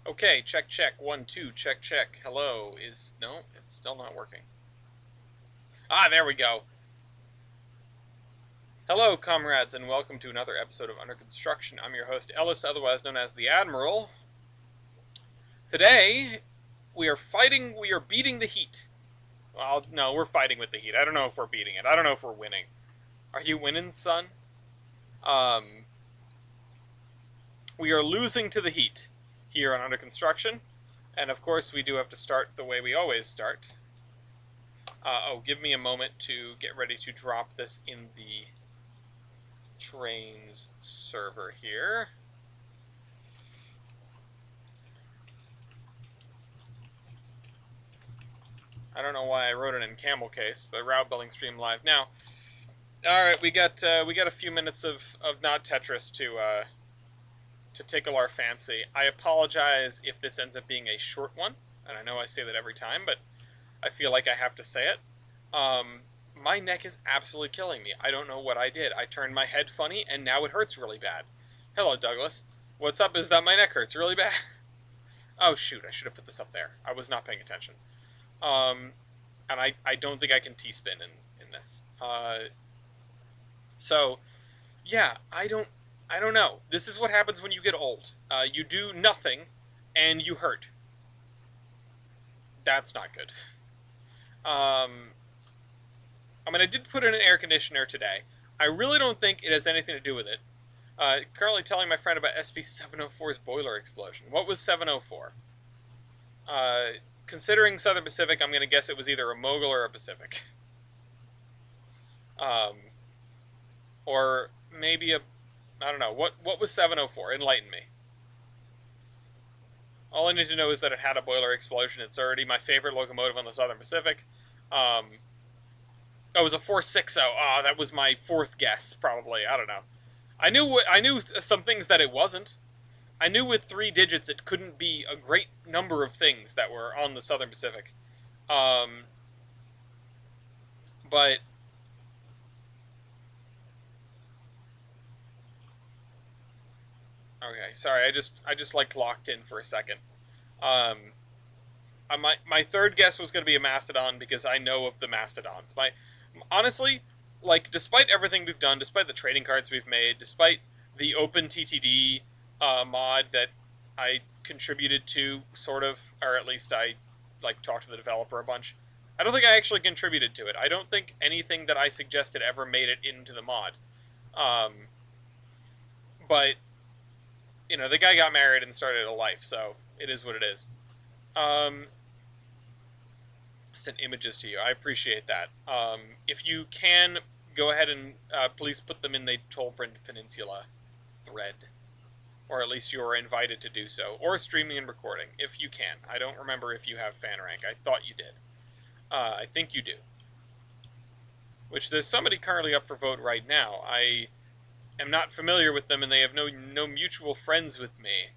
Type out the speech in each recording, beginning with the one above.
Okay, check, check. 1, 2, check, check. Hello. No, it's still not working. Ah, there we go. Hello, comrades, and welcome to another episode of Under Construction. I'm your host, Ellis, otherwise known as the Admiral. Today, we are beating the heat. Well, no, we're fighting with the heat. I don't know if we're beating it. I don't know if we're winning. Are you winning, son? Um, we are losing to the heat here on Under Construction. And of course, we do have to start the way we always start. Give me a moment to get ready to drop this in the Trainz server here. I don't know why I wrote it in camel case, but route building stream live now. All right, we got a few minutes of not Tetris to tickle our fancy. I apologize if this ends up being a short one, and I know I say that every time, but I feel like I have to say it. My neck is absolutely killing me. I don't know what I did. I turned my head funny, and now it hurts really bad. Hello, Douglas. What's up is that my neck hurts really bad. Oh, shoot, I should have put this up there. I was not paying attention. And I don't think I can T-spin in this. So, yeah, I don't know. This is what happens when you get old. You do nothing, and you hurt. That's not good. I mean, I did put in an air conditioner today. I really don't think it has anything to do with it. Currently telling my friend about SB-704's boiler explosion. What was 704? Considering Southern Pacific, I'm going to guess it was either a Mogul or a Pacific. Or maybe I don't know. What was 704? Enlighten me. All I need to know is that it had a boiler explosion. It's already my favorite locomotive on the Southern Pacific. It was a 460. Oh, that was my fourth guess, probably. I don't know. I knew some things that it wasn't. I knew with 3 digits it couldn't be a great number of things that were on the Southern Pacific. But okay, sorry, I just like locked in for a second. My third guess was going to be a mastodon because I know of the mastodons. Honestly, like, despite everything we've done, despite the trading cards we've made, despite the open TTD mod that I contributed to, sort of, or at least I like talked to the developer a bunch. I don't think I actually contributed to it. I don't think anything that I suggested ever made it into the mod. But you know, the guy got married and started a life, so it is what it is. Sent images to you. I appreciate that. If you can, go ahead and please put them in the Tolbrand Peninsula thread. Or at least you're invited to do so. Or streaming and recording, if you can. I don't remember if you have fan rank. I thought you did. I think you do. Which there's somebody currently up for vote right now. I am not familiar with them, and they have no mutual friends with me.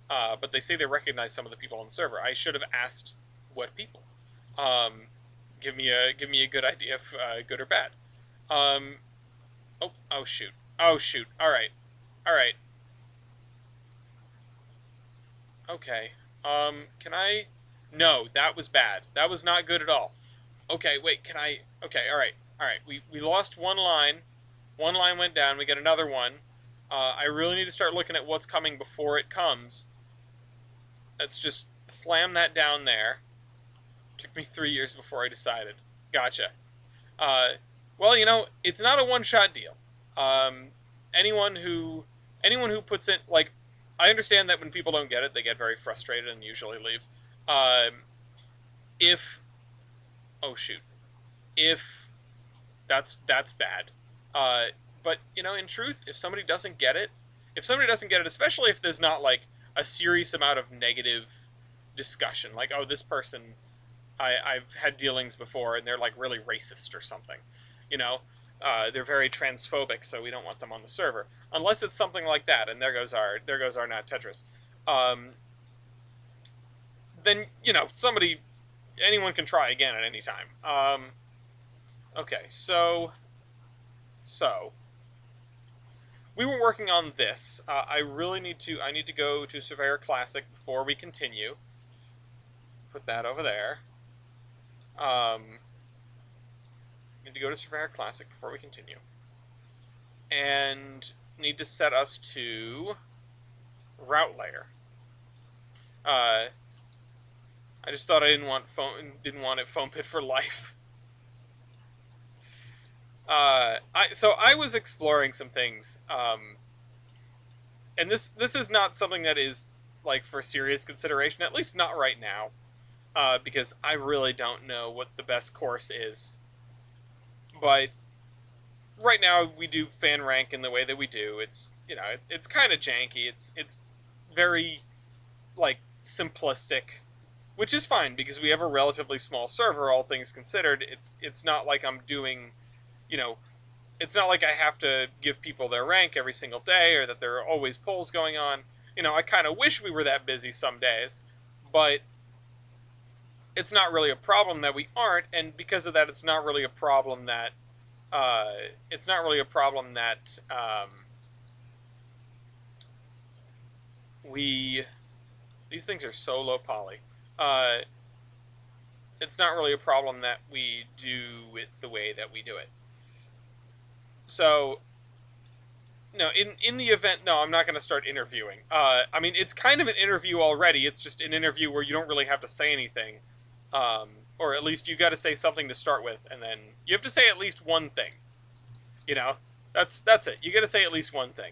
But they say they recognize some of the people on the server. I should have asked what people. Give me a good idea of good or bad. Oh shoot. Oh shoot. All right. Okay. Can I? No, that was bad. That was not good at all. Okay, wait. Can I? Okay. All right. We lost one line. One line went down. We get another one. I really need to start looking at what's coming before it comes. Let's just slam that down there. Took me 3 years before I decided. Gotcha. Well, you know, it's not a one-shot deal. Anyone who puts in, like, I understand that when people don't get it, they get very frustrated and usually leave. Oh shoot, if that's bad. But you know, in truth, if somebody doesn't get it, especially if there's not like a serious amount of negative discussion, like, oh, this person, I've had dealings before and they're like really racist or something, you know, they're very transphobic, so we don't want them on the server. Unless it's something like that, and there goes our not Tetris. Then, you know, anyone can try again at any time. Okay, so we were working on this. I really need to. I need to go to Surveyor Classic before we continue. Put that over there. Need to go to Surveyor Classic before we continue, and need to set us to route layer. I just thought I didn't want it foam pit for life. So I was exploring some things, and this is not something that is like for serious consideration, at least not right now, because I really don't know what the best course is. But right now we do fan rank in the way that we do. It's it's kind of janky. It's very like simplistic, which is fine because we have a relatively small server, all things considered. It's not like I'm doing, it's not like I have to give people their rank every single day or that there are always polls going on. I kind of wish we were that busy some days, but it's not really a problem that we aren't, and because of that, it's not really a problem that we. These things are so low poly. It's not really a problem that we do it the way that we do it. So, no, in the event, no, I'm not going to start interviewing. I mean, it's kind of an interview already. It's just an interview where you don't really have to say anything. Or at least you got to say something to start with, and then you have to say at least one thing. That's it. You got to say at least one thing.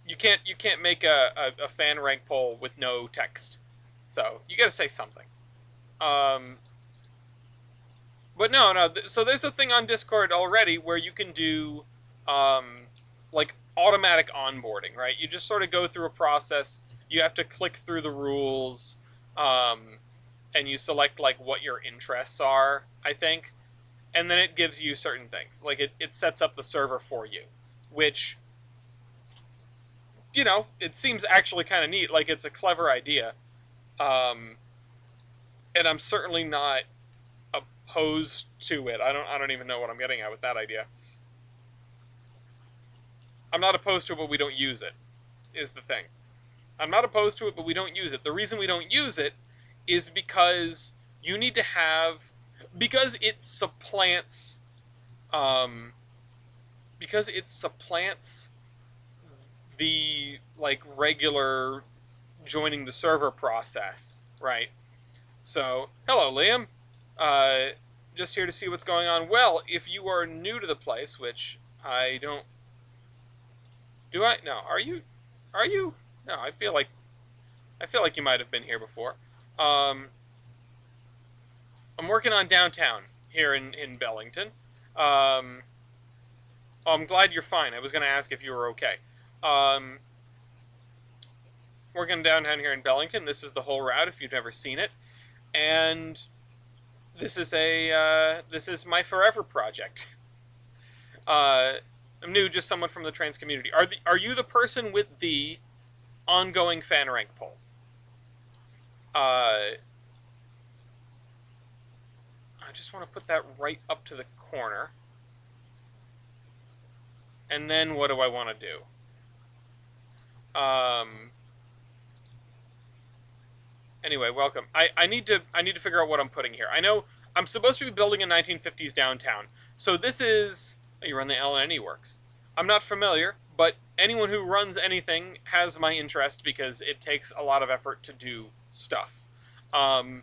You can't make a fan rank poll with no text, so you got to say something. But no. So there's a thing on Discord already where you can do like automatic onboarding, right? You just sort of go through a process. You have to click through the rules, and you select like what your interests are, I think, and then it gives you certain things. Like it sets up the server for you, which it seems actually kind of neat. Like it's a clever idea, and I'm certainly not opposed to it. I don't even know what I'm getting at with that idea. I'm not opposed to it, but we don't use it, is the thing. I'm not opposed to it, but we don't use it. The reason we don't use it is because you need to have, because it supplants the like regular joining the server process, right? So, hello, Liam. Just here to see what's going on. Well, if you are new to the place, which I don't... Do I? No. Are you? No, I feel like you might have been here before. I'm working on downtown here in Bellington. I'm glad you're fine. I was going to ask if you were okay. Working downtown here in Bellington. This is the whole route if you've never seen it. And this is my forever project. I'm new, just someone from the Trainz community. Are you the person with the ongoing fan rank poll? I just want to put that right up to the corner. And then what do I want to do? Anyway, welcome. I need to figure out what I'm putting here. I know I'm supposed to be building a 1950s downtown. So this is... You run the LNE works. I'm not familiar, but anyone who runs anything has my interest because it takes a lot of effort to do stuff. I'm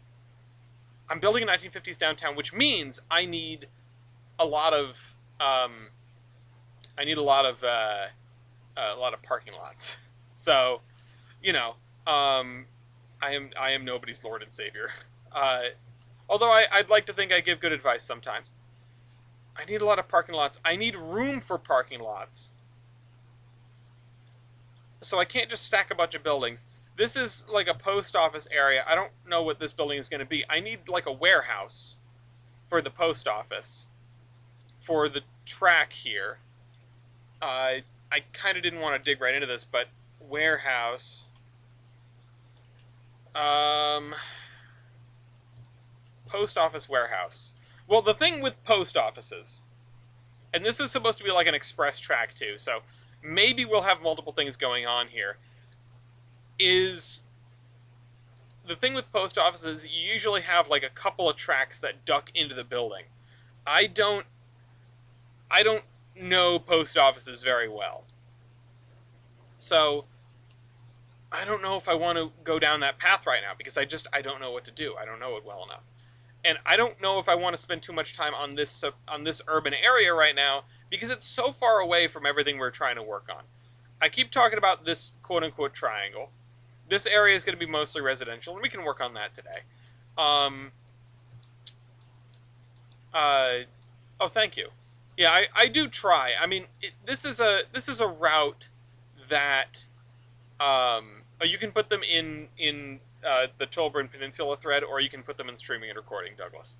building a 1950s downtown, which means I need a lot of parking lots. So, I am nobody's lord and savior. Although I'd like to think I give good advice sometimes. I need a lot of parking lots. I need room for parking lots. So I can't just stack a bunch of buildings. This is like a post office area. I don't know what this building is going to be. I need like a warehouse for the post office. For the track here. I kind of didn't want to dig right into this, but warehouse. Post office warehouse. Well, the thing with post offices and this is supposed to be like an express track too, so maybe we'll have multiple things going on here, is the thing with post offices, you usually have like a couple of tracks that duck into the building. I don't I don't know post offices very well. So I don't know if I want to go down that path right now because I don't know what to do. I don't know it well enough. And I don't know if I want to spend too much time on this urban area right now because it's so far away from everything we're trying to work on. I keep talking about this quote-unquote triangle. This area is going to be mostly residential, and we can work on that today. Oh, thank you. Yeah, I do try. I mean, this is a route that you can put them in the Tolbrin Peninsula thread, or you can put them in streaming and recording, Douglas.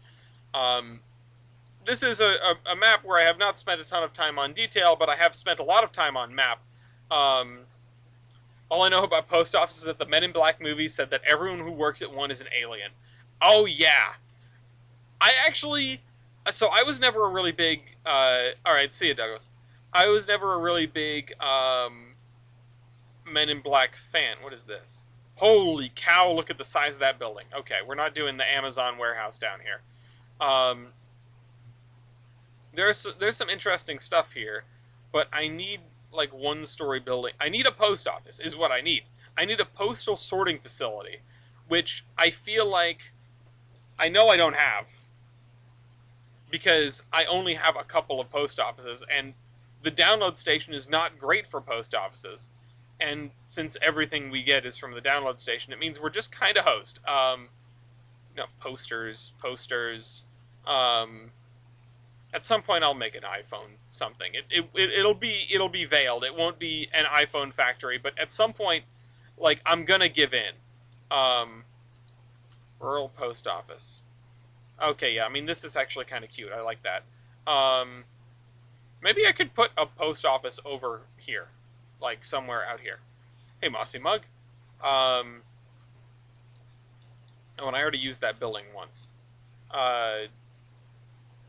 This is a map where I have not spent a ton of time on detail, but I have spent a lot of time on map. All I know about post offices is that the Men in Black movie said that everyone who works at one is an alien. Oh, yeah. I actually... So I was never a really big... Alright, see you, Douglas. I was never a really big Men in Black fan. What is this? Holy cow, look at the size of that building. Okay, we're not doing the Amazon warehouse down here. There's some interesting stuff here, but I need like one-story building. I need a post office, is what I need. I need a postal sorting facility, which I feel like I know I don't have, because I only have a couple of post offices, and the download station is not great for post offices. And since everything we get is from the download station, it means we're just kind of host. Posters. At some point, I'll make an iPhone something. It'll be veiled. It won't be an iPhone factory, but at some point, like, I'm gonna give in. Rural post office. Okay, yeah. I mean, this is actually kind of cute. I like that. Maybe I could put a post office over here, like somewhere out here. Hey, Mossy Mug. Oh, and I already used that building once.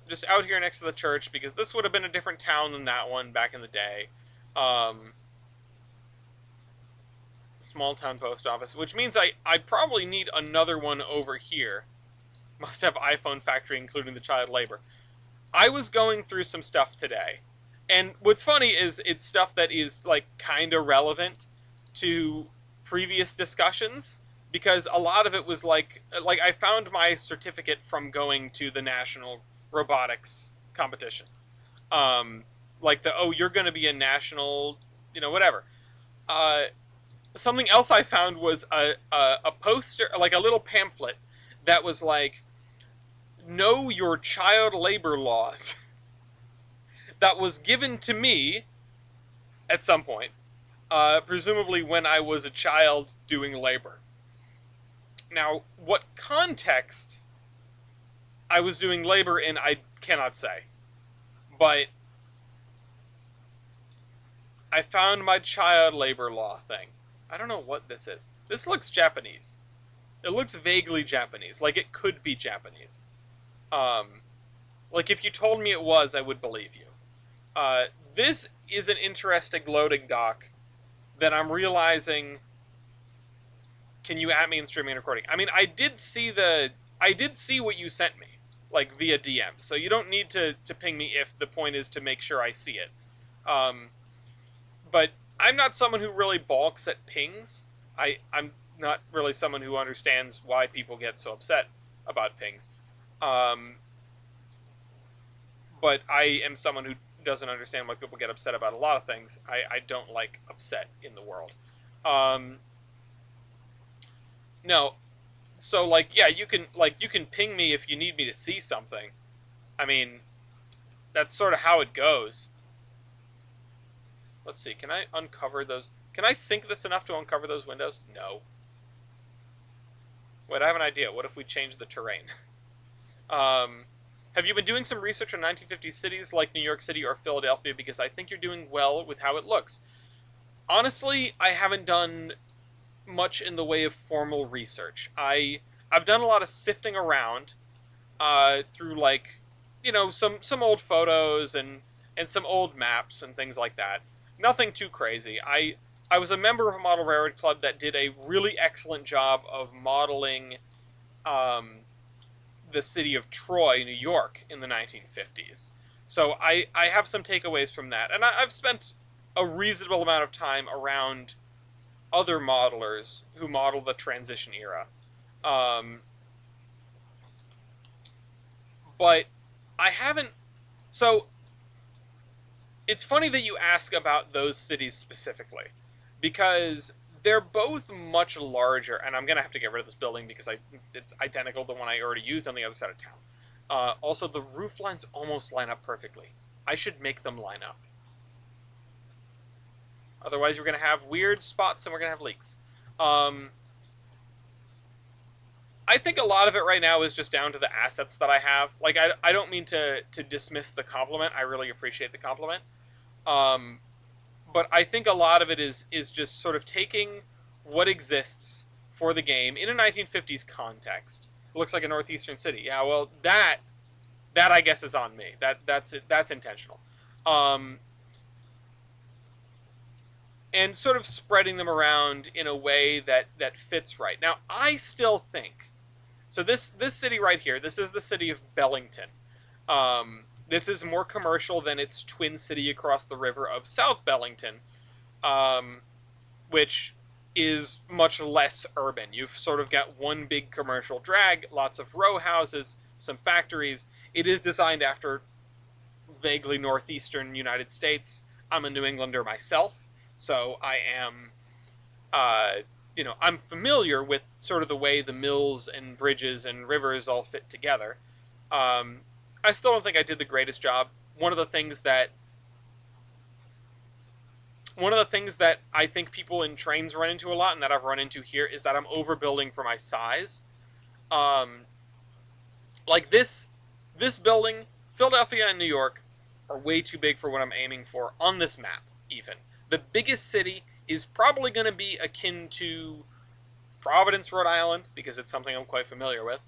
Just out here next to the church, because this would have been a different town than that one back in the day. Small town post office, which means I probably need another one over here. Must have iPhone factory, including the child labor. I was going through some stuff today, and what's funny is it's stuff that is like kind of relevant to previous discussions, because a lot of it was like I found my certificate from going to the national robotics competition. Like you're going to be a national, whatever. Something else I found was a poster, like a little pamphlet that was like, know your child labor laws. That was given to me at some point, presumably when I was a child doing labor. Now, what context I was doing labor in, I cannot say. But I found my child labor law thing. I don't know what this is. This looks Japanese. It looks vaguely Japanese, like it could be Japanese. Like if you told me it was, I would believe you. This is an interesting loading dock that I'm realizing. Can you at me in streaming and recording? I mean, I did see what you sent me, like via DM. So you don't need to ping me if the point is to make sure I see it. But I'm not someone who really balks at pings. I'm not really someone who understands why people get so upset about pings. But I am someone who doesn't understand why people get upset about a lot of things. I don't like upset in the world. No. So, like, yeah, you can ping me if you need me to see something. I mean, that's sort of how it goes. Let's see, can I uncover those? Can I sync this enough to uncover those windows? No. Wait, I have an idea. What if we change the terrain? Have you been doing some research on 1950s cities like New York City or Philadelphia? Because I think you're doing well with how it looks. Honestly, I haven't done much in the way of formal research. I've done a lot of sifting around through, like, some old photos and and some old maps and things like that. Nothing too crazy. I was a member of a model railroad club that did a really excellent job of modeling um, the city of Troy, New York, in the 1950s. So I have some takeaways from that, and I've spent a reasonable amount of time around other modelers who model the transition era. Um, but I haven't. So it's funny that you ask about those cities specifically, because they're both much larger, and I'm gonna have to get rid of this building because it's identical to one I already used on the other side of town. Also, the roof lines almost line up perfectly. I should make them line up. Otherwise, we're gonna have weird spots and we're gonna have leaks. Um, I think a lot of it right now is just down to the assets that I have. Like, I don't mean to dismiss the compliment. I really appreciate the compliment. Um, but I think a lot of it is just sort of taking what exists for the game in a 1950s context. It looks like a northeastern city. Yeah, well, that I guess is on me. That's it. That's intentional. Um, and sort of spreading them around in a way that fits right. Now, I still think so. This city right here. This is the city of Bellington. This is more commercial than its twin city across the river of South Bellington, um, which is much less urban. You've sort of got one big commercial drag, lots of row houses, some factories. It is designed after vaguely northeastern United States. I'm a New Englander myself, so I am, I'm familiar with sort of the way the mills and bridges and rivers all fit together. Um, I still don't think I did the greatest job. One of the things that one of the things that I think people in Trainz run into a lot, and that I've run into here, is that I'm overbuilding for my size. Um, like this building, Philadelphia and New York are way too big for what I'm aiming for on this map. Even the biggest city is probably going to be akin to Providence, Rhode Island, because it's something I'm quite familiar with,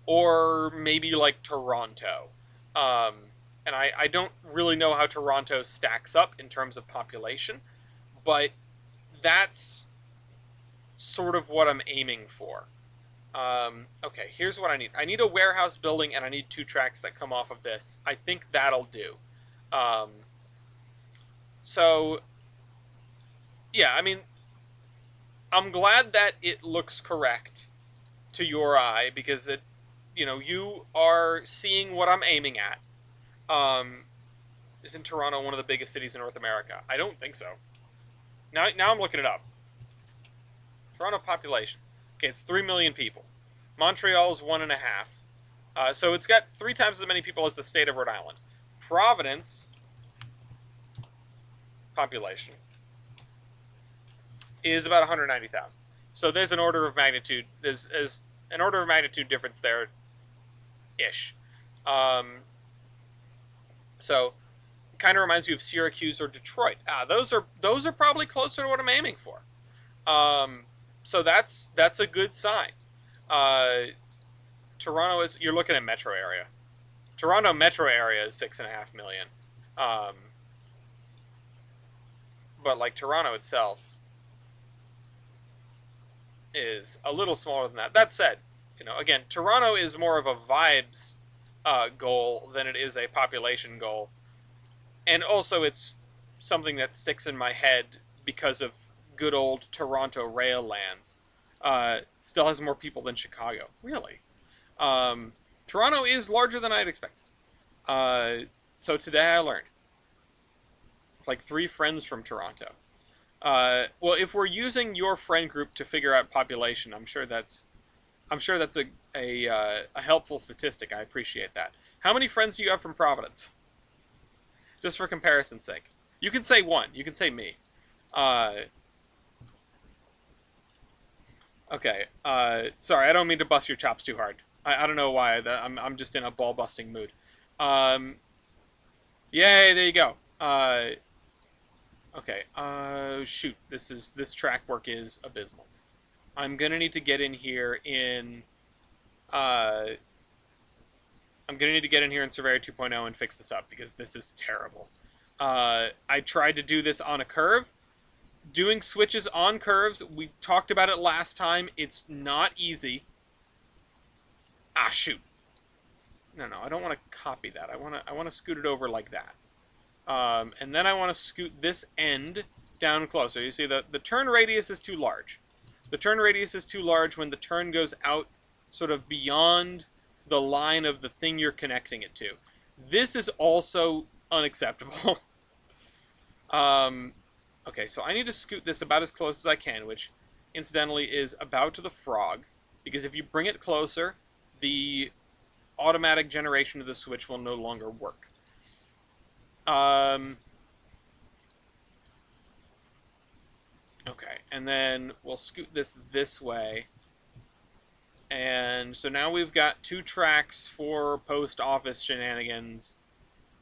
or maybe like Toronto. Um, and I don't really know how Toronto stacks up in terms of population, but that's sort of what I'm aiming for. Okay, here's what I need. I need a warehouse building, and I need 2 tracks that come off of this. I think that'll do. Um, so, yeah, I mean, I'm glad that it looks correct to your eye, because you are seeing what I'm aiming at. Isn't Toronto one of the biggest cities in North America? I don't think so. Now I'm looking it up. Toronto population. Okay, it's 3 million people. Montreal's 1.5. So it's got 3 times as many people as the state of Rhode Island. Providence population is about 190,000. So there's an order of magnitude. There's an order of magnitude difference there, ish. So it kind of reminds you of Syracuse or Detroit. Those are probably closer to what I'm aiming for. So that's a good sign. Toronto is, you're looking at metro area. Toronto metro area is 6.5 million. But like Toronto itself is a little smaller than that. That said, again, Toronto is more of a vibes goal than it is a population goal. And also it's something that sticks in my head because of good old Toronto rail lands. Still has more people than Chicago. Really? Toronto is larger than I'd expected. So today I learned. Like 3 friends from Toronto. Well, if we're using your friend group to figure out population, I'm sure that's a helpful statistic. I appreciate that. How many friends do you have from Providence? Just for comparison's sake. You can say 1. You can say me. Okay. Sorry, I don't mean to bust your chops too hard. I don't know why. I'm just in a ball busting mood. Yay! There you go. Okay. Shoot. This track work is abysmal. I'm gonna need to get in here in. I'm gonna need to get in here in Surveyor 2.0 and fix this up, because this is terrible. I tried to do this on a curve. Doing switches on curves, we talked about it last time. It's not easy. Ah, shoot. No, no, I don't want to copy that. I want to scoot it over like that. And then I want to scoot this end down closer. You see, the turn radius is too large. The turn radius is too large when the turn goes out sort of beyond the line of the thing you're connecting it to. This is also unacceptable. Okay, so I need to scoot this about as close as I can, which incidentally is about to the frog, because if you bring it closer, the automatic generation of the switch will no longer work. Okay, and then we'll scoot this way. And so now we've got 2 tracks for post office shenanigans,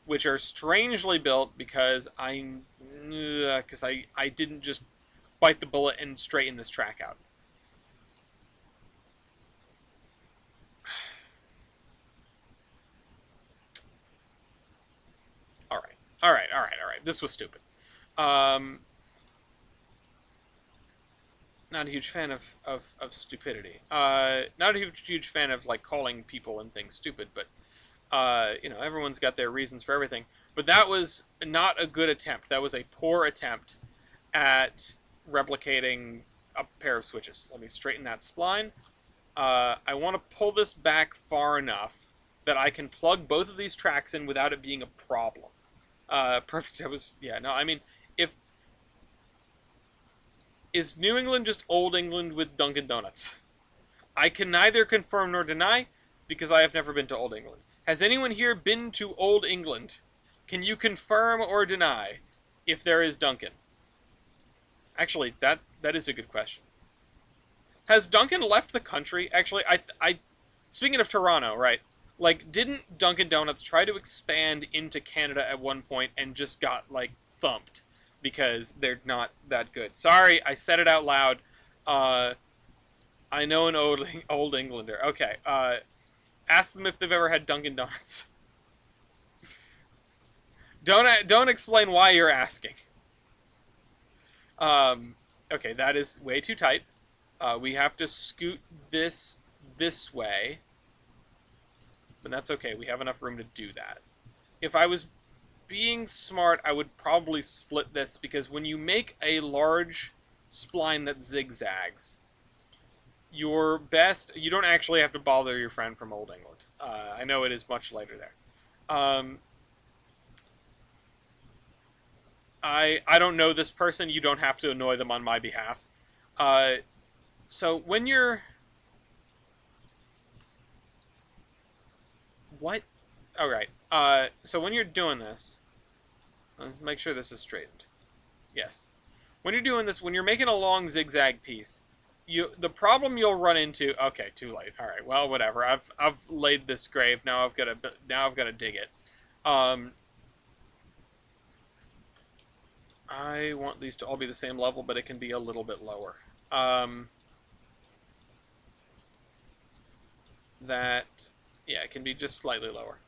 which are strangely built because I didn't just bite the bullet and straighten this track out. All right. This was stupid. Not a huge fan of stupidity. Not a huge fan of like calling people and things stupid, but you know, everyone's got their reasons for everything. But that was not a good attempt. That was a poor attempt at replicating a pair of switches. Let me straighten that spline. I want to pull this back far enough that I can plug both of these tracks in without it being a problem. Perfect. I mean, is New England just Old England with Dunkin' Donuts? I can neither confirm nor deny, because I have never been to Old England. Has anyone here been to Old England? Can you confirm or deny if there is Dunkin'? Actually, that is a good question. Has Dunkin' left the country? Actually, speaking of Toronto, right? Like, didn't Dunkin' Donuts try to expand into Canada at one point and just got, like, thumped? Because they're not that good. Sorry, I said it out loud. I know an old Englander. Okay, ask them if they've ever had Dunkin' Donuts. Don't explain why you're asking. Okay, that is way too tight. We have to scoot this way. But that's okay. We have enough room to do that. If I was being smart, I would probably split this, because when you make a large spline that zigzags, you don't actually have to bother your friend from Old England. I know it is much later there. I don't know this person. You don't have to annoy them on my behalf. So when you're... What? Alright. So when you're doing this... Let's make sure this is straightened. Yes. When you're doing this, when you're making a long zigzag piece, the problem you'll run into... Okay, too late. Alright, well, whatever. I've laid this grave. Now I've got to dig it. I want these to all be the same level, but it can be a little bit lower. Yeah, it can be just slightly lower.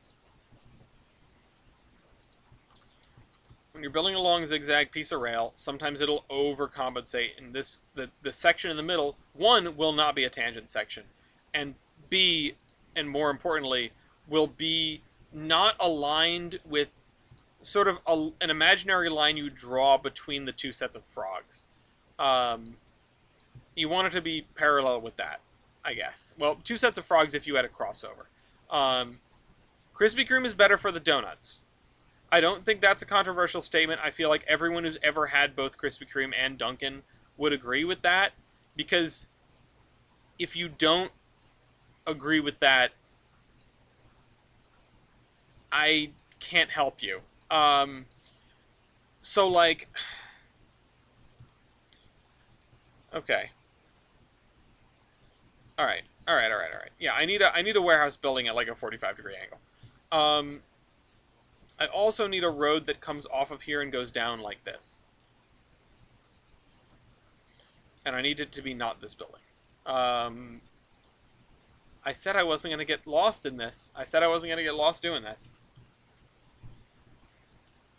When you're building a long zigzag piece of rail, sometimes it'll overcompensate, and the section in the middle, one, will not be a tangent section, and B, and more importantly, will be not aligned with sort of an imaginary line you draw between the two sets of frogs. You want it to be parallel with that, I guess. Well, two sets of frogs if you had a crossover. Krispy Kreme is better for the donuts. I don't think that's a controversial statement. I feel like everyone who's ever had both Krispy Kreme and Dunkin' would agree with that, because if you don't agree with that, I can't help you. So, like... Okay. Alright. Yeah, I need a warehouse building at like a 45-degree angle. I also need a road that comes off of here and goes down like this. And I need it to be not this building. I said I wasn't going to get lost in this. I said I wasn't going to get lost doing this.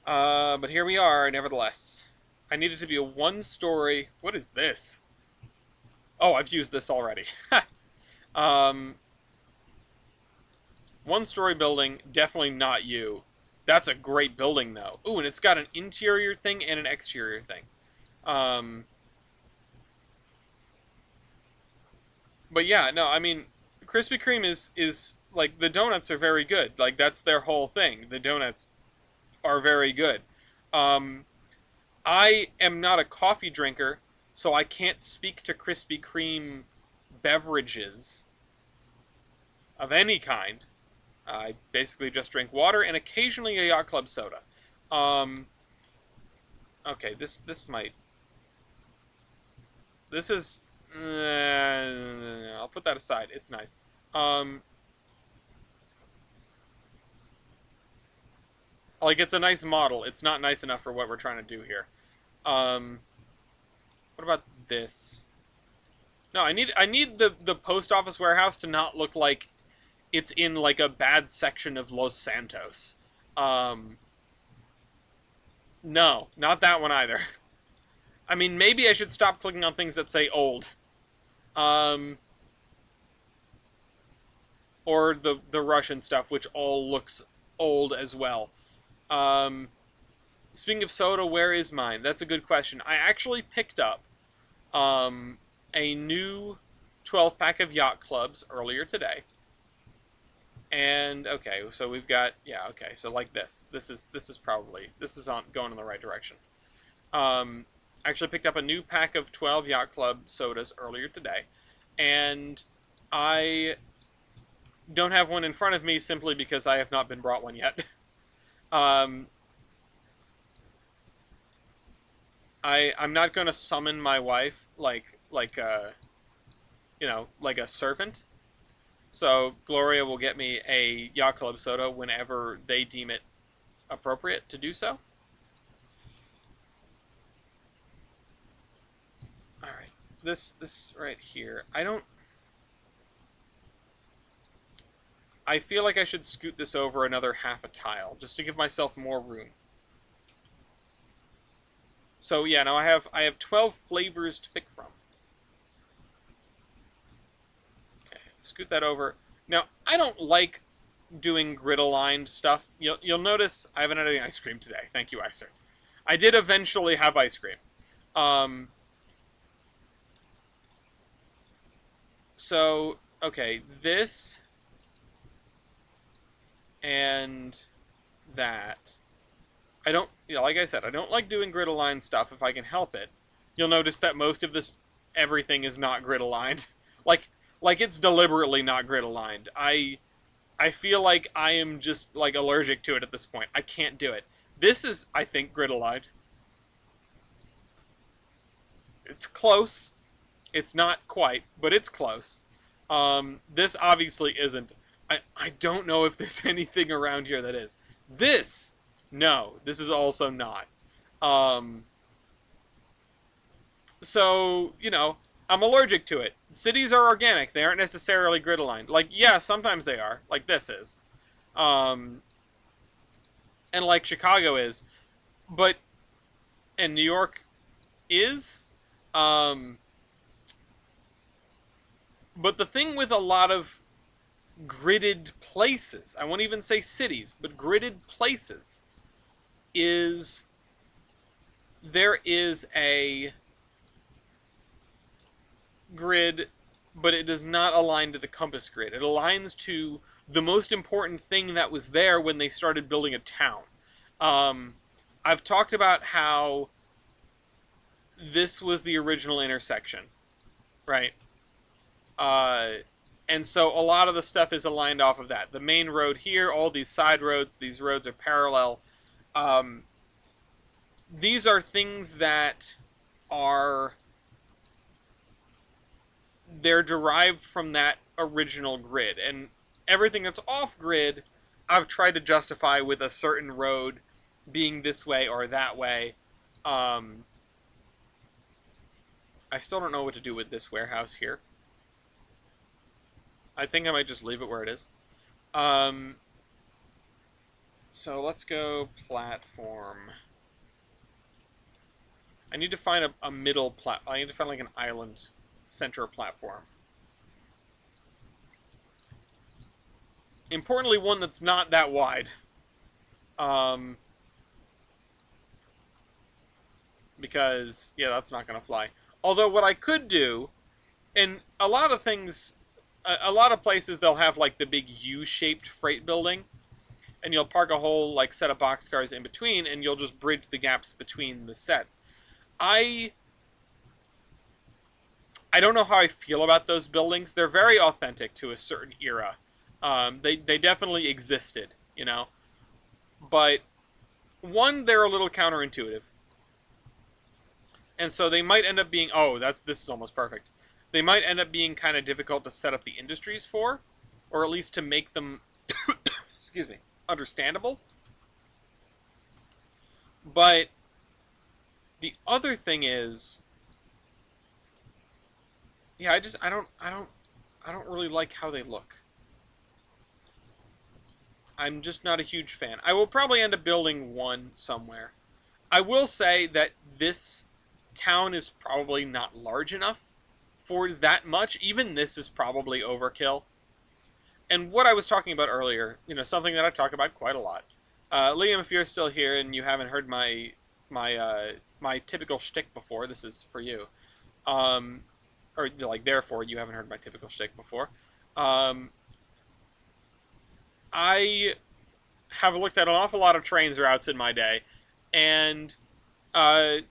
But here we are, nevertheless. I need it to be a one-story... What is this? Oh, I've used this already. um, one-story building, definitely not you. That's a great building, though. Ooh, and it's got an interior thing and an exterior thing. Um, but yeah, no, I mean, Krispy Kreme is like the donuts are very good. Like that's their whole thing. The donuts are very good. Um, I am not a coffee drinker, so I can't speak to Krispy Kreme beverages of any kind. I basically just drink water and occasionally a Yacht Club soda. Um, okay, this might. This is. I'll put that aside. It's nice. Um, like it's a nice model. It's not nice enough for what we're trying to do here. Um, what about this? No, I need the post office warehouse to not look like it's in like a bad section of Los Santos. Um, no, not that one either. I mean, maybe I should stop clicking on things that say old. Um, or the Russian stuff, which all looks old as well. Um, speaking of soda, where is mine? That's a good question. I actually picked up a new 12 pack of Yacht Clubs earlier today. And okay, so we've got okay, so like this. This is probably this is on going in the right direction. Actually picked up a new pack of 12 Yacht Club sodas earlier today, and I don't have one in front of me simply because I have not been brought one yet. um, I'm not going to summon my wife like like a servant. So Gloria will get me a Yacht Club soda whenever they deem it appropriate to do so. All right, this right here. I feel like I should scoot this over another half a tile just to give myself more room. So yeah, now I have 12 flavors to pick from. Okay, scoot that over. Now I don't like doing grid-aligned stuff. You'll notice I haven't had any ice cream today. Thank you, Icer. I did eventually have ice cream. Um, so okay, this and that. I don't, like I said, I don't like doing grid aligned stuff if I can help it. You'll notice that most of this, everything is not grid aligned. Like it's deliberately not grid aligned. I feel like I am just like allergic to it at this point. I can't do it. This is, I think, grid aligned. It's close. It's not quite, but it's close. This obviously isn't. I don't know if there's anything around here that is. This, no, this is also not. Um, so, I'm allergic to it. Cities are organic. They aren't necessarily grid aligned. Like, yeah, sometimes they are. Like this is. Um, and like Chicago is. But, and New York is. Um, but the thing with a lot of gridded places, I won't even say cities, but gridded places, is there is a grid, but it does not align to the compass grid. It aligns to the most important thing that was there when they started building a town. I've talked about how this was the original intersection, right? And so a lot of the stuff is aligned off of that. The main road here, all these side roads, these roads are parallel. These are things that are... they're derived from that original grid. And everything that's off-grid, I've tried to justify with a certain road being this way or that way. I still don't know what to do with this warehouse here. I think I might just leave it where it is. So let's go platform. I need to find a middle I need to find like an island center platform. Importantly, one that's not that wide. Because, yeah, that's not going to fly. Although what I could do, and a lot of things, a lot of places they'll have like the big U-shaped freight building, and you'll park a whole like set of boxcars in between, and you'll just bridge the gaps between the sets. I don't know how I feel about those buildings. They're very authentic to a certain era. They definitely existed, you know. But one, they're a little counterintuitive, and so they might end up being this is almost perfect. They might end up being kind of difficult to set up the industries for, or at least to make them, excuse me, understandable. But the other thing is, yeah, I don't really like how they look. I'm just not a huge fan. I will probably end up building one somewhere. I will say that this town is probably not large enough for that much. Even this is probably overkill. And what I was talking about earlier, you know, something that I talk about quite a lot. Liam, if you're still here and you haven't heard my typical shtick before, this is for you. Or like therefore you haven't heard my typical shtick before. I have looked at an awful lot of Trainz routes in my day, and I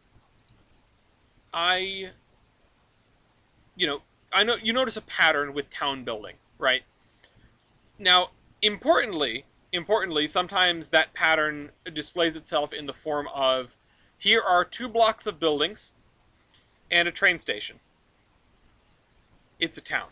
know you notice a pattern with town building, right? Now, importantly, sometimes that pattern displays itself in the form of here are 2 blocks of buildings and a train station. It's a town.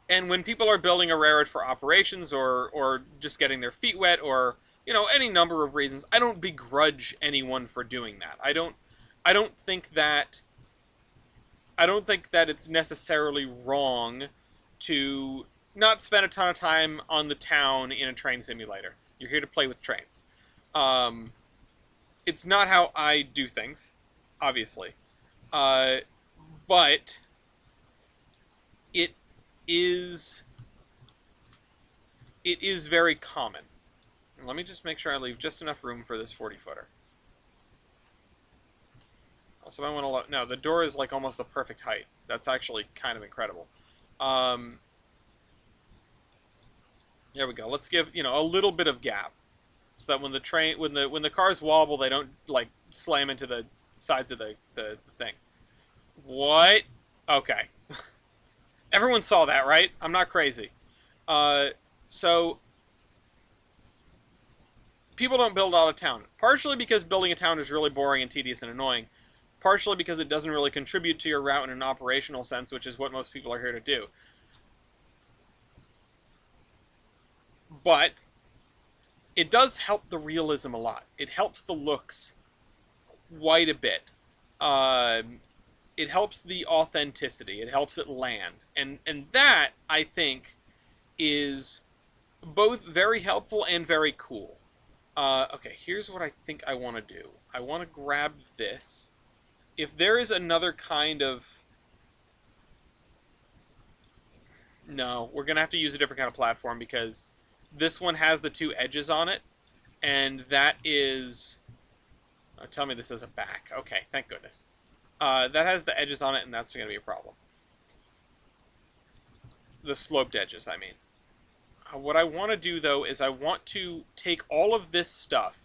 And when people are building a railroad for operations or just getting their feet wet or, you know, any number of reasons, I don't begrudge anyone for doing that. I don't think that it's necessarily wrong to not spend a ton of time on the town in a train simulator. You're here to play with trains. It's not how I do things, obviously. But it is very common. Let me just make sure I leave just enough room for this 40-footer. Also, I want to no, the door is like almost the perfect height. That's actually kind of incredible. There we go. Let's give, you know, a little bit of gap, so that when the cars wobble, they don't like slam into the sides of the thing. What? Okay. Everyone saw that, right? I'm not crazy. So people don't build out of town. Partially because building a town is really boring and tedious and annoying. Partially because it doesn't really contribute to your route in an operational sense, which is what most people are here to do. But it does help the realism a lot. It helps the looks quite a bit. It helps the authenticity. It helps it land. And that, I think, is both very helpful and very cool. Okay, here's what I think I want to do. I want to grab this. If there is another kind of... No, we're going to have to use a different kind of platform because this one has the 2 edges on it. And that is... Oh, tell me this is a back. Okay, thank goodness. That has the edges on it, and that's going to be a problem. The sloped edges, I mean. What I want to do, though, is I want to take all of this stuff,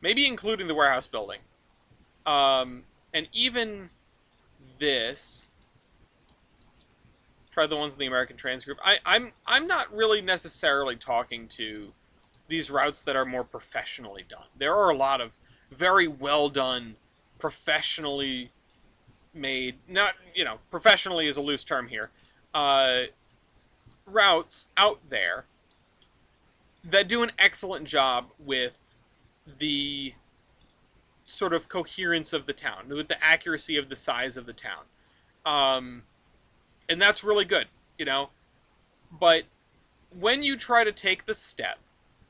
maybe including the warehouse building, and even this. Try the ones in the American Trainz group. I'm not really necessarily talking to these routes that are more professionally done. There are a lot of very well done, professionally made, not, you know, professionally is a loose term here, routes out there that do an excellent job with the sort of coherence of the town, with the accuracy of the size of the town. And that's really good, you know, but when you try to take the step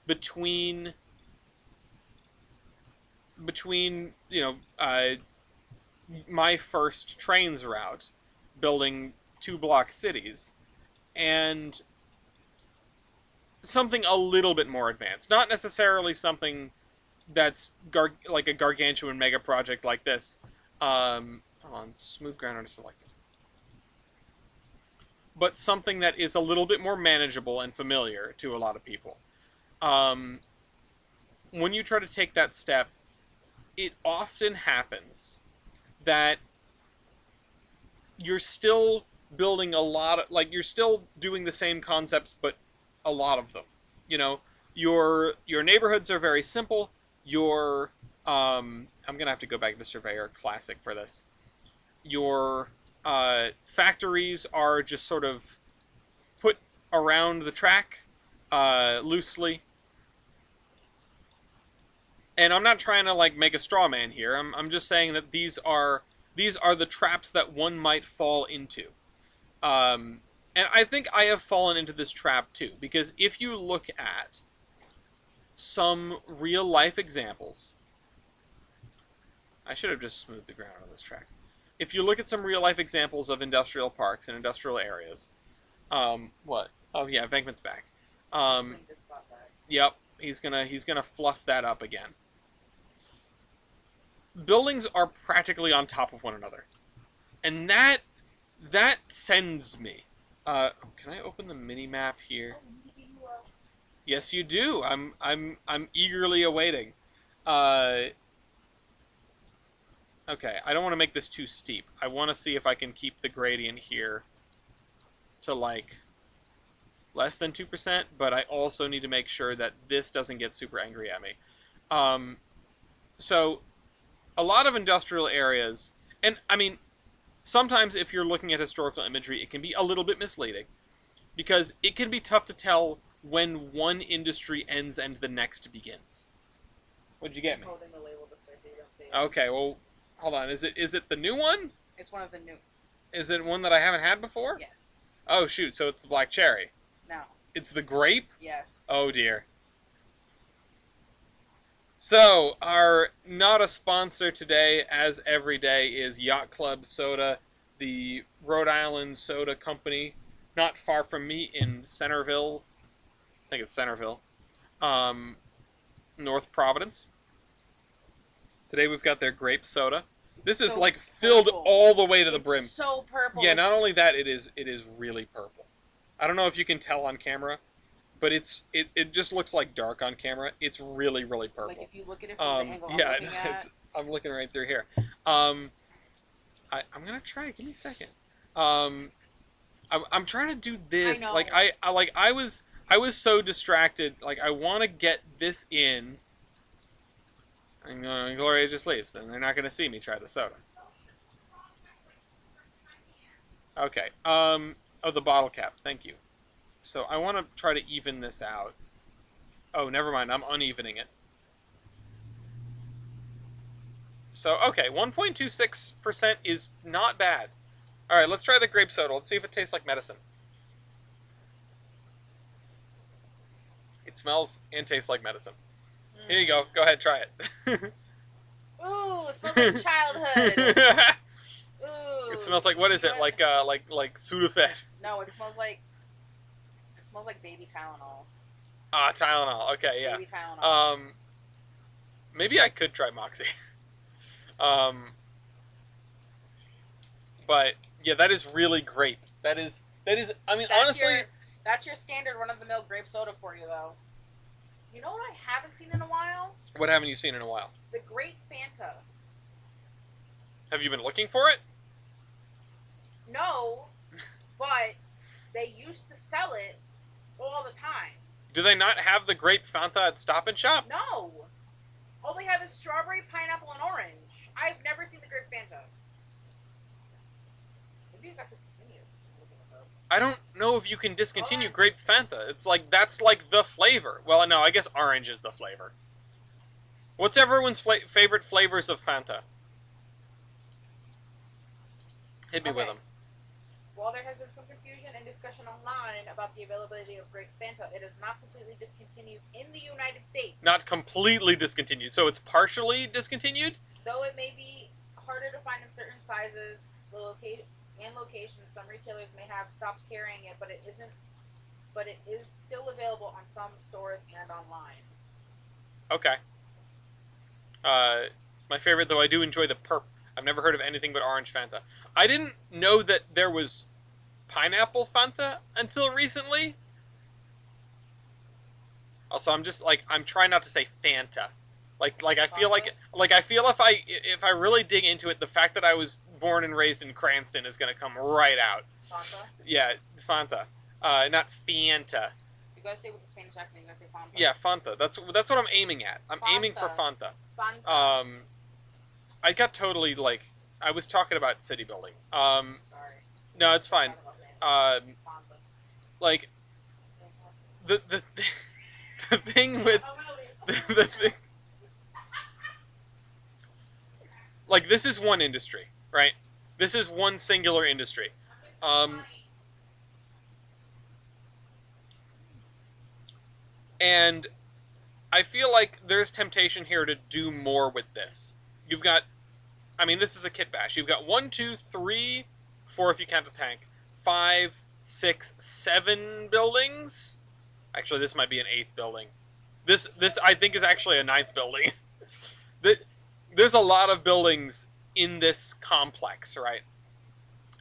between my first Trainz route, building 2-block cities, and something a little bit more advanced, not necessarily something that's like a gargantuan mega project like this. Hold on, smooth ground are selected. But something that is a little bit more manageable and familiar to a lot of people. When you try to take that step, it often happens that you're still building a lot of, like, you're still doing the same concepts, but a lot of them. You know, your neighborhoods are very simple. I'm gonna have to go back to Surveyor Classic for this. Your factories are just sort of put around the track loosely. And I'm not trying to like make a straw man here. I'm just saying that these are the traps that one might fall into. And I think I have fallen into this trap too, because if you look at some real life examples, I should have just smoothed the ground on this track. If you look at some real life examples of industrial parks and industrial areas, what? Oh yeah, Venkman's back. Yep, he's gonna fluff that up again. Buildings are practically on top of one another, and that sends me. Can I open the mini map here? Yes, you do. I'm eagerly awaiting. Okay, I don't want to make this too steep. I want to see if I can keep the gradient here to like less than 2%, but I also need to make sure that this doesn't get super angry at me. So a lot of industrial areas, and I mean, sometimes if you're looking at historical imagery, it can be a little bit misleading, because it can be tough to tell when one industry ends and the next begins. What'd you get me? Holding the label this way so you don't see it. Okay, well, hold on. Is it the new one? It's one of the new. Is it one that I haven't had before? Yes. Oh shoot! So it's the black cherry. No. It's the grape. Yes. Oh dear. So, our not a sponsor today, as every day, is Yacht Club Soda, the Rhode Island soda company, not far from me in Centerville. I think it's Centerville. North Providence. Today we've got their grape soda. This is like filled purple. all the way to the It's brim. so purple. Yeah, not only that, it is really purple. I don't know if you can tell on camera, but it just looks like dark on camera. It's really purple. Like if you look at it from the angle yeah, I'm looking at. I'm looking right through here. I'm gonna try. Give me a second. I'm trying to do this. I know. Like I was so distracted. Like I want to get this in. And Gloria just leaves. Then they're not gonna see me try the soda. Okay. Oh, the bottle cap. Thank you. So I want to try to even this out. Oh, never mind. I'm unevening it. So, okay, 1.26% is not bad. Alright, let's try the grape soda. Let's see if it tastes like medicine. It smells and tastes like medicine. Here you go. Go ahead, try it. Ooh, it smells like childhood. Ooh. It smells like, what is it? Like Sudafed. No, it smells like baby Tylenol. Ah, Tylenol. Okay, yeah. Baby Tylenol. Maybe I could try Moxie. But yeah, that is really grape. That is. I mean, honestly, that's your standard run-of-the-mill grape soda for you, though. You know what I haven't seen in a while? What haven't you seen in a while? The Grape Fanta. Have you been looking for it? No, but they used to sell it all the time. Do they not have the grape Fanta at Stop and Shop? No. All they have is strawberry, pineapple, and orange. I've never seen the Grape Fanta. Maybe it got discontinued. I don't know if you can discontinue grape Fanta. It's like, that's like the flavor. Well, no, I guess orange is the flavor. What's everyone's favorite flavors of Fanta? Hit me with them. While there has been some confusion and discussion online about the availability of Grape Fanta, it is not completely discontinued in the United States. Not completely discontinued, so it's partially discontinued? Though it may be harder to find in certain sizes and locations, some retailers may have stopped carrying it, but it isn't. But it is still available on some stores and online. Okay. It's my favorite, though I do enjoy the perp. I've never heard of anything but orange Fanta. I didn't know that there was pineapple Fanta until recently. Also, I'm just like I'm trying not to say Fanta. Like I feel like I feel if I really dig into it, the fact that I was born and raised in Cranston is gonna come right out. Fanta? Yeah, Fanta. Not Fanta. You gotta say with the Spanish accent. You gotta say Fanta. Yeah, Fanta. That's what I'm aiming at. I'm aiming for Fanta. Fanta. I got totally like I was talking about city building. Sorry. No, it's fine. Like the the thing with the thing, like this is one industry, right? This is one singular industry. And I feel like there's temptation here to do more with this. You've got, I mean, this is a kit bash. You've got 1, 2, 3, 4 if you count the tank, 5, 6, 7 buildings. Actually, this might be an 8th building. This I think is actually a 9th building. There's a lot of buildings in this complex, right?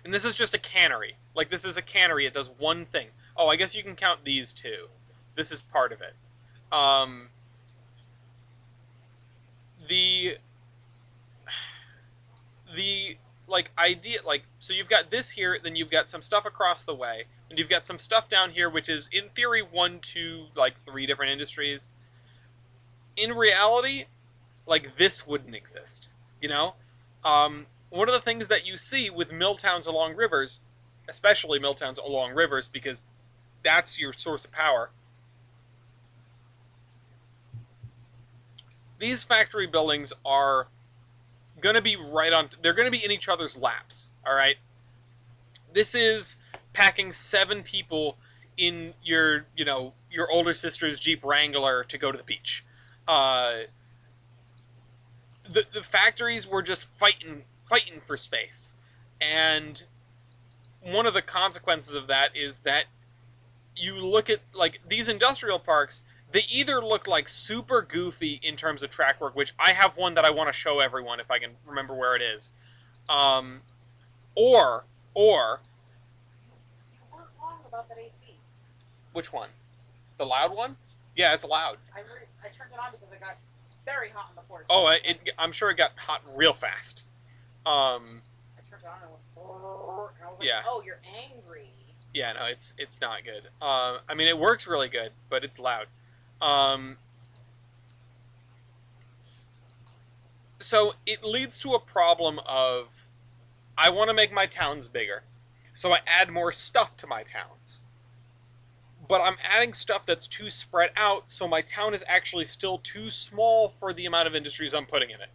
And this is just a cannery. Like, this is a cannery. It does one thing. Oh, I guess you can count these two. This is part of it. The like idea, like, so you've got this here, then you've got some stuff across the way, and you've got some stuff down here, which is in theory 1, 2, like 3 different industries. In reality, like, this wouldn't exist, you know? One of the things that you see with mill towns along rivers, especially mill towns along rivers, because that's your source of power. These factory buildings are going to be they're going to be in each other's laps, all right? This is packing 7 people in your older sister's Jeep Wrangler to go to the beach. The factories were just fighting for space. And one of the consequences of that is that you look at, like, these industrial parks, they either look like super goofy in terms of track work, which I have one that I want to show everyone if I can remember where it is. Or You weren't wrong about that AC. Which one? The loud one? Yeah, it's loud. I turned it on because it got very hot on the porch. Oh, I'm sure it got hot real fast. I turned it on and it went, and I was like, yeah. Oh, you're angry. Yeah, no, it's not good. I mean, it works really good, but it's loud. So it leads to a problem of, I want to make my towns bigger, so I add more stuff to my towns. But I'm adding stuff that's too spread out, so my town is actually still too small for the amount of industries I'm putting in it.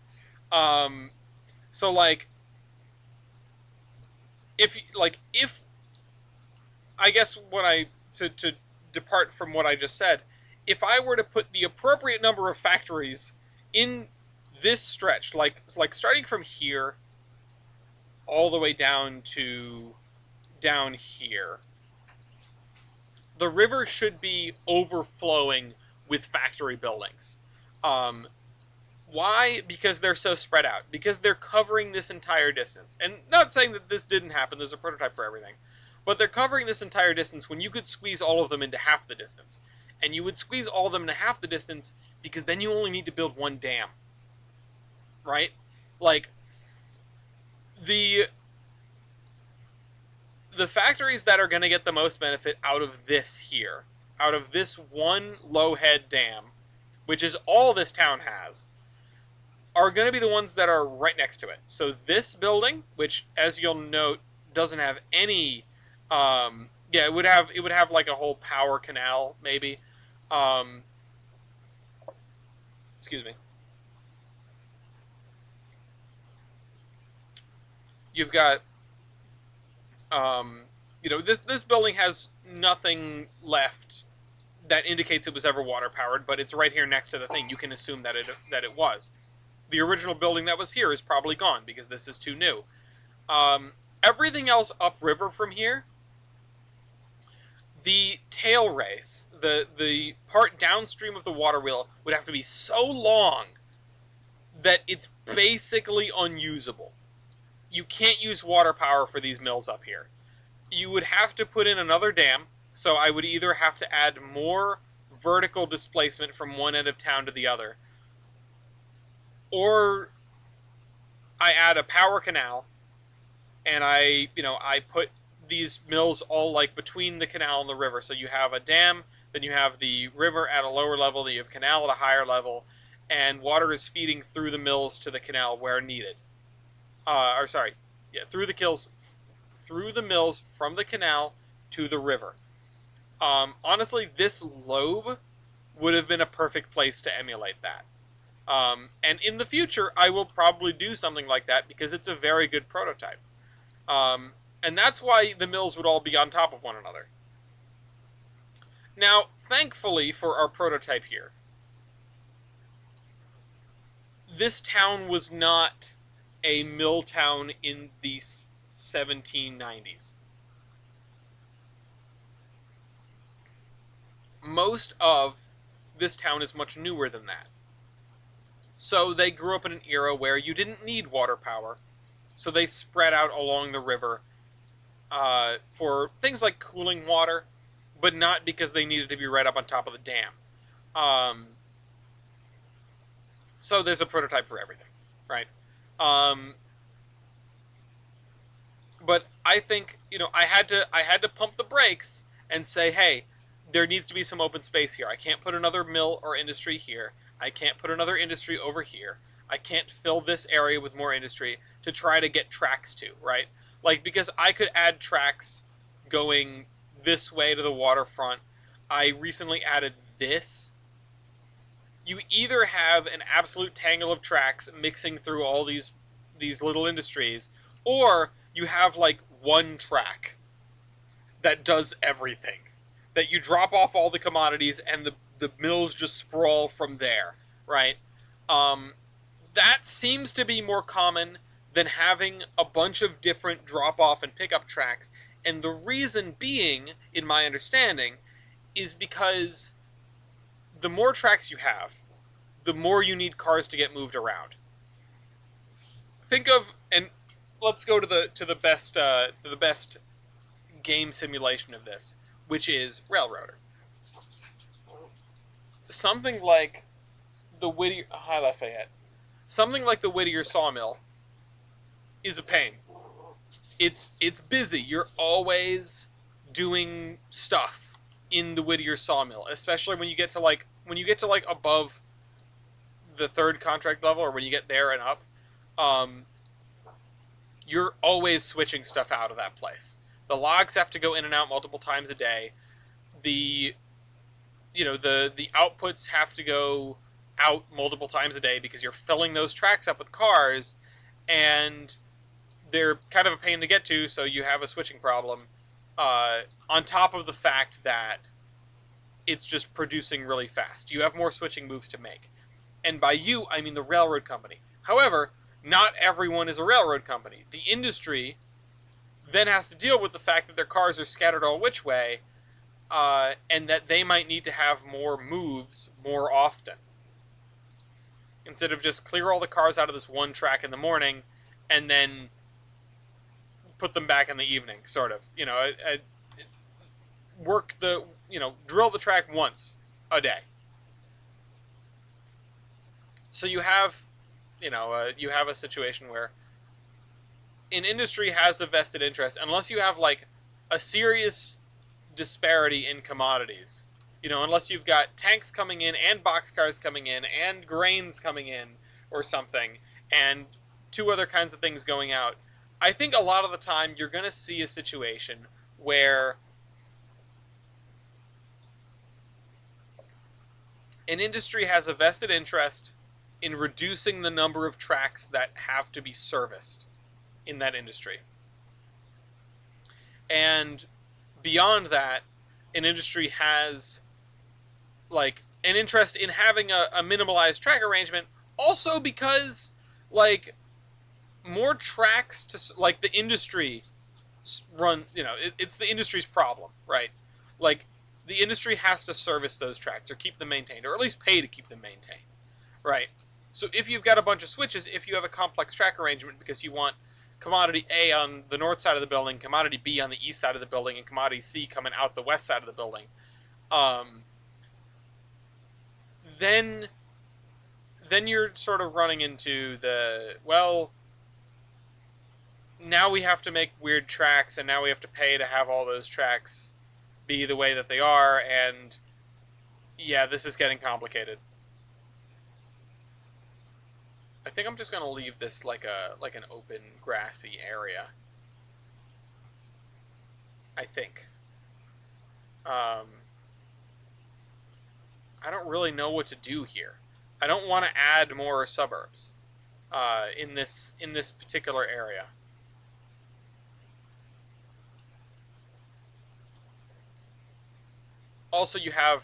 So like, if I guess to depart from what I just said, if I were to put the appropriate number of factories in this stretch, like starting from here all the way down to down here, the river should be overflowing with factory buildings. Why? Because they're so spread out. Because they're covering this entire distance. And not saying that this didn't happen, there's a prototype for everything. But they're covering this entire distance when you could squeeze all of them into half the distance. And you would squeeze all of them into half the distance because then you only need to build one dam. Right? Like, the factories that are going to get the most benefit out of this here, out of this one low-head dam, which is all this town has, are going to be the ones that are right next to it. So this building, which, as you'll note, doesn't have any... yeah, it would have like a whole power canal, maybe. Excuse me. You've got this building has nothing left that indicates it was ever water powered, but it's right here next to the thing. You can assume that it was. The original building that was here is probably gone because this is too new. Everything else upriver from here, the tail race, the part downstream of the water wheel would have to be so long that it's basically unusable. You can't use water power for these mills up here. You would have to put in another dam, so I would either have to add more vertical displacement from one end of town to the other, or I add a power canal, and I put these mills all like between the canal and the river. So you have a dam, then you have the river at a lower level, then you have canal at a higher level, and water is feeding through the mills to the canal where needed. Through the mills from the canal to the river. Honestly, this lobe would have been a perfect place to emulate that. And in the future, I will probably do something like that because it's a very good prototype. And that's why the mills would all be on top of one another. Now, thankfully for our prototype here, this town was not a mill town in the 1790s. Most of this town is much newer than that. So they grew up in an era where you didn't need water power, so they spread out along the river for things like cooling water, but not because they needed to be right up on top of the dam. So there's a prototype for everything, right? But I think, I had to pump the brakes and say, hey, there needs to be some open space here. I can't put another mill or industry here. I can't put another industry over here. I can't fill this area with more industry to try to get tracks to, right? Like, because I could add tracks going this way to the waterfront. I recently added this. You either have an absolute tangle of tracks mixing through all these little industries, or you have like one track that does everything. That you drop off all the commodities and the mills just sprawl from there, right? That seems to be more common than having a bunch of different drop-off and pickup tracks. And the reason being, in my understanding, is because the more tracks you have, the more you need cars to get moved around. Think of, and let's go to the best game simulation of this, which is Railroader. Something like the Whittier High Lafayette. Something like the Whittier sawmill is a pain. It's busy. You're always doing stuff in the Whittier sawmill, especially when you get to above the third contract level, or when you get there and up. You're always switching stuff out of that place. The logs have to go in and out multiple times a day. The outputs have to go out multiple times a day because you're filling those tracks up with cars, and they're kind of a pain to get to, so you have a switching problem, on top of the fact that it's just producing really fast. You have more switching moves to make. And by you, I mean the railroad company. However, not everyone is a railroad company. The industry then has to deal with the fact that their cars are scattered all which way, and that they might need to have more moves more often. Instead of just clear all the cars out of this one track in the morning, and then put them back in the evening, sort of. Drill the track once a day. So you have a situation where an industry has a vested interest, unless you have like a serious disparity in commodities. Unless you've got tanks coming in and boxcars coming in and grains coming in or something, and two other kinds of things going out. I think a lot of the time you're going to see a situation where an industry has a vested interest in reducing the number of tracks that have to be serviced in that industry. And beyond that, an industry has like an interest in having a minimalized track arrangement, also because like more tracks to like the industry run, it's the industry's problem, right? Like the industry has to service those tracks or keep them maintained, or at least pay to keep them maintained, right? So if you've got a bunch of switches, if you have a complex track arrangement because you want commodity A on the north side of the building, commodity B on the east side of the building, and commodity C coming out the west side of the building, um, then then you're sort of running into the, well, now we have to make weird tracks, and now we have to pay to have all those tracks be the way that they are, and yeah, this is getting complicated. I think I'm just gonna leave this like an open grassy area. I think. I don't really know what to do here. I don't want to add more suburbs in this particular area. Also, you have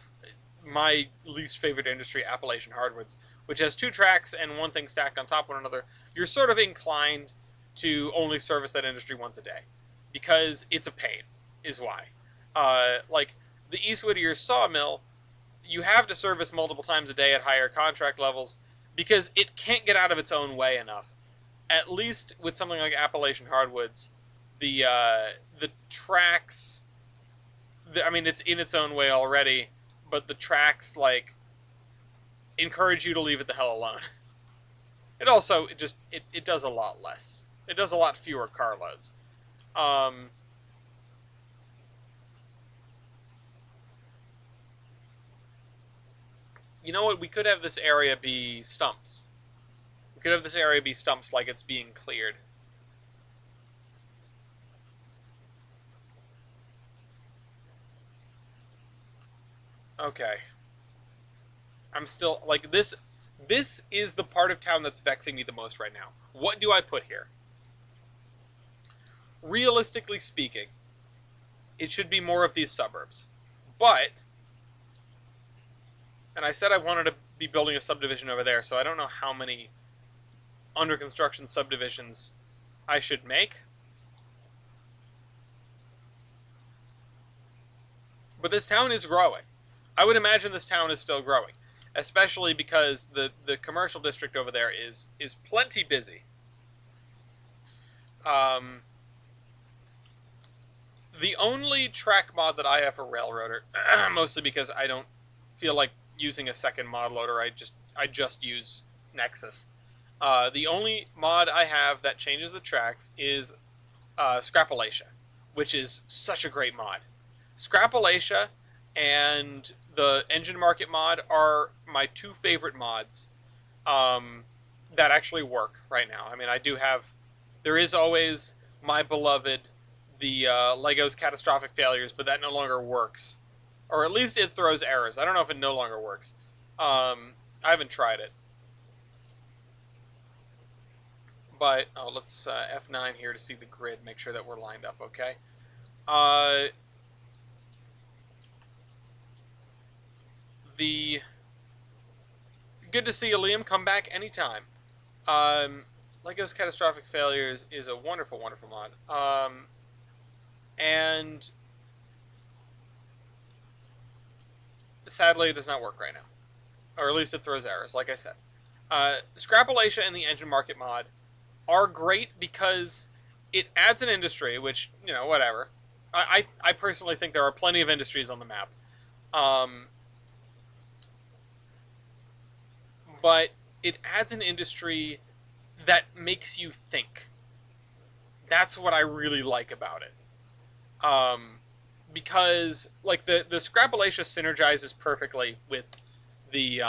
my least favorite industry, Appalachian Hardwoods, which has two tracks and one thing stacked on top of one another. You're sort of inclined to only service that industry once a day because it's a pain, is why. Like the East Whittier sawmill, you have to service multiple times a day at higher contract levels because it can't get out of its own way enough. At least with something like Appalachian Hardwoods, the tracks, I mean, it's in its own way already, but the tracks like encourage you to leave it the hell alone. It also it does a lot less. It does a lot fewer carloads. Um, you know what? We could have this area be stumps. We could have this area be stumps like it's being cleared. Okay. I'm still like this. This is the part of town that's vexing me the most right now. What do I put here? Realistically speaking, it should be more of these suburbs. But, and I said I wanted to be building a subdivision over there, so I don't know how many under construction subdivisions I should make. But this town is growing. I would imagine this town is still growing, especially because the commercial district over there is plenty busy. The only track mod that I have for Railroader, mostly because I don't feel like using a second mod loader, I just use Nexus. The only mod I have that changes the tracks is Scrapalacia, which is such a great mod. Scrapalacia and the Engine Market mod are my two favorite mods that actually work right now. I mean, there is always my beloved, the Lego's Catastrophic Failures, but that no longer works. Or at least it throws errors. I don't know if it no longer works. I haven't tried it. But, let's F9 here to see the grid, make sure that we're lined up, okay? Good to see you, Liam. Come back anytime. Lego's Catastrophic Failures is a wonderful, wonderful mod. And sadly, it does not work right now. Or at least it throws errors, like I said. Scrapalacia and the Engine Market mod are great because it adds an industry, which, whatever. I personally think there are plenty of industries on the map. But it adds an industry that makes you think. That's what I really like about it. Because, like, the Scrapalacia synergizes perfectly with the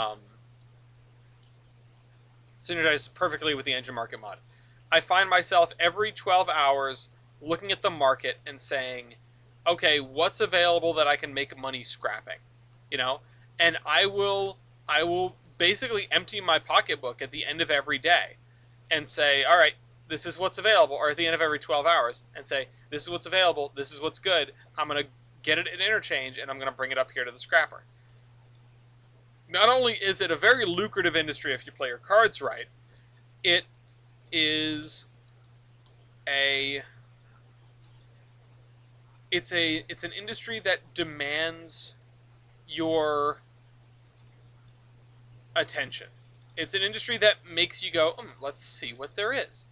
Engine Market mod. I find myself every 12 hours looking at the market and saying, okay, what's available that I can make money scrapping? And I will basically empty my pocketbook at the end of every day and say, all right, this is what's available, or at the end of every 12 hours, and say, this is what's available, this is what's good, I'm going to get it in interchange, and I'm going to bring it up here to the scrapper. Not only is it a very lucrative industry if you play your cards right, it is a it's an industry that demands your attention. It's an industry that makes you go, let's see what there is.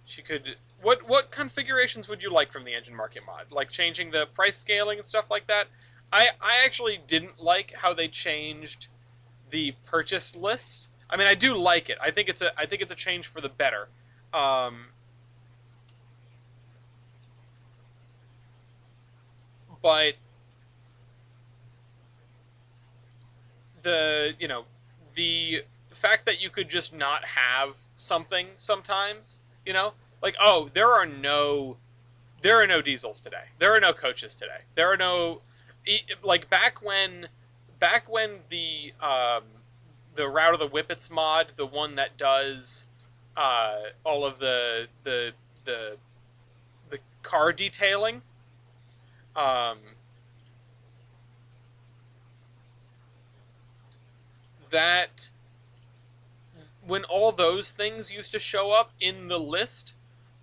She could. What configurations would you like from the engine market mod? Like changing the price scaling and stuff like that? I actually didn't like how they changed the purchase list. I mean, I do like it. I think it's a change for the better. But the fact that you could just not have something sometimes, like, oh, there are no diesels today. There are no coaches today. There are no, like, back when the Route of the Whippets mod, the one that does all of the car detailing, that when all those things used to show up in the list,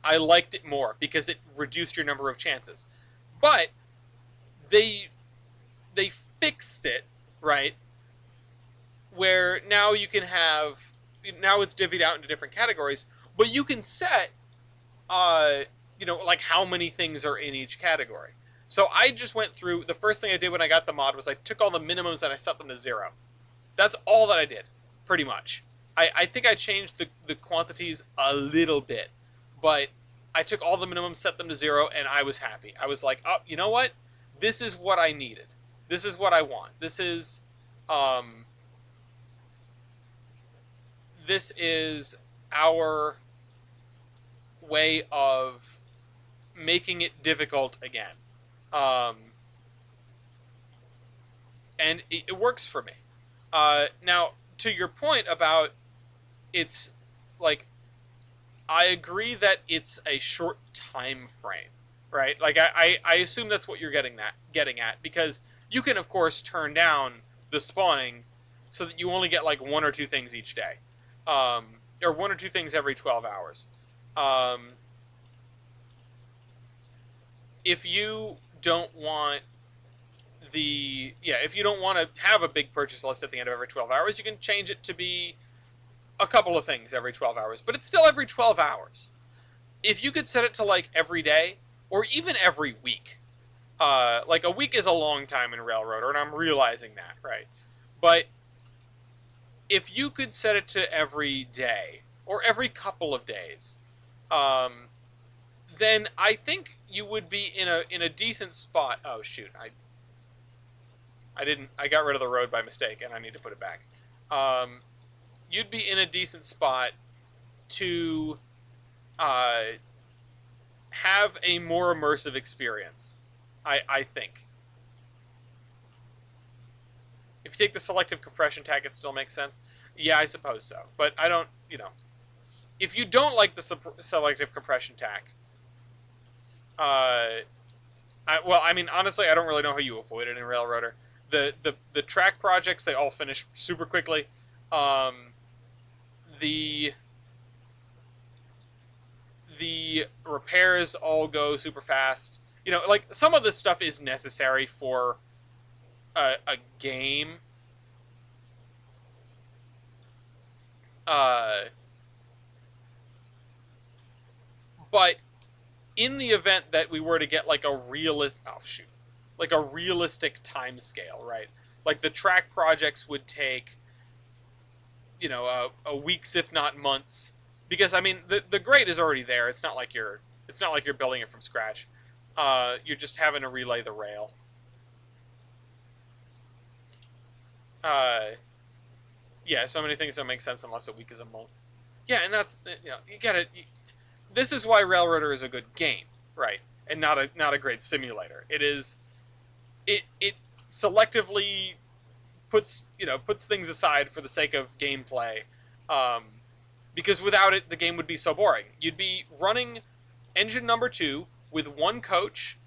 I liked it more because it reduced your number of chances. But they fixed it, right? Where now you can have, now it's divvied out into different categories, but you can set like how many things are in each category. So I just went through, the first thing I did when I got the mod was I took all the minimums and I set them to 0. That's all that I did, pretty much. I think I changed the quantities a little bit, but I took all the minimums, set them to 0, and I was happy. I was like, oh, you know what? This is what I needed. This is what I want. This is our way of making it difficult again. And it works for me. Now, to your point about it's like, I agree that it's a short time frame, right? Like I assume that's what you're getting at, because you can of course turn down the spawning so that you only get like 1 or 2 things each day, or 1 or 2 things every 12 hours. If you don't want if you don't want to have a big purchase list at the end of every 12 hours, you can change it to be a couple of things every 12 hours, but it's still every 12 hours. If you could set it to like every day or even every week, like a week is a long time in Railroader, and I'm realizing that, right? But if you could set it to every day or every couple of days, then I think you would be in a decent spot. Oh shoot, I got rid of the road by mistake, and I need to put it back. You'd be in a decent spot to have a more immersive experience, I think. If you take the selective compression tack, it still makes sense. Yeah, I suppose so. But I don't, if you don't like the selective compression tack, honestly, I don't really know how you avoid it in Railroader. The track projects, they all finish super quickly. The repairs all go super fast. Like, some of this stuff is necessary for a game. But in the event that we were to get like a realistic time scale, right? Like the track projects would take, a weeks if not months, because I mean the grade is already there. It's not like you're building it from scratch. You're just having to relay the rail. Yeah, so many things don't make sense unless a week is a month. Yeah, and that's, you gotta. This is why Railroader is a good game, right? And not a great simulator. It selectively puts things aside for the sake of gameplay, because without it, the game would be so boring. You'd be running engine number 2 with one coach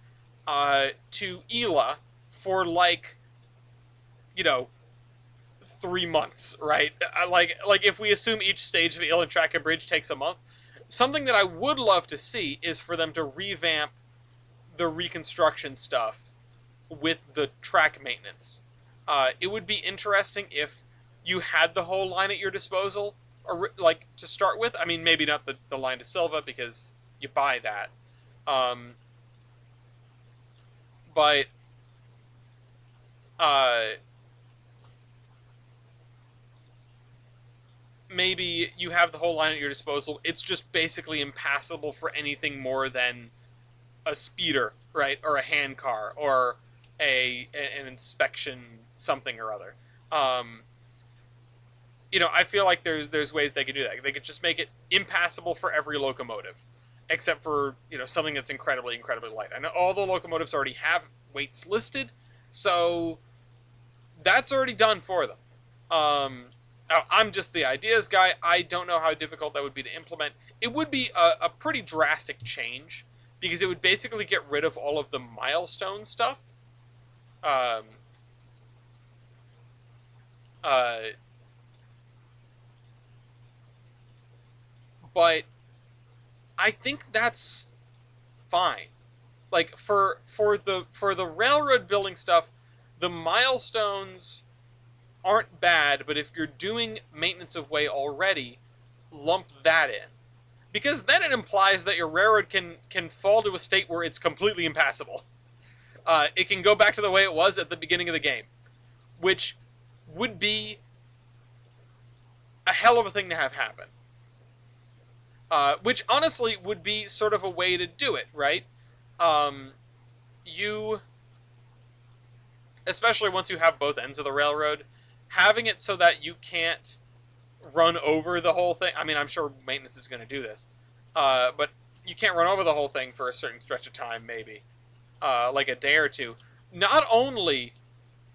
to Ela for like, you know, 3 months, right? Like if we assume each stage of Ela Track and Bridge takes a month, something that I would love to see is for them to revamp the reconstruction stuff with the track maintenance. It would be interesting if you had the whole line at your disposal, or like to start with. I mean, maybe not the line to Silva because you buy that, um, but uh, maybe you have the whole line at your disposal. It's just basically impassable for anything more than a speeder, right, or a hand car, or an inspection something or other. Um, I feel like there's ways they could do that. They could just make it impassable for every locomotive, except for something that's incredibly light. I know all the locomotives already have weights listed, so that's already done for them. I'm just the ideas guy. I don't know how difficult that would be to implement. It would be a pretty drastic change because it would basically get rid of all of the milestone stuff. Um, uh, but I think that's fine. Like for the railroad building stuff, the milestones aren't bad, but if you're doing maintenance of way already, lump that in. Because then it implies that your railroad can fall to a state where it's completely impassable. It can go back to the way it was at the beginning of the game, which would be a hell of a thing to have happen. Which honestly would be sort of a way to do it, right? Um, you, especially once you have both ends of the railroad, having it so that you can't run over the whole thing. I mean, I'm sure maintenance is going to do this, but you can't run over the whole thing for a certain stretch of time, maybe like a day or two. Not only,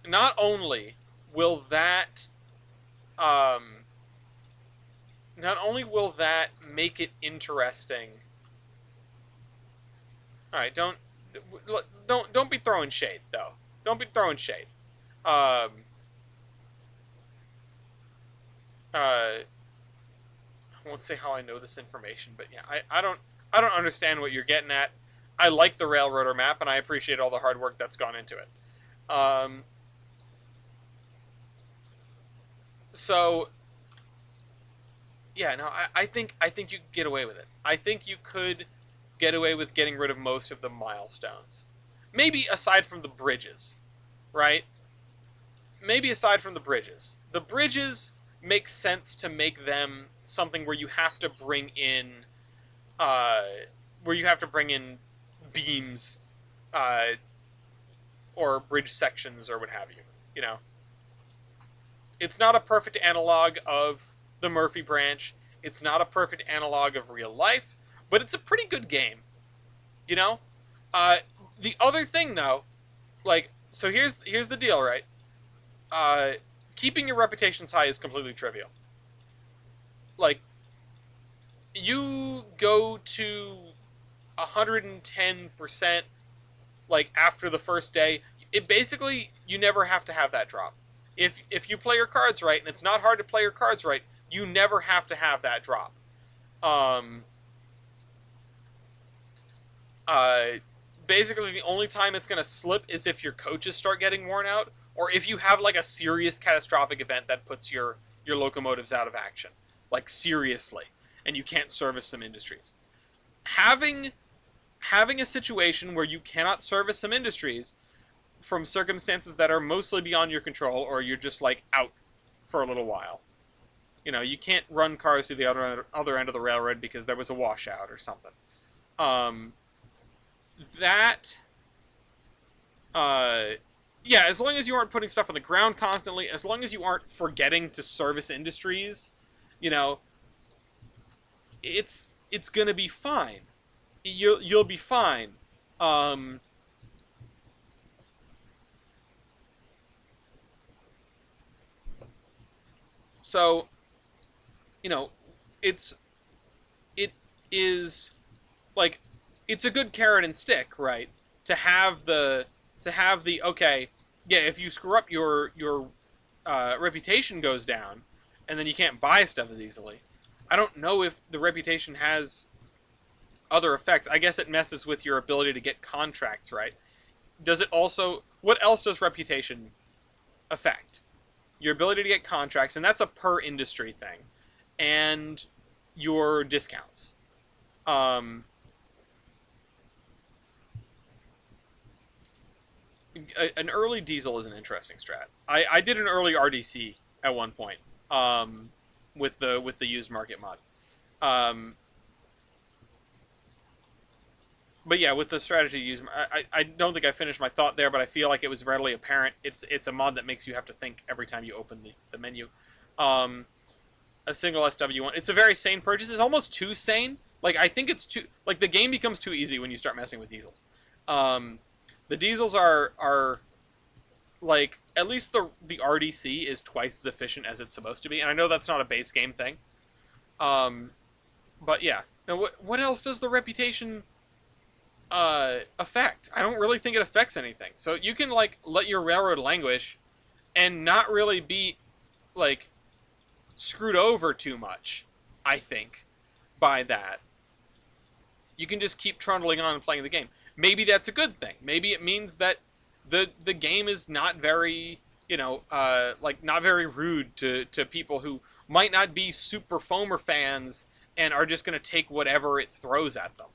not only will that, um, not only will that make it interesting. All right, don't be throwing shade though. Don't be throwing shade. Um, I won't say how I know this information, but yeah, I don't understand what you're getting at. I like the Railroader map, and I appreciate all the hard work that's gone into it. Um, so yeah, no, I think you could get away with it. I think you could get away with getting rid of most of the milestones. Maybe aside from the bridges, right? Maybe aside from the bridges. The bridges make sense to make them something where you have to bring in uh, beams uh, or bridge sections or what have you. You know, it's not a perfect analog of the Murphy branch. It's not a perfect analog of real life, but it's a pretty good game. You know, uh, the other thing though, like, so here's the deal, right? Uh, Keeping your reputations high is completely trivial. Like, you go to 110% like after the first day, it basically you never have to have that drop. If you play your cards right, and it's not hard to play your cards right, you never have to have that drop. Um, uh, Basically, the only time it's gonna slip is if your coaches start getting worn out, or if you have like a serious catastrophic event that puts your locomotives out of action, like seriously, and you can't service some industries. Having having a situation where you cannot service some industries from circumstances that are mostly beyond your control, or you're just like out for a little while. You can't run cars to the other end of the railroad because there was a washout or something. Um, that, uh, yeah, as long as you aren't putting stuff on the ground constantly, as long as you aren't forgetting to service industries, you know, it's gonna be fine. You'll be fine. Um, so you know it's it is like it's a good carrot and stick, right? To have the okay, yeah. If you screw up, your reputation goes down, and then you can't buy stuff as easily. I don't know if the reputation has other effects. I guess it messes with your ability to get contracts, right? Does it also? What else does reputation affect? Your ability to get contracts, and that's a per industry thing, and your discounts. Um, an early diesel is an interesting strat. I did an early RDC at one point with the used market mod. Um, but yeah, with the strategy used, I don't think I finished my thought there, but I feel like it was readily apparent. It's a mod that makes you have to think every time you open the menu. Um, a single SW1. It's a very sane purchase. It's almost too sane. Like I think it's too like the game becomes too easy when you start messing with diesels. Um, the diesels are like at least the RDC is twice as efficient as it's supposed to be, and I know that's not a base game thing. Um, but yeah. Now what else does the reputation affect? I don't really think it affects anything. So you can like let your railroad languish and not really be like screwed over too much, I think, by that. You can just keep trundling on and playing the game. Maybe that's a good thing. Maybe it means that the game is not very, like not very rude to people who might not be super foamer fans and are just going to take whatever it throws at them.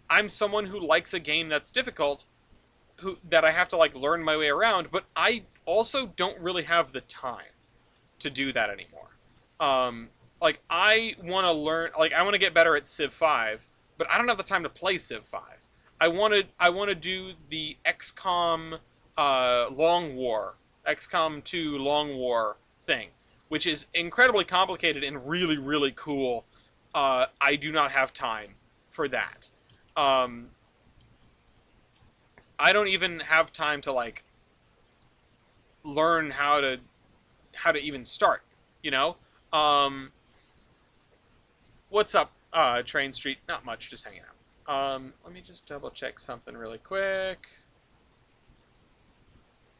I'm someone who likes a game that's difficult, that I have to like learn my way around, but I also don't really have the time to do that anymore. Like I want to learn, like I want to get better at Civ 5, but I don't have the time to play Civ 5. I want to do the XCOM Long War, XCOM 2 Long War thing, which is incredibly complicated and really really cool. I do not have time for that. Um, I don't even have time to like learn how to even start. You know, um, what's up, Train Street? Not much, just hanging out. Let me just double check something really quick.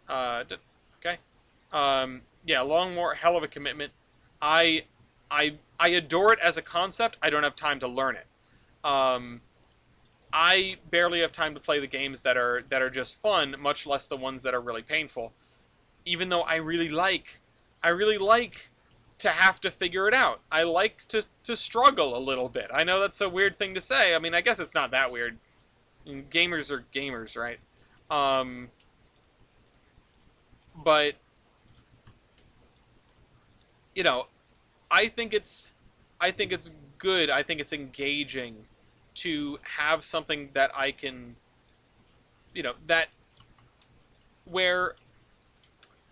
Okay. Yeah, Long War, hell of a commitment. I, I adore it as a concept. I don't have time to learn it. Um, I barely have time to play the games that are just fun, much less the ones that are really painful. Even though I really like to have to figure it out. I like to struggle a little bit. I know that's a weird thing to say. I mean, I guess it's not that weird. Gamers are gamers, right? Um, but you know, I think it's I think it's good. I think it's engaging to have something that I can, that where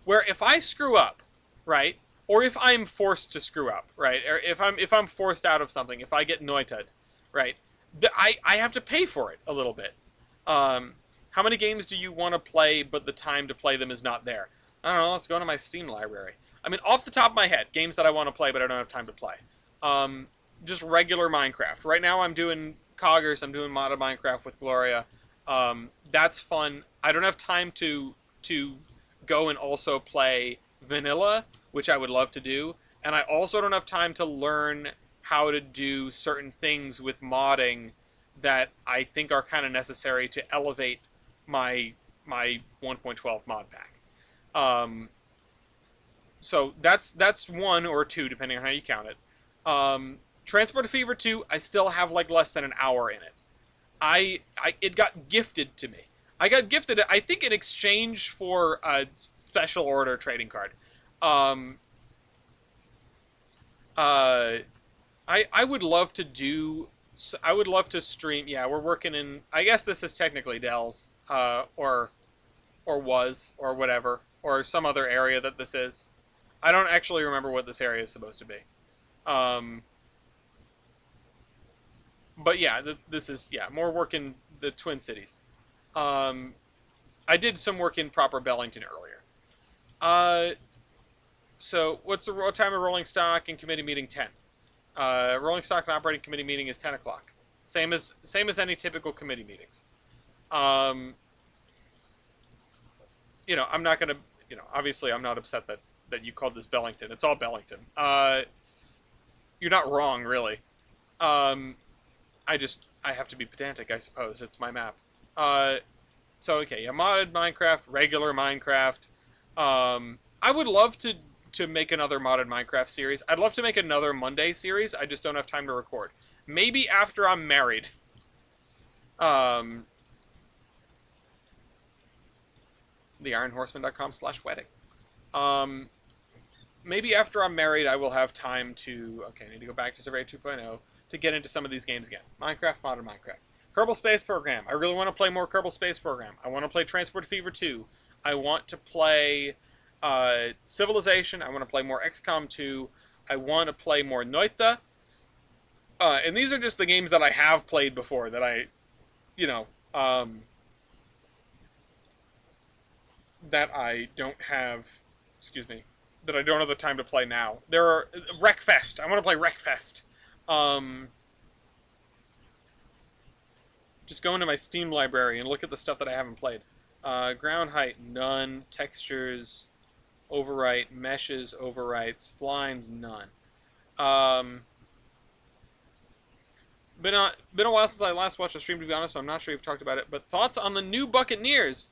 if I screw up, right, or if I'm forced to screw up, right, or if I'm forced out of something, if I get noited, right, I have to pay for it a little bit. Um, how many games do you want to play, but the time to play them is not there? I don't know. Let's go to my Steam library. I mean, off the top of my head, games that I want to play, but I don't have time to play. Um, just regular Minecraft. Right now, I'm doing Coggers. I'm doing modded Minecraft with Gloria. That's fun. I don't have time to go and also play vanilla, which I would love to do, and I also don't have time to learn how to do certain things with modding that I think are kind of necessary to elevate my 1.12 mod pack. Um, so that's one or two, depending on how you count it. Transport to Fever 2, I still have like less than an hour in it. It got gifted to me. I got gifted it, I think, in exchange for a special order trading card. Um, uh, I would love to do. I would love to stream. Yeah, we're working in. I guess this is technically Dell's, or was, or whatever, or some other area that this is. I don't actually remember what this area is supposed to be. Um, but yeah, this is more work in the Twin Cities. Um, I did some work in proper Bellington earlier. Uh, so what time of rolling stock and committee meeting 10? Rolling Stock and Operating Committee meeting is 10 o'clock. Same as any typical committee meetings. Um, I'm not gonna, obviously I'm not upset that you called this Bellington. It's all Bellington. You're not wrong, really. Um, I have to be pedantic, I suppose. It's my map. Uh, so okay, yeah, modded Minecraft, regular Minecraft. I would love to make another modded Minecraft series. I'd love to make another Monday series. I just don't have time to record. Maybe after I'm married. Um, theironhorseman.com/wedding. Maybe after I'm married, I will have time to. Okay, I need to go back to Survey 2.0 to get into some of these games again. Minecraft, modern Minecraft. Kerbal Space Program. I really want to play more Kerbal Space Program. I want to play Transport Fever 2. I want to play Civilization. I want to play more XCOM 2. I want to play more Noita. And these are just the games that I have played before that I, you know, that I don't have, excuse me, that I don't have the time to play now. There are Wreckfest. I want to play Wreckfest. Just go into my Steam library and look at the stuff that I haven't played. Ground height, none. Textures, overwrite. Meshes, overwrite. Splines, none. Been a while since I last watched a stream, to be honest, so I'm not sure you've talked about it. But thoughts on the new Buccaneers?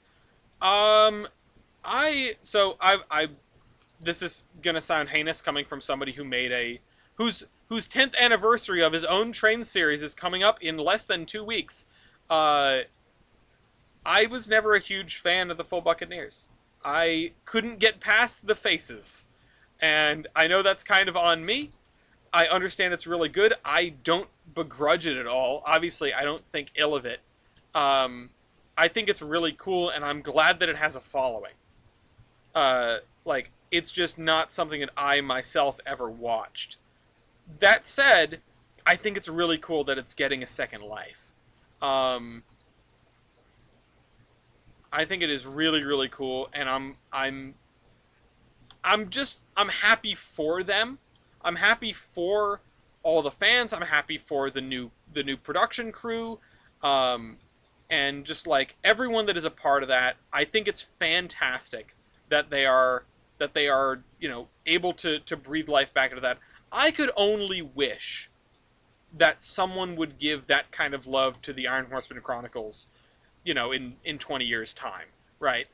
This is gonna sound heinous coming from somebody who made whose 10th anniversary of his own Trainz series is coming up in less than 2 weeks. I was never a huge fan of the full Buccaneers. I couldn't get past the faces, and I know that's kind of on me. I understand it's really good. I don't begrudge it at all. Obviously, I don't think ill of it. I think it's really cool, and I'm glad that it has a following. It's just not something that I myself ever watched. That said, I think it's really cool that it's getting a second life. I think it is really, really cool, and I'm happy for them. I'm happy for all the fans. I'm happy for the new production crew. And just like everyone that is a part of that. I think it's fantastic that they are able to breathe life back into that. I could only wish that someone would give that kind of love to the Iron Horseman Chronicles, in 20 years time, right?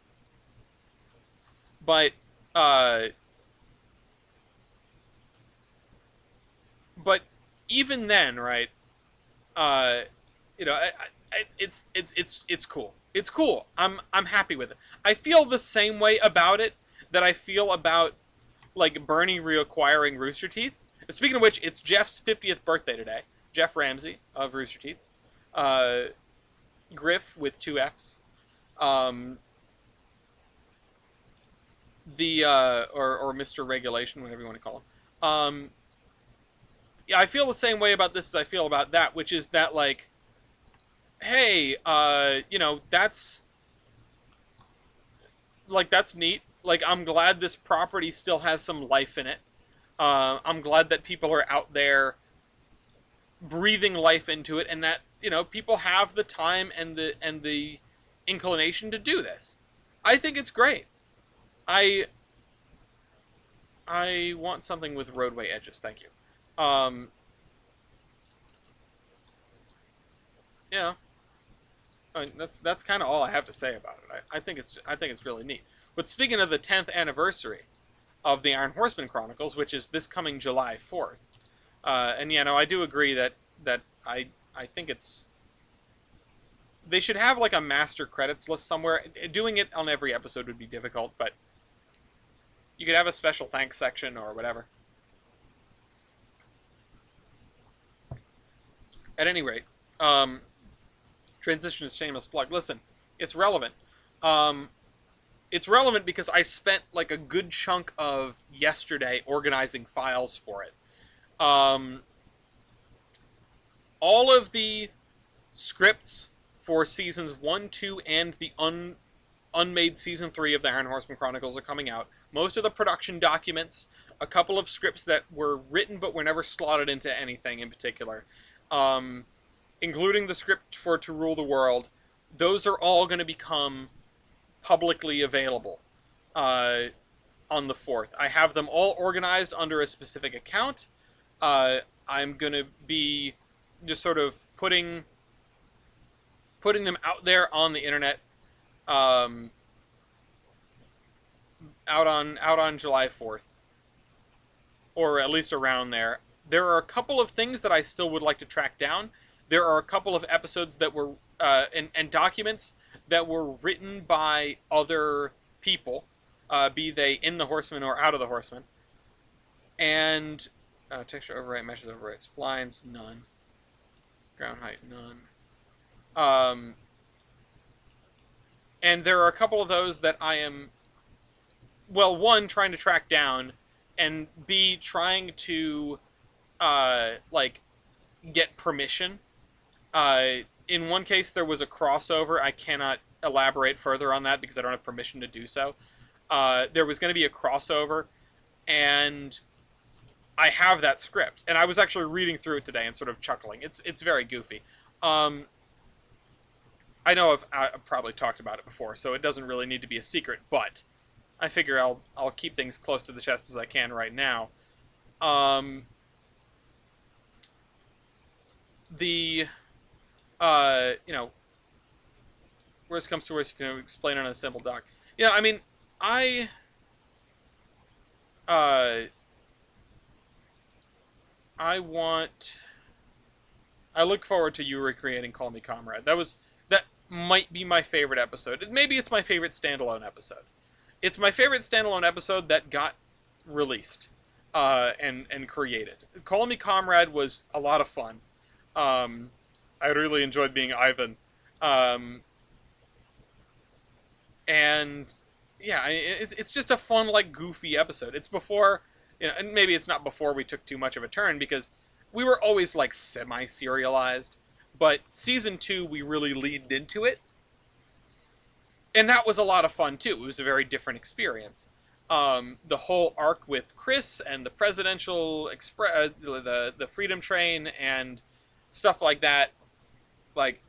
But even then, right? It's cool. It's cool. I'm happy with it. I feel the same way about it that I feel about like Bernie reacquiring Rooster Teeth. And speaking of which, it's Jeff's 50th birthday today. Jeff Ramsey of Rooster Teeth. Griff with 2 F's. Or Mr. Regulation, whatever you want to call him. Yeah, I feel the same way about this as I feel about that, which is that like, hey, that's neat. Like, I'm glad this property still has some life in it. I'm glad that people are out there breathing life into it, and that people have the time and the inclination to do this. I think it's great. I want something with roadway edges. Thank you. Yeah. That's kind of all I have to say about it. I think it's really neat. But speaking of the 10th anniversary of the Iron Horseman Chronicles, which is this coming July 4th, and I do agree that I think they should have like a master credits list somewhere. Doing it on every episode would be difficult, but you could have a special thanks section or whatever. At any rate, transition to shameless plug. Listen, it's relevant. It's relevant because I spent like a good chunk of yesterday organizing files for it. All of the scripts for seasons 1, 2, and the unmade season 3 of the Iron Horseman Chronicles are coming out. Most of the production documents a couple of scripts that were written but were never slotted into anything in particular, um, including the script for To Rule the World. Those are all going to become publicly available uh, on the 4th. I have them all organized under a specific account. I'm going to be just sort of putting them out there on the internet, um, out on July 4th, or at least around there. There are a couple of things that I still would like to track down. There are a couple of episodes that were and documents that were written by other people, be they in the Horseman or out of the Horseman. And texture overwrite, meshes overwrite, splines, none. Ground height, none. And there are a couple of those that I am, well, one, trying to track down, and B, trying to, like, get permission. In one case, there was a crossover. I cannot elaborate further on that because I don't have permission to do so. There was going to be a crossover, and I have that script. And I was actually reading through it today and sort of chuckling. It's very goofy. I know I've probably talked about it before, so it doesn't really need to be a secret, but I figure I'll keep things close to the chest as I can right now. The worst comes to worst, you can explain on a simple doc. Yeah, I mean, uh, I look forward to you recreating Call Me Comrade. That might be my favorite episode. Maybe it's my favorite standalone episode. It's my favorite standalone episode that got released and created. Call Me Comrade was a lot of fun. I really enjoyed being Ivan. And yeah, it's just a fun, like, goofy episode. It's before, and maybe it's not before we took too much of a turn, because we were always, like, semi-serialized. But season 2, we really leaned into it. And that was a lot of fun, too. It was a very different experience. The whole arc with Chris and the presidential express, the Freedom Train and stuff like that, like,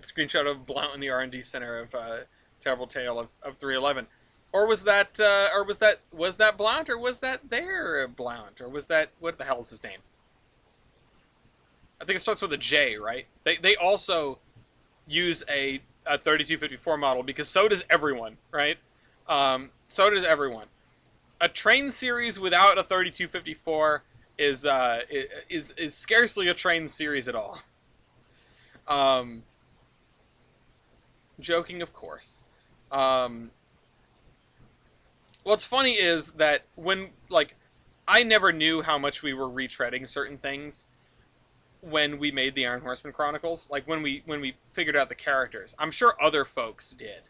screenshot of Blount in the R&D center of Terrible Tale of 311. Or was that Blount, or was that their Blount, or was that, what the hell is his name? I think it starts with a J, right? They also use a 3254 model, because so does everyone, right? So does everyone. A Trainz series without a 3254 is scarcely a Trainz series at all. Joking, of course. What's funny is that when, like, I never knew how much we were retreading certain things when we made the Iron Horseman Chronicles. Like, when we figured out the characters. I'm sure other folks did.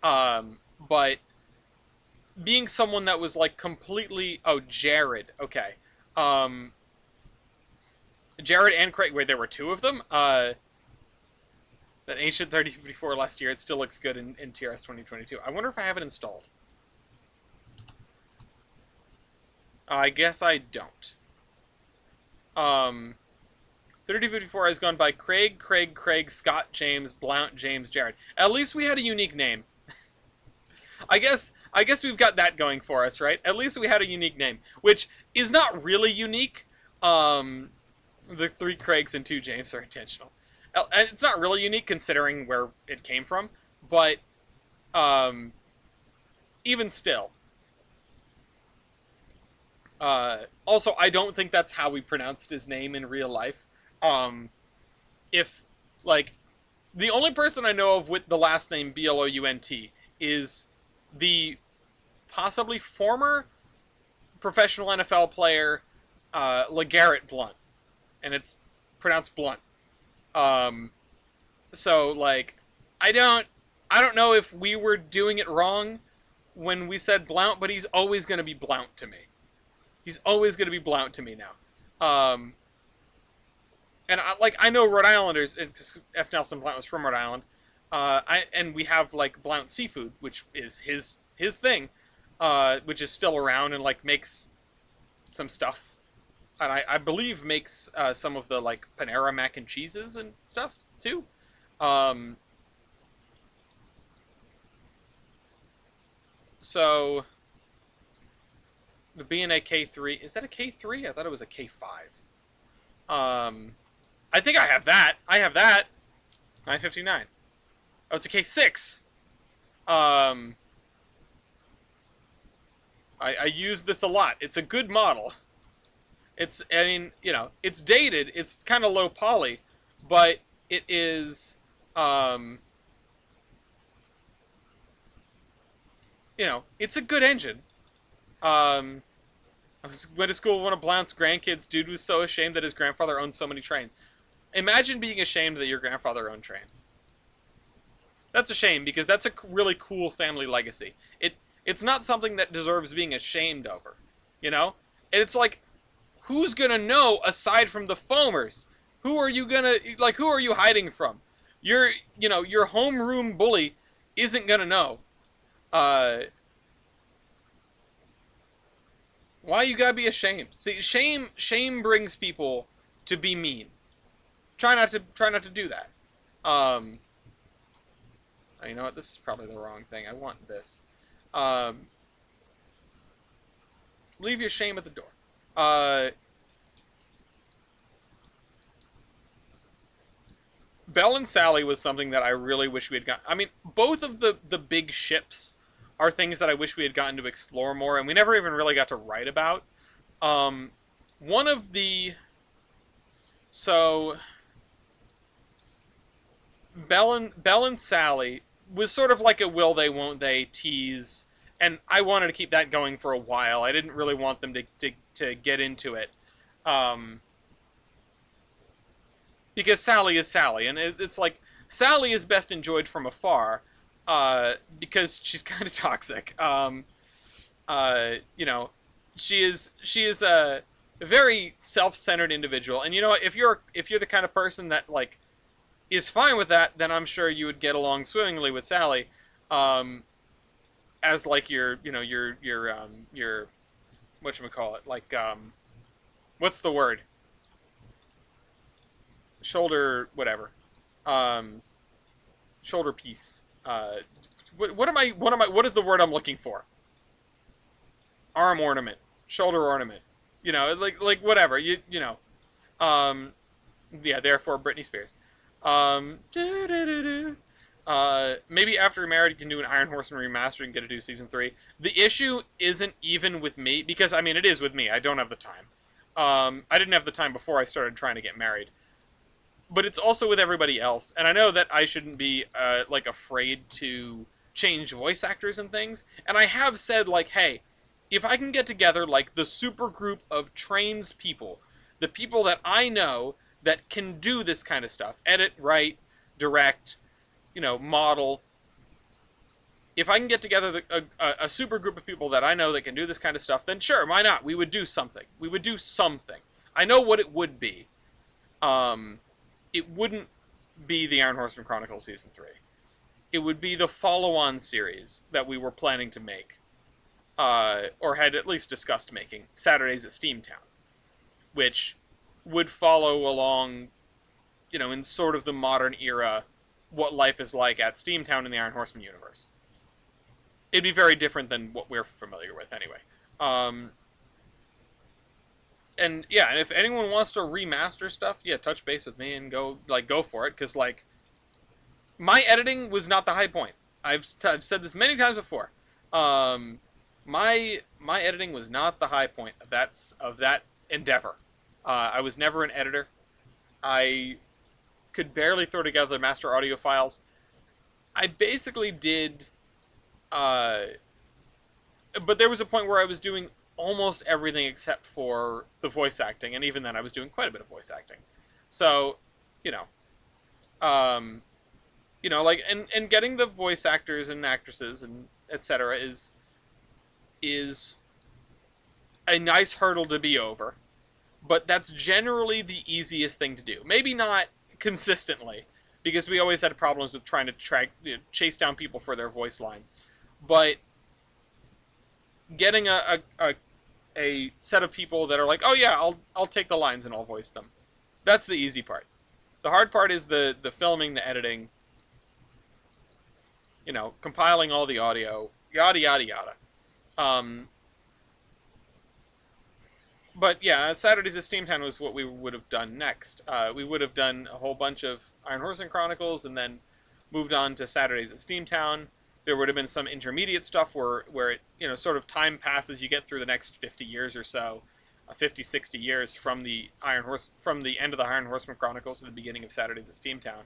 But being someone that was, like, completely... Oh, Jared. Okay. Jared and Craig... Wait, there were two of them? That Ancient 3054 last year, it still looks good in TRS 2022. I wonder if I have it installed. I guess I don't. 3054 has gone by Craig, Scott, James, Blount, James, Jared. At least we had a unique name. I guess we've got that going for us, right? At least we had a unique name, which is not really unique. The 3 Craigs and 2 James are intentional. And it's not really unique considering where it came from, but even still. Also, I don't think that's how we pronounced his name in real life. If, like, the only person I know of with the last name Blount is the possibly former professional NFL player LeGarrette Blount, and it's pronounced Blunt. So, like, I don't know if we were doing it wrong when we said Blount, but he's always going to be Blount to me. He's always going to be Blount to me now. And I know Rhode Islanders, F. Nelson Blount was from Rhode Island, and we have like Blount Seafood, which is his thing, which is still around and like makes some stuff, and I believe makes some of the like Panera mac and cheeses and stuff too. Um, so the being a K3, is that a K3? I thought it was a K5. I think I have that. I have that. 959. Oh, it's a K6. Um, I use this a lot. It's a good model. I mean, it's dated. It's kind of low poly, but it is, um, it's a good engine. Um, went to school with one of Blount's grandkids. Dude was so ashamed that his grandfather owned so many trains. Imagine being ashamed that your grandfather owned trains. That's a shame because that's a really cool family legacy. It's not something that deserves being ashamed over, And it's like, who's gonna know aside from the foamers? Who are you gonna like? Who are you hiding from? Your homeroom bully isn't gonna know. Uh, why you gotta be ashamed? See, shame brings people to be mean. Try not to do that. Um, you know what? This is probably the wrong thing. I want this. Um, leave your shame at the door. Belle and Sally was something that I really wish we had gotten. I mean, both of the big ships are things that I wish we had gotten to explore more, and we never even really got to write about. Um, one of the so Belle and Sally was sort of like a will they won't they tease, and I wanted to keep that going for a while. I didn't really want them to get into it. Um, because Sally is Sally, and it's like Sally is best enjoyed from afar, because she's kind of toxic. Uh, you know, she is a very self-centered individual, and if you're the kind of person that like is fine with that, then I'm sure you would get along swimmingly with Sally, um, as like your whatchamacallit, like what's the word? Shoulder whatever, um, shoulder piece. What is the word I'm looking for? Arm ornament, shoulder ornament. Like whatever. Um, yeah. Therefore, Britney Spears. Maybe after married, you can do an Iron Horseman remaster and get to do season 3. The issue isn't even with me because I mean it is with me. I don't have the time. I didn't have the time before I started trying to get married, but it's also with everybody else. And I know that I shouldn't be like afraid to change voice actors and things. And I have said like, hey, if I can get together like the super group of Trainz people, the people that I know that can do this kind of stuff, edit, write, direct, model. If I can get together a super group of people that I know that can do this kind of stuff, then sure, why not? We would do something. We would do something. I know what it would be. It wouldn't be the Iron Horseman Chronicles Season 3. It would be the follow-on series that we were planning to make, or had at least discussed making, Saturdays at Steamtown, which would follow along, in sort of the modern era, what life is like at Steamtown in the Iron Horseman universe. It'd be very different than what we're familiar with anyway. And yeah, and if anyone wants to remaster stuff, yeah, touch base with me and go for it, because like my editing was not the high point. I've said this many times before. My editing was not the high point of that endeavor. I was never an editor. I could barely throw together master audio files. I basically did, but there was a point where I was doing almost everything except for the voice acting, and even then I was doing quite a bit of voice acting. So, like, and getting the voice actors and actresses and etc. is a nice hurdle to be over. But that's generally the easiest thing to do. Maybe not consistently, because we always had problems with trying to chase down people for their voice lines. But getting a set of people that are like, oh yeah, I'll take the lines and I'll voice them. That's the easy part. The hard part is the filming, the editing, compiling all the audio, yada yada yada. Um, but yeah, Saturdays at Steamtown was what we would have done next. We would have done a whole bunch of Iron Horse and Chronicles, and then moved on to Saturdays at Steamtown. There would have been some intermediate stuff where it, sort of time passes. You get through the next 50 years or so, 50, 60 years from the end of the Iron Horseman Chronicles to the beginning of Saturdays at Steamtown.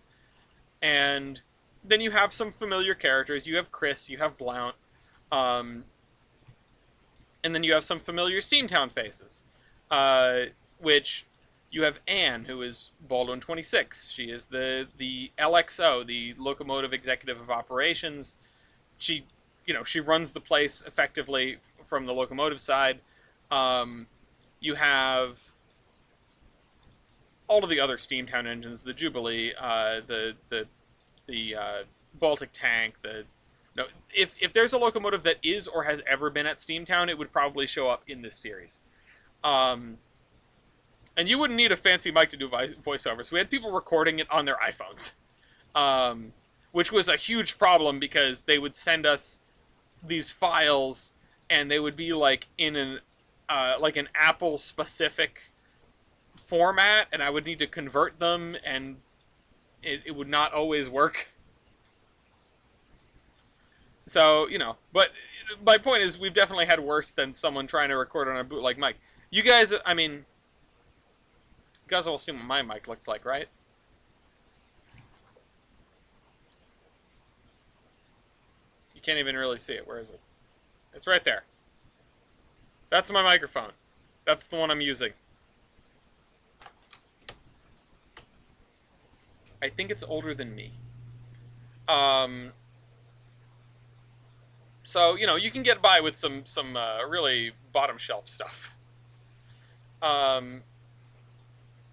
And then you have some familiar characters. You have Chris, you have Blount, and then you have some familiar Steamtown faces, which you have Anne, who is Baldwin 26. She is the LXO, the Locomotive Executive of Operations. She runs the place effectively from the locomotive side. You have all of the other Steamtown engines, the Jubilee, the Baltic Tank. If there's a locomotive that is or has ever been at Steamtown, it would probably show up in this series. And you wouldn't need a fancy mic to do voiceovers. We had people recording it on their iPhones, which was a huge problem because they would send us these files, and they would be like in an Apple specific format, and I would need to convert them, and it would not always work. So, but my point is, we've definitely had worse than someone trying to record on a bootleg mic. You guys, you guys all seen what my mic looks like, right? You can't even really see it. Where is it? It's right there. That's my microphone. That's the one I'm using. I think it's older than me. So, you can get by with some really bottom shelf stuff.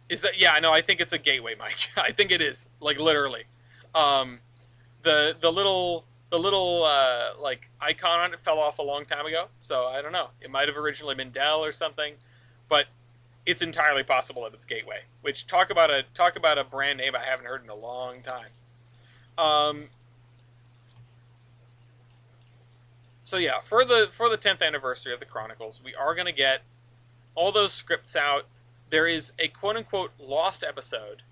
Is that, yeah, no, I think it's a gateway mic. I think it is, like, literally. The little like icon on it fell off a long time ago, so I don't know. It might have originally been Dell or something, but it's entirely possible that it's Gateway. Which talk about a brand name I haven't heard in a long time. So yeah, for the 10th anniversary of the Chronicles, we are gonna get all those scripts out. There is a quote unquote lost episode.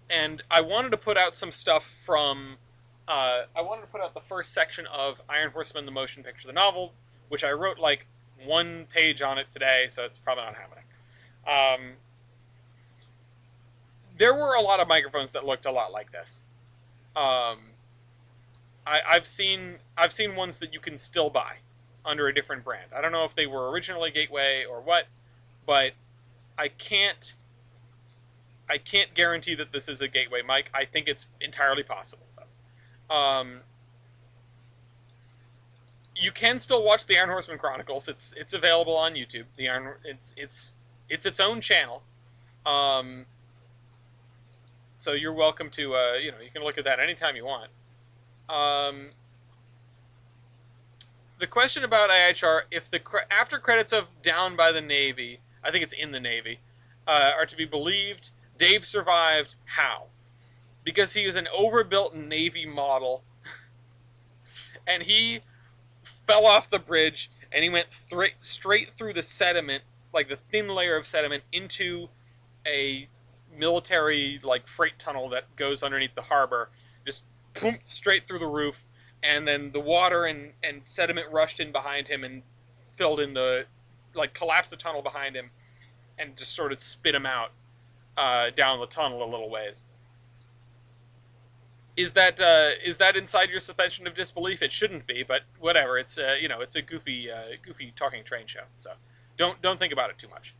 And I wanted to put out some stuff from... I wanted to put out the first section of Iron Horseman, the motion picture, the novel, which I wrote like 1 page on it today, so it's probably not happening. There were a lot of microphones that looked a lot like this. I've seen ones that you can still buy under a different brand. I don't know if they were originally Gateway or what, but I can't guarantee that this is a Gateway mic. I think it's entirely possible, though. You can still watch the Iron Horseman Chronicles. It's available on YouTube. It's its own channel. So you're welcome to you can look at that anytime you want. The question about IHR, if the after credits of Down by the Navy, I think it's in the Navy, are to be believed, Dave survived. How? Because he is an overbuilt Navy model, and he fell off the bridge, and he went straight through the sediment, like the thin layer of sediment, into a military like freight tunnel that goes underneath the harbor, just boom, straight through the roof, and then the water and sediment rushed in behind him and filled in collapsed the tunnel behind him, and just sort of spit him out down the tunnel a little ways. Is that inside your suspension of disbelief? It shouldn't be, but whatever. It's it's a goofy talking train show, so don't think about it too much.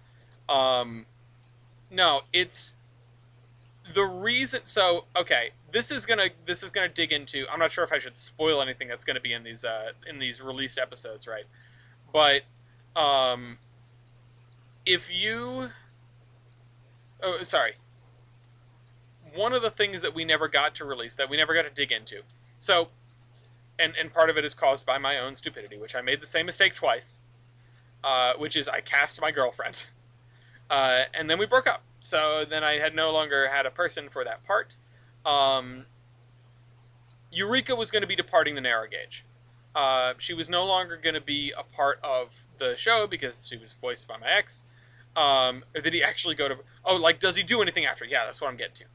No, it's the reason. So okay, this is gonna dig into. I'm not sure if I should spoil anything that's gonna be in these released episodes, right? But if you Oh, sorry. One of the things that we never got to release, that we never got to dig into. So, and part of it is caused by my own stupidity, which I made the same mistake twice, which is I cast my girlfriend. And then we broke up. So then I had no longer had a person for that part. Um, Eureka was going to be departing the narrow gauge. She was no longer going to be a part of the show because she was voiced by my ex. Or did he actually go to? Oh, like, does he do anything after? Yeah, that's what I'm getting to.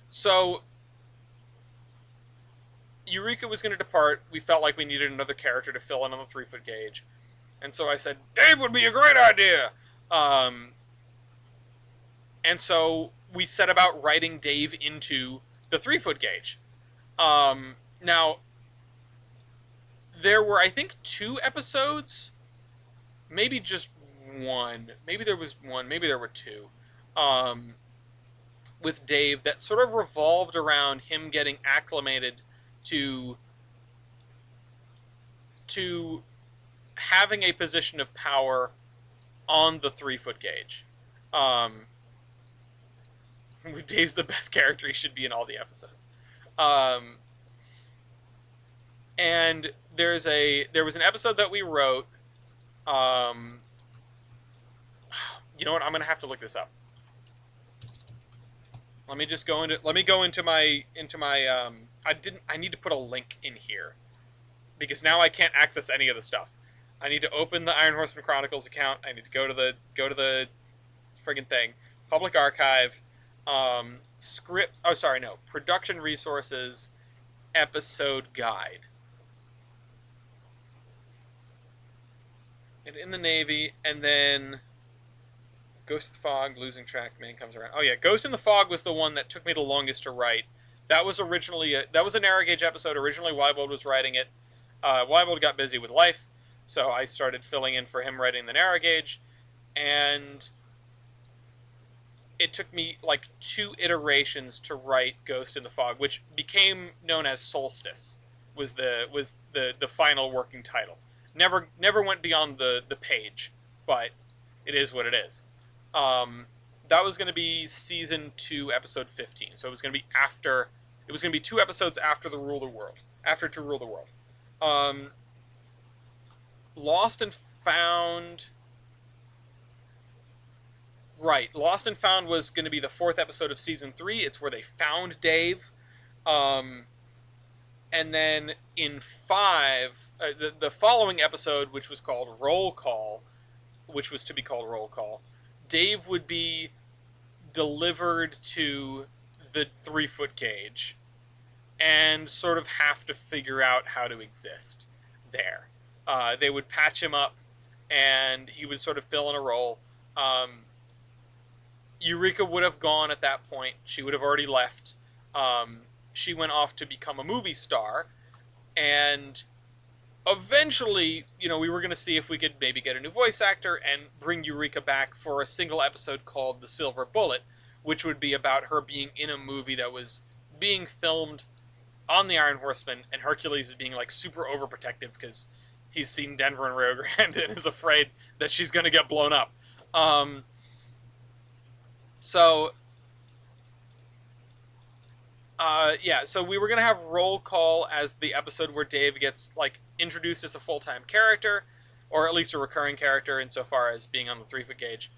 So Eureka was going to depart. We felt like we needed another character to fill in on the 3-foot gauge, and so I said Dave would be a great idea. And so we set about writing Dave into the 3-foot gauge. Now, there were, I think, 2 episodes, maybe just one. Maybe there was one, maybe there were 2, with Dave that sort of revolved around him getting acclimated to having a position of power on the 3-foot gauge. Dave's the best character. He should be in all the episodes. And there was an episode that we wrote. You know what? I'm gonna have to look this up. Let me just go into my I need to put a link in here because now I can't access any of the stuff. I need to open the Iron Horseman Chronicles account. I need to go to the friggin' thing, public archive, script. Oh, sorry, no, production resources, episode guide. And in the Navy, and then Ghost in the Fog, Losing Track, Man Comes Around. Oh yeah, Ghost in the Fog was the one that took me the longest to write. That was originally that was a narrow gauge episode. Originally, Weibold was writing it. Weibold got busy with life, so I started filling in for him writing the narrow gauge, and it took me like 2 iterations to write Ghost in the Fog, which became known as Solstice. Was the final working title. Never went beyond the page, but it is what it is. That was going to be season 2, episode 15. So it was going to be after. It was going to be 2 episodes after To Rule the World. Lost and Found. Right, Lost and Found was going to be the 4th episode of season 3. It's where they found Dave. And then in 5, the following episode, which was called Roll Call, which was to be called Roll Call, Dave would be delivered to the 3-foot gauge and sort of have to figure out how to exist there. They would patch him up, and he would sort of fill in a role. Eureka would have gone at that point. She would have already left. She went off to become a movie star, and eventually, we were going to see if we could maybe get a new voice actor and bring Eureka back for a single episode called The Silver Bullet, which would be about her being in a movie that was being filmed on the Iron Horseman, and Hercules is being like super overprotective because he's seen Denver and Rio Grande and is afraid that she's going to get blown up. So we were going to have Roll Call as the episode where Dave gets, like, introduced as a full-time character, or at least a recurring character insofar as being on the 3-foot gauge.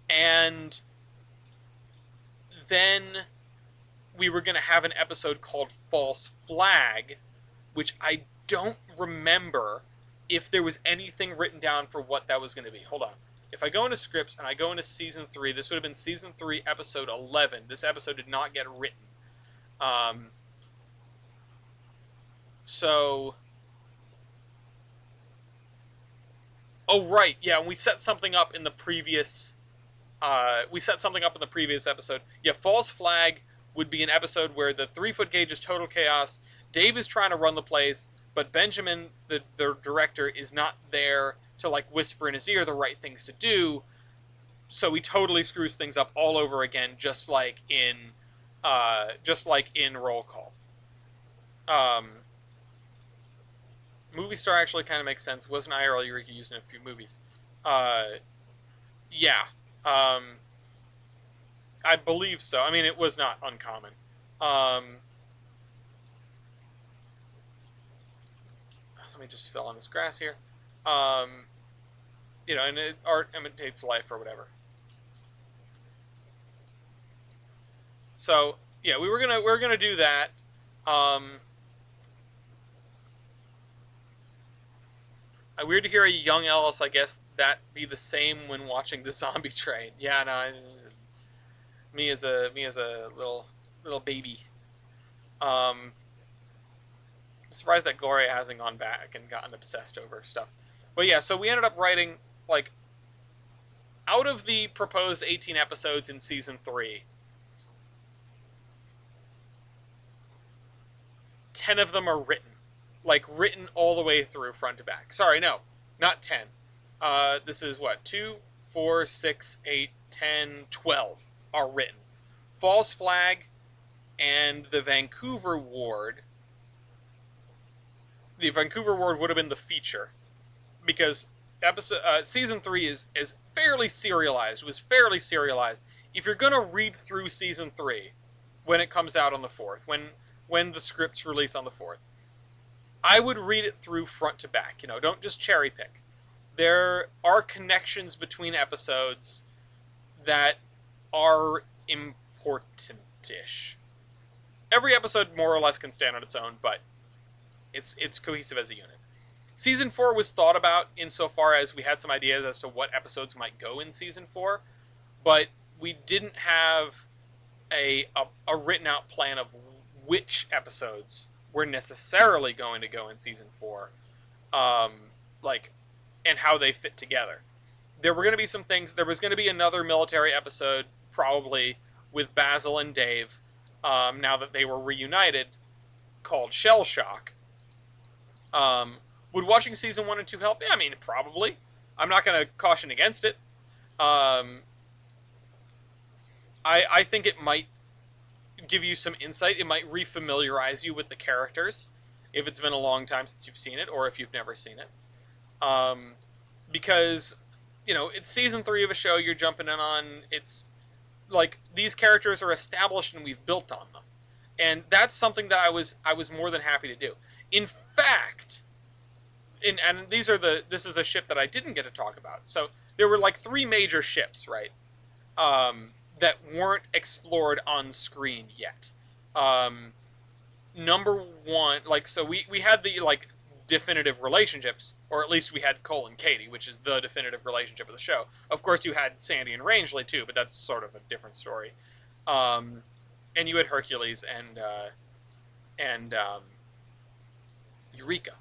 And then we were going to have an episode called False Flag, which I don't remember if there was anything written down for what that was going to be. Hold on. If I go into scripts and I go into season 3, this would have been season 3, episode 11. This episode did not get written. Oh right, yeah. We set something up in the previous. Episode. Yeah, False Flag would be an episode where the 3-foot gauge is total chaos. Dave is trying to run the place, but Benjamin, the director, is not there to like whisper in his ear the right things to do, so he totally screws things up all over again, just like in Roll Call. Movie star actually kind of makes sense. Wasn't IRL Eureka used in a few movies? Yeah. I believe so. I mean, it was not uncommon. Um, Let me just fill in this grass here. Um, and art imitates life or whatever. So yeah, we're gonna do that. Um, Weird to hear a young Ellis. I guess that be the same when watching the Zombie Train. Yeah, no, me as a little baby. I'm surprised that Gloria hasn't gone back and gotten obsessed over stuff. But yeah, so we ended up writing like out of the proposed 18 episodes in season 3, 10 of them are written. Like, written all the way through front to back. Sorry, no, not 10. This is what? 2, 4, 6, 8, 10, 12 are written. False Flag and the Vancouver Ward. The Vancouver Ward would have been the feature. Because season 3 is fairly serialized. It was fairly serialized. If you're going to read through season 3 when it comes out on the 4th, when the scripts release on the 4th, I would read it through front to back. Don't just cherry pick. There are connections between episodes that are important-ish. Every episode more or less can stand on its own, but it's cohesive as a unit. Season 4 was thought about insofar as we had some ideas as to what episodes might go in Season 4, but we didn't have a written out plan of which episodes were necessarily going to go in Season 4, and how they fit together. There were going to be some things. There was going to be another military episode, probably, with Basil and Dave, now that they were reunited, called Shell Shock. Would watching season 1 and 2 help? Yeah, I mean, probably. I'm not going to caution against it. I think it might give you some insight. It might refamiliarize you with the characters if it's been a long time since you've seen it, or if you've never seen it. Because, it's season 3 of a show you're jumping in on. It's like these characters are established and we've built on them. And that's something that I was more than happy to do. In fact, and this is a ship that I didn't get to talk about. So there were like 3 major ships, right? That weren't explored on screen yet. Number 1, so we had the definitive relationships, or at least we had Cole and Katie, which is the definitive relationship of the show. Of course, you had Sandy and Rangeley too, but that's sort of a different story. And you had Hercules and Eureka.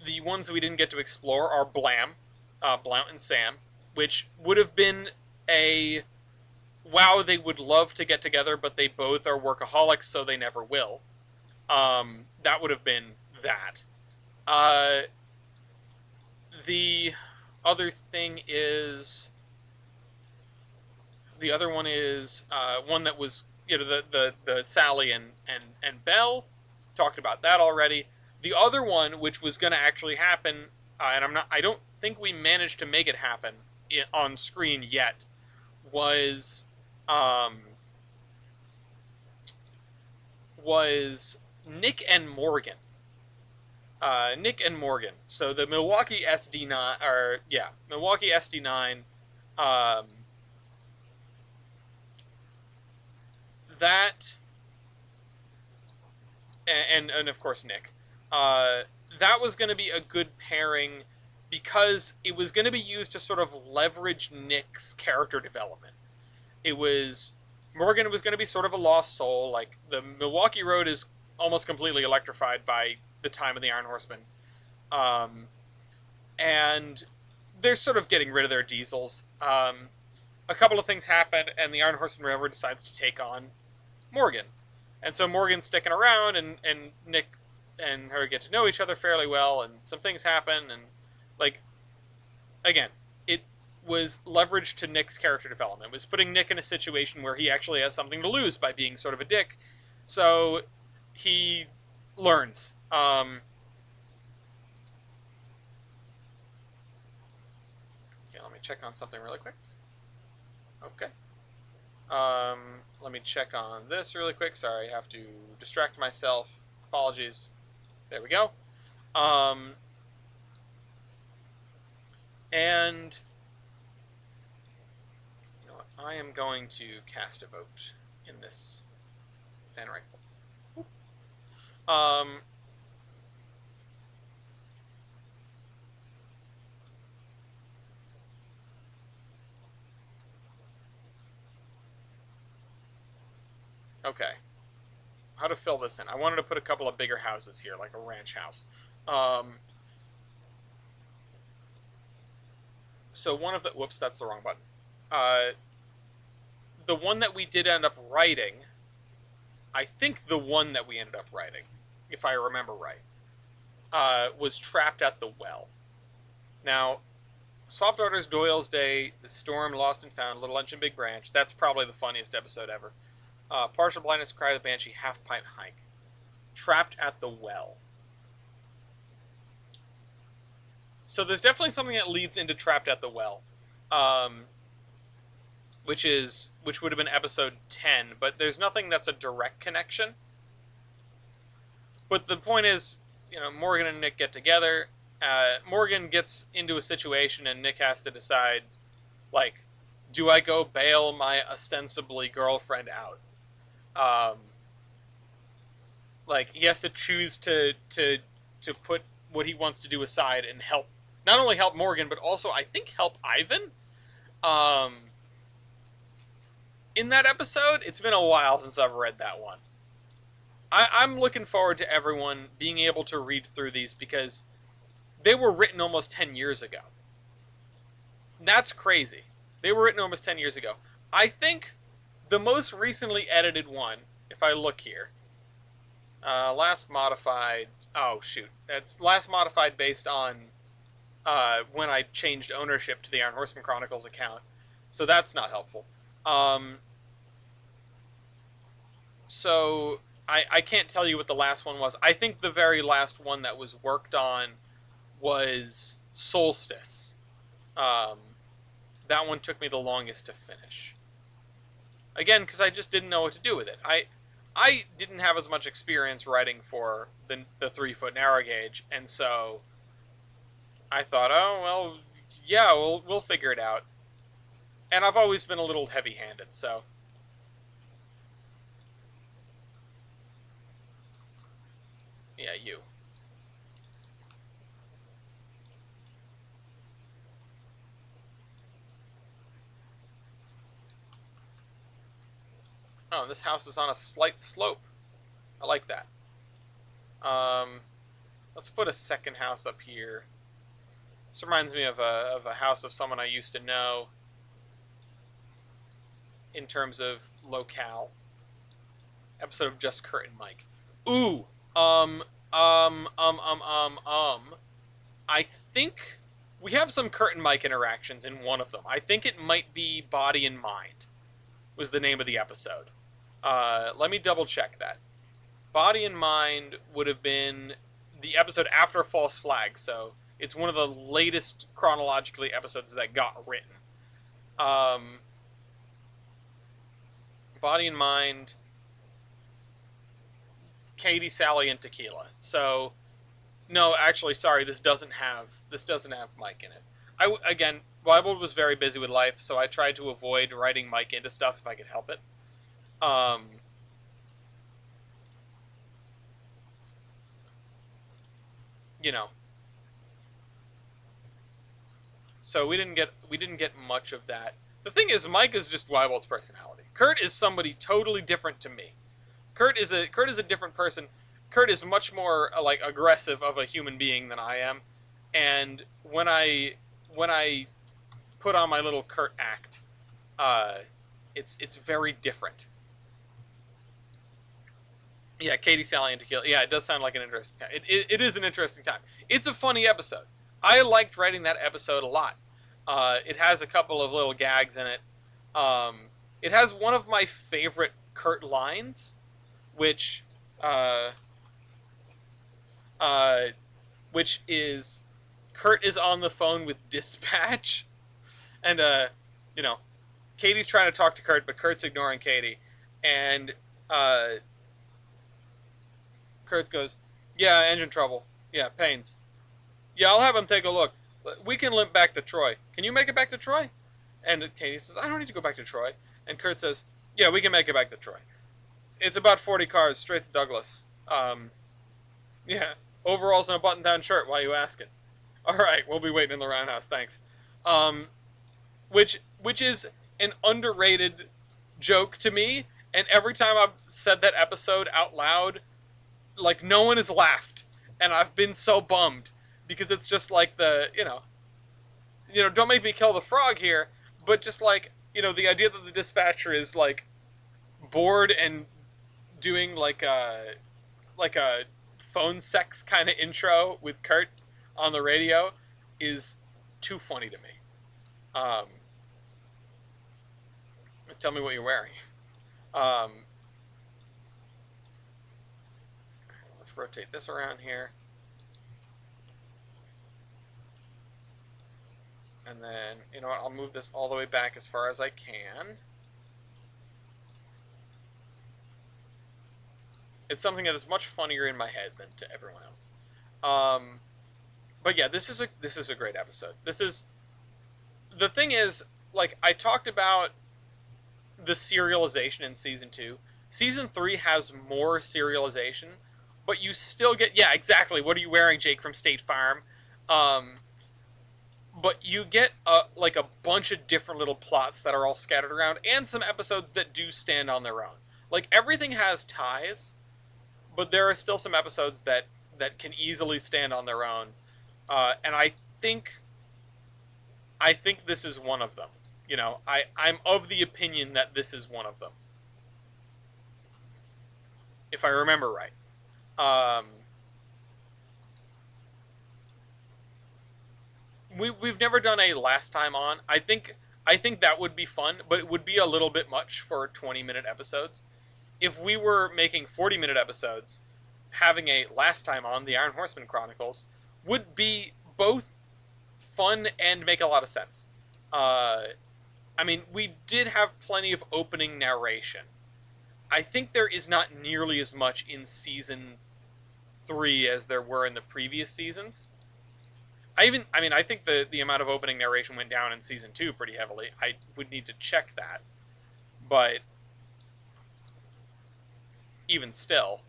The ones that we didn't get to explore are Blount and Sam, which would have been wow, they would love to get together, but they both are workaholics, so they never will. That would have been that. The other thing is... The other one is one that was, the Sally and Belle. Talked about that already. The other one, which was going to actually happen, and I don't think we managed to make it happen on screen yet, was Nick and Morgan. Nick and Morgan. So the Milwaukee SD9, Milwaukee SD9. That and of course Nick. That was going to be a good pairing because it was going to be used to sort of leverage Nick's character development. Morgan was going to be sort of a lost soul. Like, the Milwaukee Road is almost completely electrified by the time of the Iron Horsemen. And they're sort of getting rid of their diesels. A couple of things happen, and the Iron Horseman Railroad decides to take on Morgan. And so Morgan's sticking around, and Nick and her get to know each other fairly well, and some things happen, and, again, it was leveraged to Nick's character development. It was putting Nick in a situation where he actually has something to lose by being sort of a dick, so he learns. Okay, let me check on something really quick. Okay. Let me check on this really quick. Sorry, I have to distract myself. Apologies. There we go. Um, and you know what? I am going to cast a vote in this fan rifle. Um, okay. How to fill this in? I wanted to put a couple of bigger houses here, like a ranch house. Um, so one of the whoops, that's the wrong button. Uh, the one that we did end up writing, I think the one that we ended up writing, if I remember right, was trapped at the well. Now, Swap Daughters, Doyle's Day, The Storm, Lost and Found, Little Lunch and Big Branch. That's probably the funniest episode ever. Partial Blindness, Cry of the Banshee, Half Pint Hike. Trapped at the well. So there's definitely something that leads into Trapped at the Well, um, which would have been episode 10, but there's nothing that's a direct connection. But the point is, Morgan and Nick get together. Morgan gets into a situation, and Nick has to decide, like, do I go bail my ostensibly girlfriend out? Like, he has to choose to put what he wants to do aside and help, not only help Morgan, but also, I think, help Ivan. In that episode, it's been a while since I've read that one. I'm looking forward to everyone being able to read through these because they were written almost 10 years ago. That's crazy. They were written almost 10 years ago. I think the most recently edited one, if I look here, last modified, oh shoot, that's last modified based on when I changed ownership to the Iron Horseman Chronicles account, so that's not helpful. So I can't tell you what the last one was. I think the very last one that was worked on was Solstice. That one took me the longest to finish. Again, because I just didn't know what to do with it. I didn't have as much experience writing for the 3-foot narrow gauge, and so I thought, oh well, yeah, we'll figure it out. And I've always been a little heavy-handed, so. Yeah, you. Oh, this house is on a slight slope. I like that. Let's put a second house up here. This reminds me of a house of someone I used to know in terms of locale. Episode of Just Kurt and Mike. Ooh, I think we have some Kurt and Mike interactions in one of them. I think it might be Body and Mind was the name of the episode. Let me double check that. Body and Mind would have been the episode after False Flag, so it's one of the latest chronologically episodes that got written. Body and Mind, Katie, Sally, and Tequila. So, no, actually, sorry, this doesn't have Mike in it. Again, Bible was very busy with life, so I tried to avoid writing Mike into stuff if I could help it. You know. So we didn't get much of that. The thing is, Mike is just Wybald's personality. Kurt is somebody totally different to me. Kurt is a different person. Kurt is much more like aggressive of a human being than I am, and when I put on my little Kurt act, it's very different. Yeah, Katie, Sally, and Tequila. Yeah, it does sound like an interesting time. It is an interesting time. It's a funny episode. I liked writing that episode a lot. It has a couple of little gags in it. It has one of my favorite Kurt lines, which which is Kurt is on the phone with dispatch, and you know, Katie's trying to talk to Kurt, but Kurt's ignoring Katie, and uh, Kurt goes, "Yeah, engine trouble. Yeah, pains. Yeah, I'll have him take a look. We can limp back to Troy. Can you make it back to Troy?" And Katie says, "I don't need to go back to Troy." And Kurt says, "Yeah, we can make it back to Troy. It's about 40 cars straight to Douglas. Yeah, overalls and a button-down shirt. Why are you asking? All right, we'll be waiting in the roundhouse. Thanks." Um, which is an underrated joke to me, and every time I've said that episode out loud, like no one has laughed, and I've been so bummed because it's just like don't make me kill the frog here, but just like the idea that the dispatcher is like bored and doing like a phone sex kind of intro with Kurt on the radio is too funny to me. Tell me what you're wearing. Let's rotate this around here. And then, you know what, I'll move this all the way back as far as I can. It's something that is much funnier in my head than to everyone else. But yeah, this is a great episode. The thing is, like, I talked about the serialization in season 2. Season 3 has more serialization, but you still get, yeah, exactly. What are you wearing, Jake from State Farm? But you get a bunch of different little plots that are all scattered around, and some episodes that do stand on their own. Like, everything has ties, but there are still some episodes that can easily stand on their own. And I think this is one of them. I'm of the opinion that this is one of them, if I remember right. We've never done a last time on. I think that would be fun, but it would be a little bit much for 20-minute episodes. If we were making 40-minute episodes, having a last time on, the Iron Horseman Chronicles, would be both fun and make a lot of sense. I mean, we did have plenty of opening narration. I think there is not nearly as much in Season 3 as there were in the previous seasons. I think the amount of opening narration went down in Season 2 pretty heavily. I would need to check that. But even still,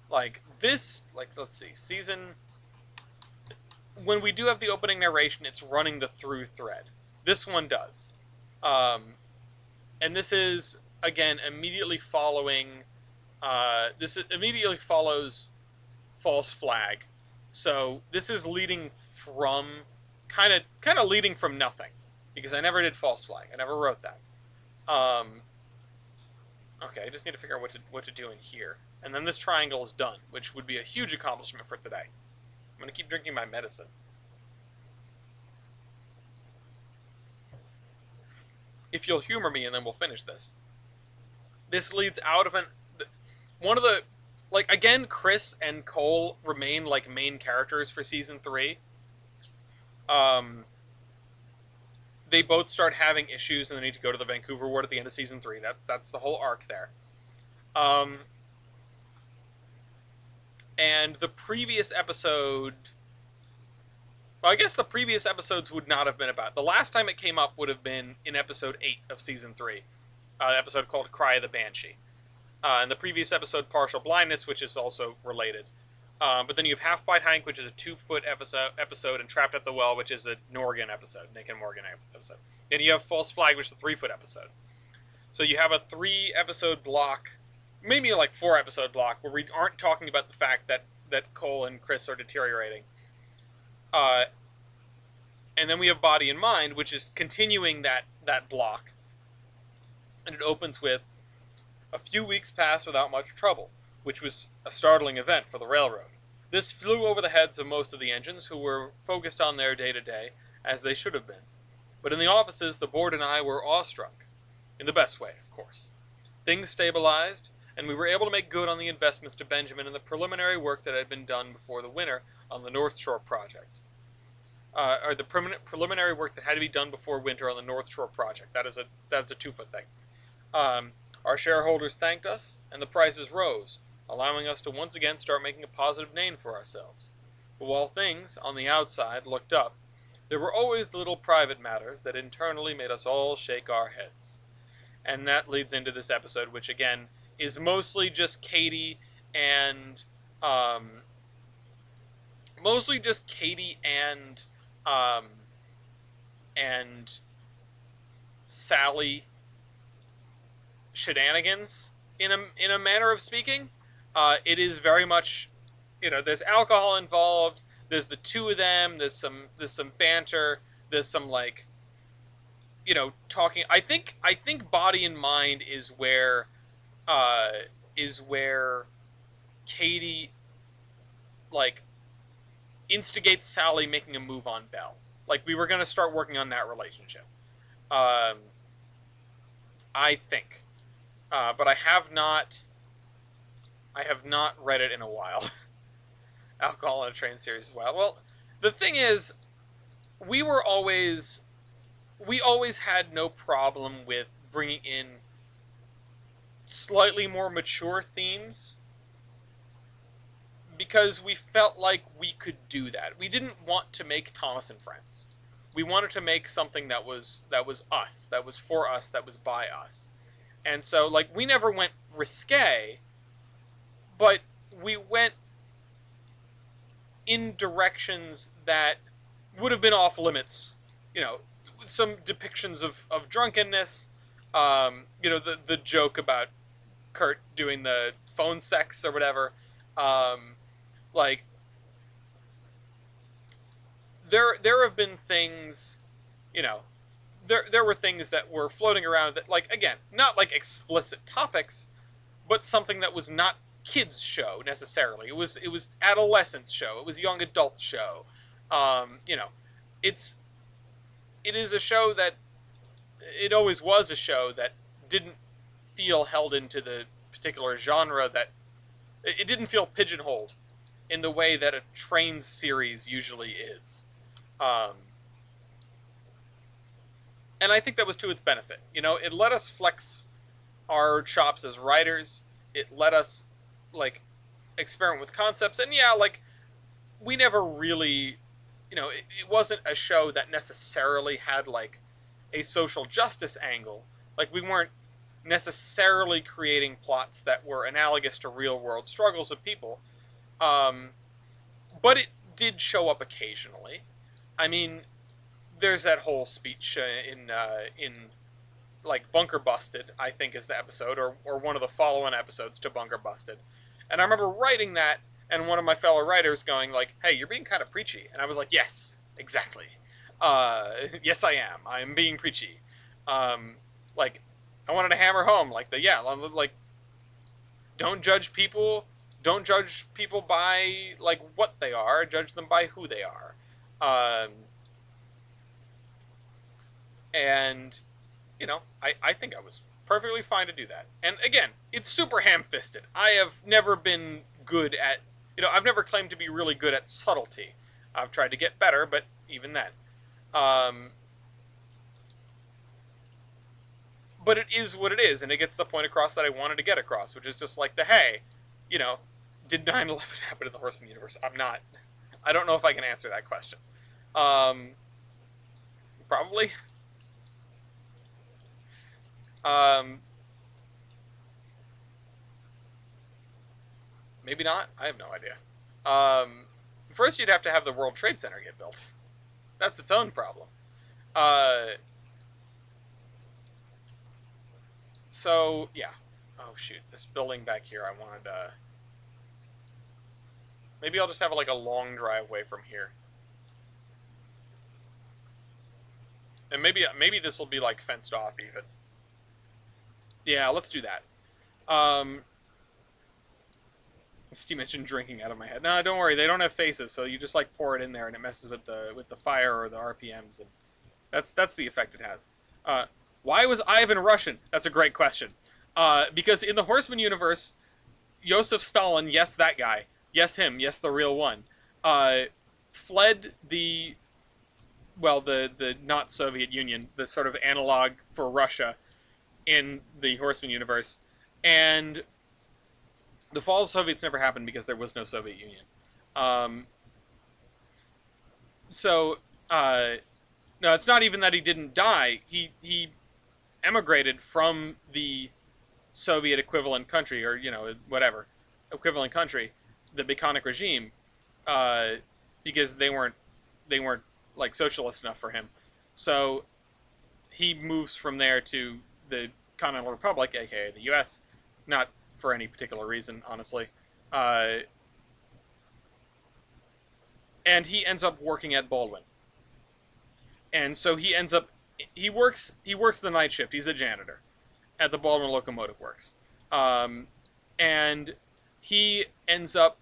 like, this, like, let's see, when we do have the opening narration, it's running the through thread. This one does. And this is, again, immediately following, this immediately follows False Flag. So this is leading from, kind of leading from nothing, because I never did False Flag. I never wrote that. Okay, I just need to figure out what to do in here. And then this triangle is done, which would be a huge accomplishment for today. I'm going to keep drinking my medicine. If you'll humor me, and then we'll finish this. This leads out of one of the, like, again, Chris and Cole remain, like, main characters for Season 3. They both start having issues, and they need to go to the Vancouver ward at the end of Season 3. That's the whole arc there. And the previous episode... Well, I guess the previous episodes would not have been about... The last time it came up would have been in Episode 8 of Season 3. An episode called Cry of the Banshee. And the previous episode, Partial Blindness, which is also related. But then you have Half Bite Hank, which is a 2-foot episode, and Trapped at the Well, which is a Norgan episode, Nick and Morgan episode. Then you have False Flag, which is a 3-foot episode. So you have a 3-episode block, maybe like 4-episode block, where we aren't talking about the fact that Cole and Chris are deteriorating. And then we have Body and Mind, which is continuing that block. And it opens with, a few weeks passed without much trouble, which was a startling event for the railroad. This flew over the heads of most of the engines, who were focused on their day-to-day, as they should have been. But in the offices, the board and I were awestruck. In the best way, of course. Things stabilized, and we were able to make good on the investments to Benjamin and the preliminary work that had been done before the winter on the North Shore project. or the preliminary work that had to be done before winter on the North Shore project. That's a 2-foot thing. Um, our shareholders thanked us, and the prices rose, allowing us to once again start making a positive name for ourselves. But while things, on the outside, looked up, there were always the little private matters that internally made us all shake our heads. And that leads into this episode, which again is mostly just Katie and um, mostly just Katie um, and Sally shenanigans in a manner of speaking. It is very much, there's alcohol involved. There's the two of them. There's some banter. There's some like, talking. I think Body and Mind is where Katie like instigates Sally making a move on Belle. Like we were gonna start working on that relationship. I think, but I have not read it in a while. Alcohol in a Train series as well. Well, the thing is, we always had no problem with bringing in slightly more mature themes because we felt like we could do that. We didn't want to make Thomas and Friends. We wanted to make something that was us, that was for us, that was by us. And so, like, we never went risque, but we went in directions that would have been off limits. Some depictions of drunkenness, the joke about Kurt doing the phone sex or whatever. Like, there have been things, there were things that were floating around that, like, again, not like explicit topics, but something that was not kids show necessarily. It was adolescence show. It was young adult show. It is a show that it always was a show that didn't feel held into the particular genre, that it didn't feel pigeonholed in the way that a Trainz series usually is. And I think that was to its benefit. It let us flex our chops as writers. It let us, like, experiment with concepts. And yeah, like, we never really, it wasn't a show that necessarily had, like, a social justice angle. Like, we weren't necessarily creating plots that were analogous to real-world struggles of people. But it did show up occasionally. I mean, there's that whole speech in like, Bunker Busted, I think is the episode, or one of the follow-on episodes to Bunker Busted. And I remember writing that, and one of my fellow writers going, like, hey, you're being kind of preachy. And I was like, yes, exactly. Yes, I am. I am being preachy. Like, I wanted to hammer home, like, don't judge people. Don't judge people by, like, what they are. Judge them by who they are. And, I think I was perfectly fine to do that. And again, it's super ham-fisted. I have never been good at, I've never claimed to be really good at subtlety. I've tried to get better, but even then. But it is what it is, and it gets the point across that I wanted to get across, which is just like hey, did 9/11 happen in the Horseman universe? I don't know if I can answer that question. Probably. Maybe not. I have no idea. First, you'd have to have the World Trade Center get built. That's its own problem. So, yeah. Oh, shoot. This building back here, I wanted maybe I'll just have, like, a long driveway from here. And maybe this will be, like, fenced off, even. Yeah, let's do that. Steve mentioned drinking out of my head. No, don't worry. They don't have faces, so you just, like, pour it in there, and it messes with the fire or the RPMs, and that's the effect it has. Why was Ivan Russian? That's a great question. Because in the Horseman universe, Joseph Stalin, yes, that guy, yes, him, yes, the real one, fled the well, the not Soviet Union, the sort of analog for Russia in the Horseman universe, and the fall of the Soviets never happened because there was no Soviet Union. Um, so no, it's not even that he didn't die. He emigrated from the Soviet equivalent country, or whatever equivalent country, the Bikhanik regime, uh, because they weren't like socialist enough for him. So he moves from there to the Continental Republic, aka the U.S. Not for any particular reason, honestly. Uh, and he ends up working at Baldwin, and so he works the night shift. He's a janitor at the Baldwin Locomotive Works, um, and he ends up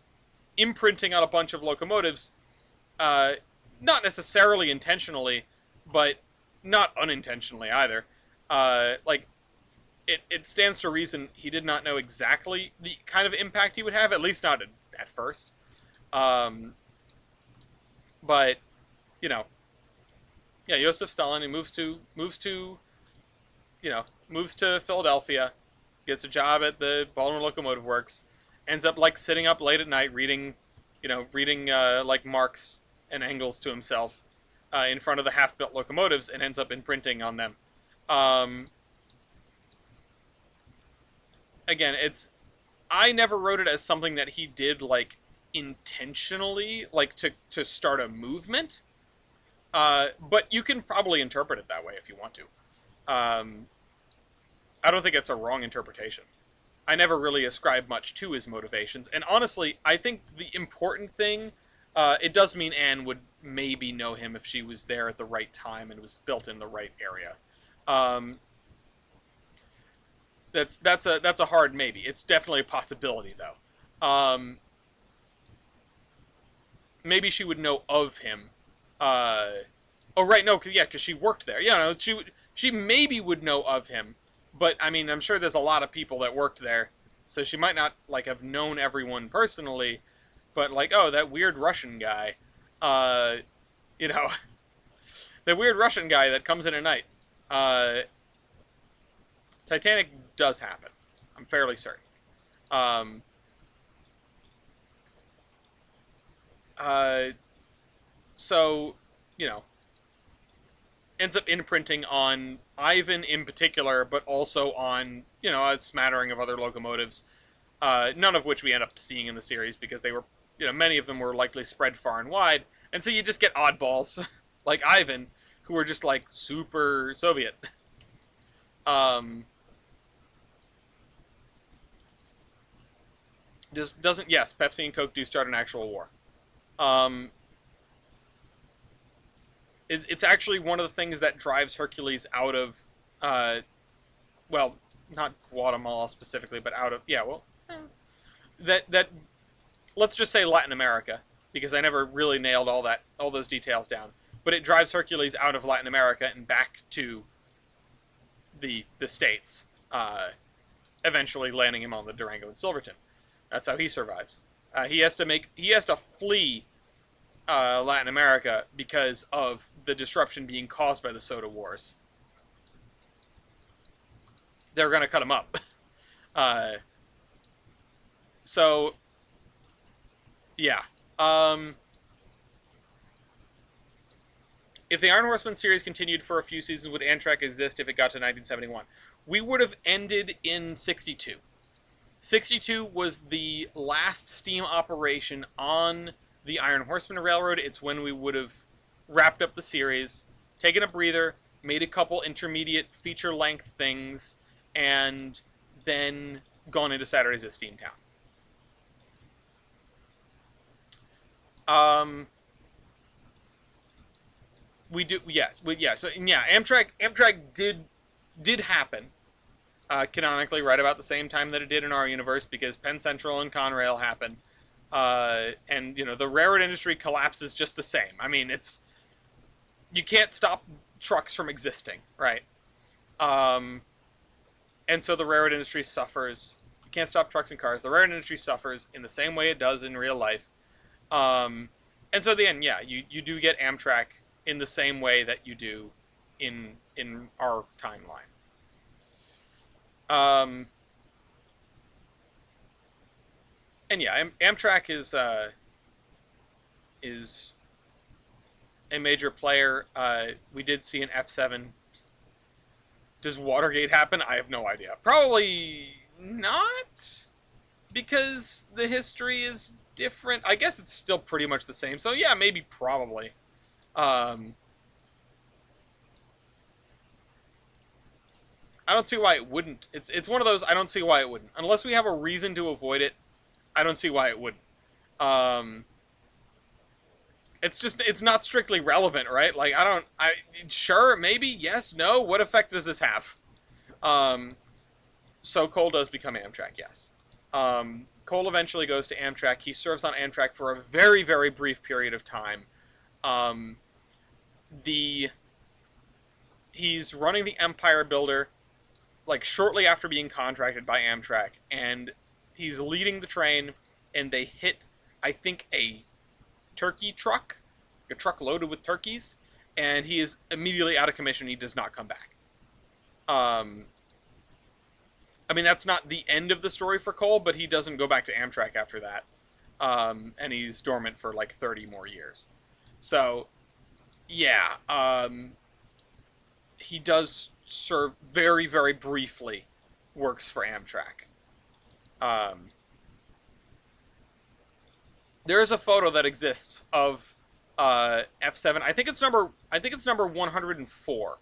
imprinting on a bunch of locomotives, uh, not necessarily intentionally, but not unintentionally either. Like it stands to reason he did not know exactly the kind of impact he would have, at least not at first. Um, but you know, yeah, Joseph Stalin. He moves to Philadelphia, gets a job at the Baltimore Locomotive Works, ends up like sitting up late at night reading like Marx and Engels to himself in front of the half-built locomotives, and ends up imprinting on them. Um, Again, I never wrote it as something that he did like intentionally, like to start a movement. But you can probably interpret it that way if you want to. Um, I don't think it's a wrong interpretation. I never really ascribed much to his motivations, and honestly, I think the important thing, it does mean Anne would maybe know him if she was there at the right time and was built in the right area. Um, that's a hard maybe. It's definitely a possibility though. Maybe she would know of him. Uh, oh right, no, because she worked there. Yeah, no, she maybe would know of him, but I mean, I'm sure there's a lot of people that worked there, so she might not like have known everyone personally, but like, oh, that weird Russian guy, uh, you know, the weird Russian guy that comes in at night. Uh, Titanic does happen. I'm fairly certain. Um, uh, so, you know, ends up imprinting on Ivan in particular, but also on, a smattering of other locomotives, none of which we end up seeing in the series because they were, many of them were likely spread far and wide. And so you just get oddballs like Ivan, who are just like super Soviet. Um, just doesn't, yes, Pepsi and Coke do start an actual war. Um, it's actually one of the things that drives Hercules out of, uh, well, not Guatemala specifically, but out of, yeah, well, that let's just say Latin America, because I never really nailed all those details down. But it drives Hercules out of Latin America and back to the states, eventually landing him on the Durango and Silverton. That's how he survives. He has to flee Latin America because of the disruption being caused by the Soda Wars. They're going to cut him up. Uh, so, yeah. If the Iron Horseman series continued for a few seasons, would Amtrak exist if it got to 1971? We would have ended in 62. 62 was the last steam operation on the Iron Horseman Railroad. It's when we would have wrapped up the series, taken a breather, made a couple intermediate feature-length things, and then gone into Saturdays at Steamtown. We do, yes, So yeah, Amtrak did happen canonically right about the same time that it did in our universe, because Penn Central and Conrail happened, and the railroad industry collapses just the same. I mean, you can't stop trucks from existing, right? And so the railroad industry suffers. You can't stop trucks and cars. The railroad industry suffers in the same way it does in real life. And so at the end, yeah, you do get Amtrak in the same way that you do in our timeline. And yeah, Amtrak is a major player. We did see an F7. Does Watergate happen? I have no idea. Probably not, because the history is different. I guess it's still pretty much the same. So yeah, maybe, probably. I don't see why it wouldn't. It's one of those, I don't see why it wouldn't. Unless we have a reason to avoid it, I don't see why it wouldn't. It's not strictly relevant, right? Like, sure, maybe, yes, no. What effect does this have? So Cole does become Amtrak, yes. Cole eventually goes to Amtrak. He serves on Amtrak for a very, very brief period of time. He's running the Empire Builder, like, shortly after being contracted by Amtrak, and he's leading the train, and they hit, I think, a turkey truck, a truck loaded with turkeys, and he is immediately out of commission. He does not come back. I mean, that's not the end of the story for Cole, but he doesn't go back to Amtrak after that. And he's dormant for like 30 more years. So, yeah, he does serve very, very briefly, works for Amtrak. There is a photo that exists of F7. I think it's number 104.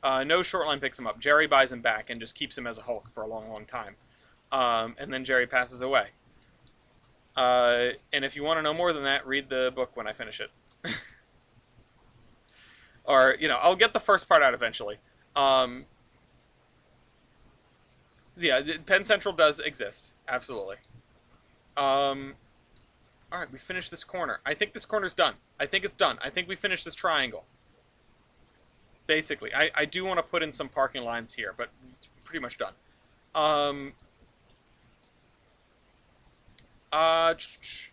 No Shortline picks him up. Jerry buys him back and just keeps him as a Hulk for a long, long time. And then Jerry passes away. And if you want to know more than that, read the book when I finish it. Or, I'll get the first part out eventually. Yeah, Penn Central does exist. Absolutely. Alright, we finished this corner. I think this corner's done. I think it's done. I think we finished this triangle. Basically. I do want to put in some parking lines here, but it's pretty much done.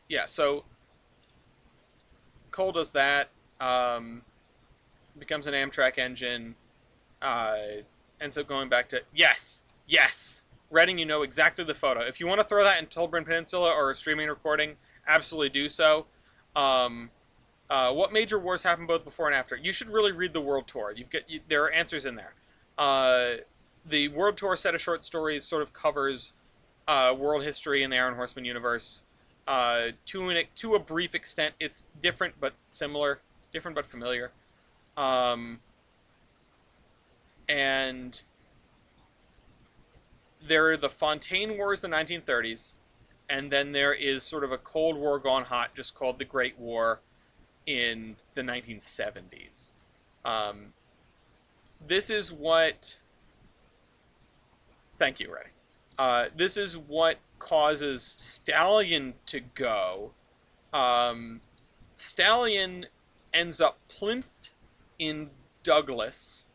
Yeah, so Cole does that. Becomes an Amtrak engine. Ends up going back to... Yes! Yes! Redding, you know exactly the photo. If you want to throw that in Tolbrin Peninsula or a streaming recording, absolutely do so. What major wars happened both before and after? You should really read the World Tour. There are answers in there. The World Tour set of short stories sort of covers world history in the Iron Horseman universe. To a brief extent, it's different but similar, different but familiar. And there are the Fontaine Wars in the 1930s, and then there is sort of a Cold War gone hot, just called the Great War, in the 1970s. This is what... Thank you, Reddy. This is what causes Stallion to go. Stallion ends up plinth in Douglas.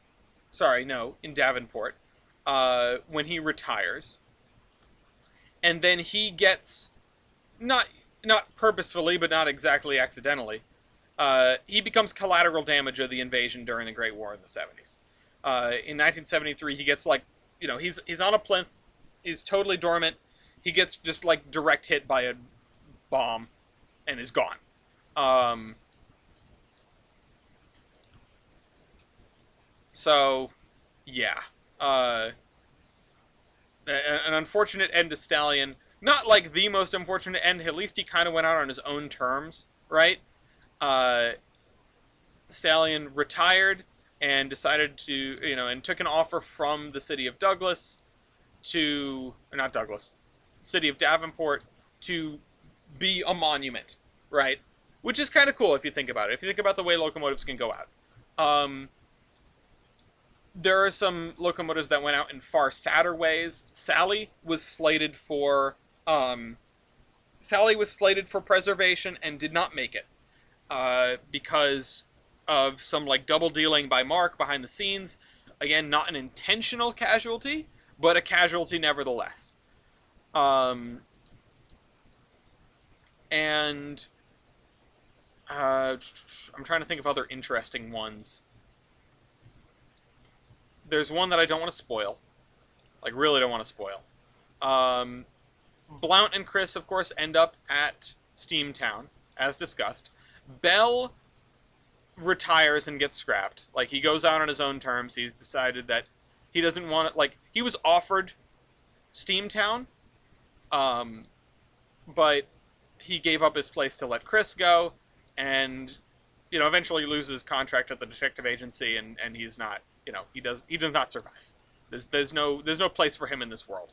Sorry, no, in Davenport. When he retires. And then he gets, not purposefully, but not exactly accidentally, he becomes collateral damage of the invasion during the Great War in the 70s. In 1973, he gets, like, he's on a plinth, he's totally dormant, he gets just, like, direct hit by a bomb, and is gone. So, yeah. An unfortunate end to Stallion. Not like the most unfortunate end. At least he kind of went out on his own terms, right? Stallion retired and decided to, and took an offer from the city of Douglas to, not Douglas, city of Davenport, to be a monument, right? Which is kind of cool if you think about it. If you think about the way locomotives can go out. There are some locomotives that went out in far sadder ways. Sally was slated for preservation and did not make it because of some double dealing by Mark behind the scenes. Again, not an intentional casualty, but a casualty nevertheless. And I'm trying to think of other interesting ones. There's one that I don't want to spoil. Like, really don't want to spoil. Um, Blount and Chris, of course, end up at Steamtown, as discussed. Bell retires and gets scrapped. Like, he goes out on his own terms. He's decided that he doesn't want it. Like, he was offered Steamtown, um, but he gave up his place to let Chris go, and eventually loses his contract at the detective agency, and he's not, he does not survive. There's no place for him in this world.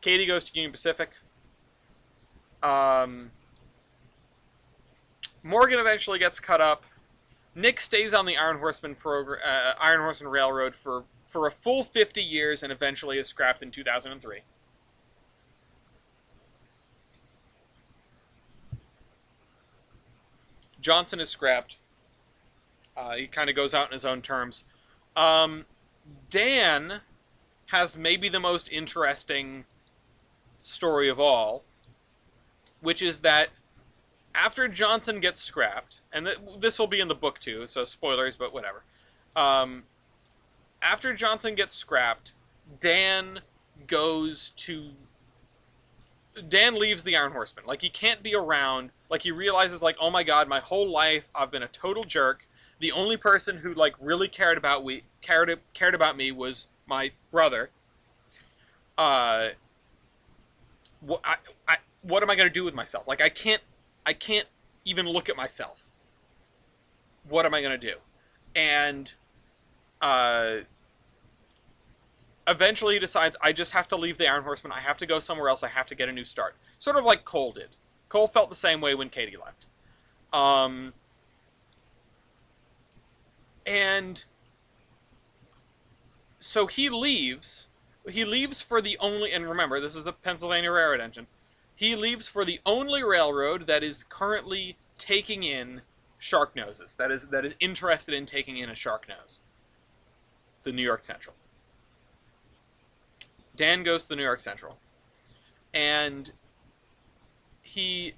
Katie goes to Union Pacific. Morgan eventually gets cut up. Nick stays on the Iron Horseman Iron Horseman Railroad for a full 50 years, and eventually is scrapped in 2003. Johnson is scrapped. He kind of goes out in his own terms. Dan has maybe the most interesting story of all, which is that after Johnson gets scrapped, and this will be in the book too, so spoilers, but whatever. After Johnson gets scrapped, Dan leaves the Iron Horseman. Like, he can't be around. Like, he realizes, like, oh my god, my whole life I've been a total jerk. The only person who, like, really cared about me was my brother. What am I going to do with myself? Like, I can't even look at myself. What am I going to do? And eventually he decides, I just have to leave the Iron Horseman. I have to go somewhere else. I have to get a new start. Sort of like Cole did. Cole felt the same way when Katie left. And so he leaves. He leaves for the only, and remember, this is a Pennsylvania Railroad engine. He leaves for the only railroad that is currently taking in shark noses. That is interested in taking in a shark nose. The New York Central. Dan goes to the New York Central, and he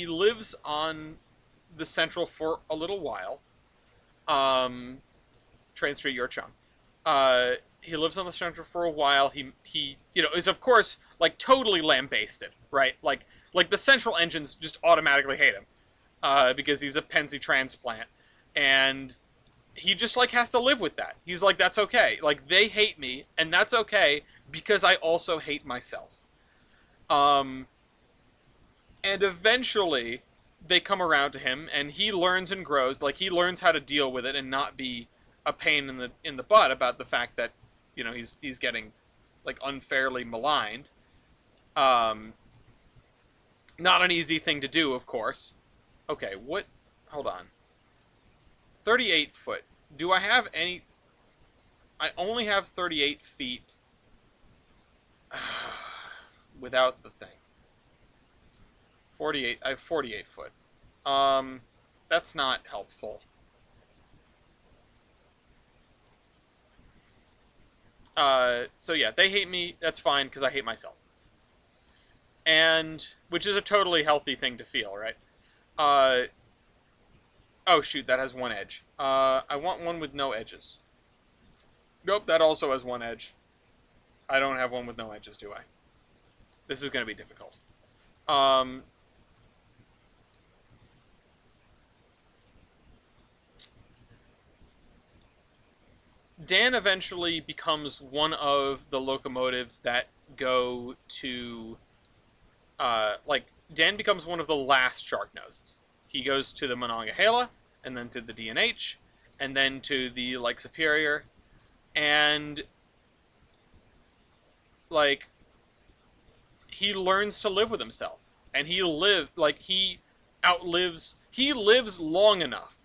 lives on the Central for a little while. Train Street, Yorkshire. He lives on the Central for a while. He is, of course, like, totally lambasted, right? Like the Central engines just automatically hate him, because he's a Pennsy transplant, and he just, like, has to live with that. He's like, that's okay. Like, they hate me, and that's okay, because I also hate myself. And eventually, they come around to him, and he learns and grows. Like, he learns how to deal with it and not be a pain in the butt about the fact that, he's getting, like, unfairly maligned. Not an easy thing to do, of course. Okay, what? Hold on. 38 foot. Do I have any? I only have 38 feet without the thing. 48. I have 48 foot. That's not helpful. So yeah, they hate me. That's fine, because I hate myself. And which is a totally healthy thing to feel, right? Oh shoot, that has one edge. I want one with no edges. Nope, that also has one edge. I don't have one with no edges, do I? This is going to be difficult. Dan eventually becomes one of the locomotives that go to, Dan becomes one of the last shark noses. He goes to the Monongahela, and then to the D&H, and then to the Lake Superior, and, like, he learns to live with himself. And he lives long enough.